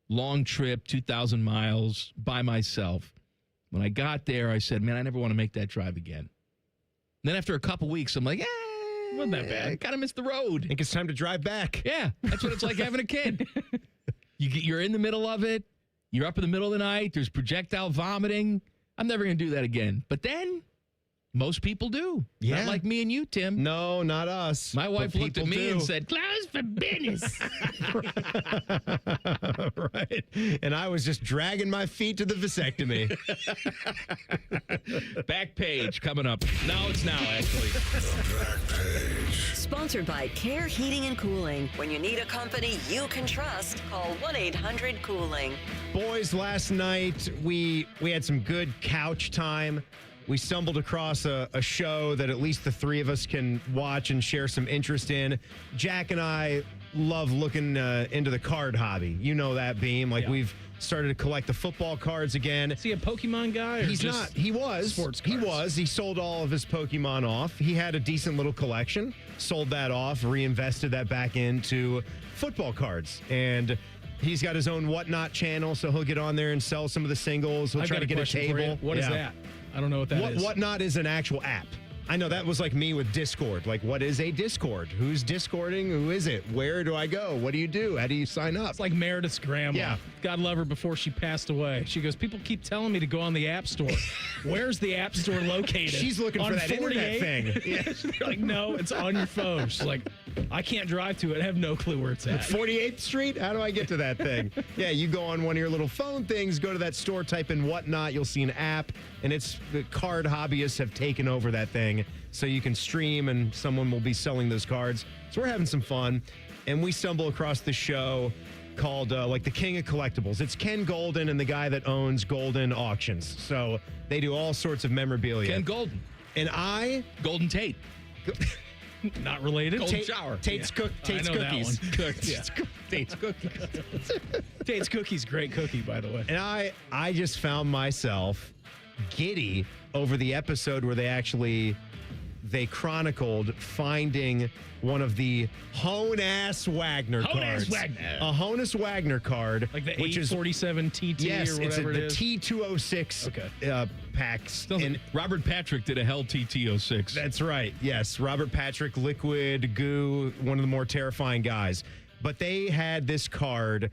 Long trip, 2,000 miles by myself. When I got there, I said, man, I never want to make that drive again. Then after a couple weeks, I'm like, wasn't that bad. I kind of missed the road. I think it's time to drive back. Yeah, that's what it's like having a kid. You're in the middle of it. You're up in the middle of the night. There's projectile vomiting. I'm never going to do that again. But then Most people do. Yeah. Not like me and you, Tim. No, not us. My wife But looked at people me do. and said, "Close for business." Right. And I was just dragging my feet to the vasectomy. Back page coming up. No, it's now, actually. Sponsored by Care Heating and Cooling. When you need a company you can trust, call 1-800-COOLING. Boys, last night we had some good couch time. We stumbled across a show that at least the three of us can watch and share some interest in. Jack and I love looking into the card hobby. You know that, Beam. Like, we've started to collect the football cards again. Is he a Pokemon guy? Or He's just not. He was. Sports cards? He sold all of his Pokemon off. He had a decent little collection. Sold that off. Reinvested that back into football cards. And he's got his own Whatnot channel, so he'll get on there and sell some of the singles. He'll I've try got to a get a question for you. table. What is that? I don't know what that is. Whatnot is an actual app. I know that was like me with Discord. Like, what is a Discord? Who's Discording? Who is it? Where do I go? What do you do? How do you sign up? It's like Meredith's grandma. Yeah. God love her before she passed away. She goes, people keep telling me to go on the App Store. Where's the App Store located? She's looking for on that 48? internet thing. Yeah. They're like, no, it's on your phone. She's like, I can't drive to it. I have no clue where it's at. 48th Street? How do I get to that thing? Yeah, you go on one of your little phone things, go to that store, type in Whatnot. You'll see an app, and it's the card hobbyists have taken over that thing. So you can stream, and someone will be selling those cards. So we're having some fun, and we stumble across this show called like the King of Collectibles. It's Ken Golden and the guy that owns Golden Auctions. So they do all sorts of memorabilia. Ken Golden. And Golden Tate. Not related. Golden Shower. Tate's I know Cookies. That one. Yeah. Tate's Cookies. Tate's Cookies, great cookie, by the way. And I just found myself giddy over the episode where they chronicled finding one of the Honus Wagner cards. A Honus Wagner card. Like the which 847 TT yes, or whatever it's the T206 packs. And Robert Patrick did a Hell TT06. That's right. Yes, Robert Patrick, Liquid, Goo, one of the more terrifying guys. But they had this card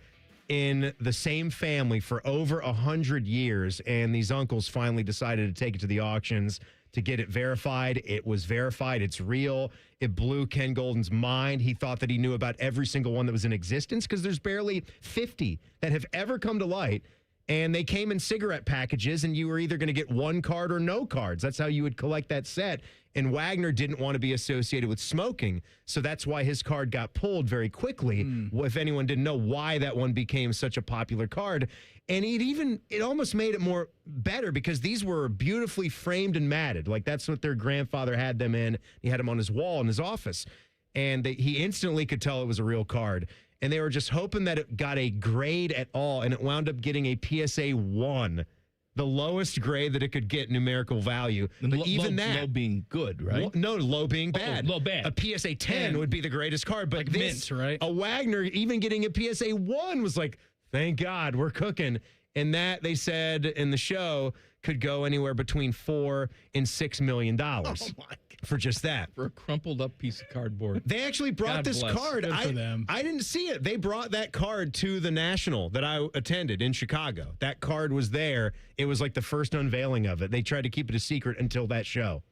in the same family for over 100 years, and these uncles finally decided to take it to the auctions to get it verified. It was verified. It's real. It blew Ken Golden's mind. He thought that he knew about every single one that was in existence because there's barely 50 that have ever come to light. And they came in cigarette packages, and you were either going to get one card or no cards. That's how you would collect that set. And Wagner didn't want to be associated with smoking, so that's why his card got pulled very quickly. If anyone didn't know why that one became such a popular card. And it almost made it more better because these were beautifully framed and matted. Like, that's what their grandfather had them in. He had them on his wall in his office. And he instantly could tell it was a real card. And they were just hoping that it got a grade at all, and it wound up getting a PSA 1, the lowest grade that it could get numerical value. But even that, low being good, right? Low being bad. Low bad. A PSA 10 would be the greatest card, but like this, mint, right? A Wagner even getting a PSA 1 was like, thank God, we're cooking. And that, they said in the show, could go anywhere between $4 and $6 million. Oh my God. For just that. For a crumpled up piece of cardboard. They actually brought God this bless. card. Good for them. I didn't see it. They brought that card to the National that I attended in Chicago. That card was there. It was like the first unveiling of it. They tried to keep it a secret until that show.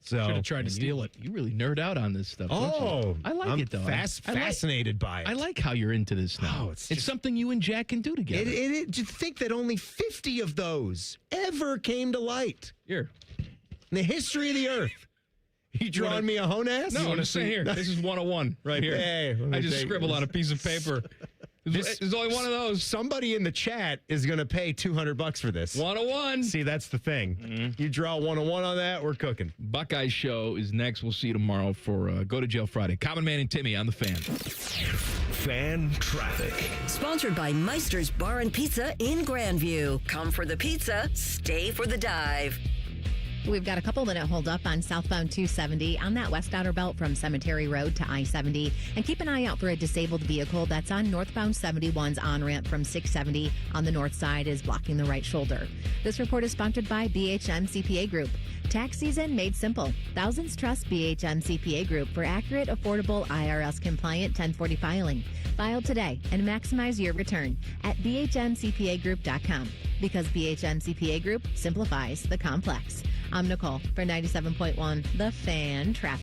So should have tried to steal it. You really nerd out on this stuff. Don't you? I like I'm it though. Fascinated by it. I like how you're into this now. Oh, it's something you and Jack can do together. To think that only 50 of those ever came to light. Here. In the history of the earth. You drawing me a Honus? No, I'm saying here. This is 101 right here. Hey, I just scribbled on a piece of paper. There's only one of those. Somebody in the chat is going to pay $200 for this. 101. See, that's the thing. You draw 101 on that, we're cooking. Buckeyes show is next. We'll see you tomorrow for Go to Jail Friday. Common Man and Timmy on the Fan. Fan traffic. Sponsored by Meister's Bar and Pizza in Grandview. Come for the pizza, stay for the dive. We've got a couple-minute hold-up on southbound 270 on that west outer belt from Cemetery Road to I-70. And keep an eye out for a disabled vehicle that's on northbound 71's on-ramp from 670 on the north side is blocking the right shoulder. This report is sponsored by BHM CPA Group. Tax season made simple. Thousands trust BHM CPA Group for accurate, affordable, IRS-compliant 1040 filing. File today and maximize your return at bhmcpagroup.com because BHM CPA Group simplifies the complex. I'm Nicole for 97.1 The Fan Traffic.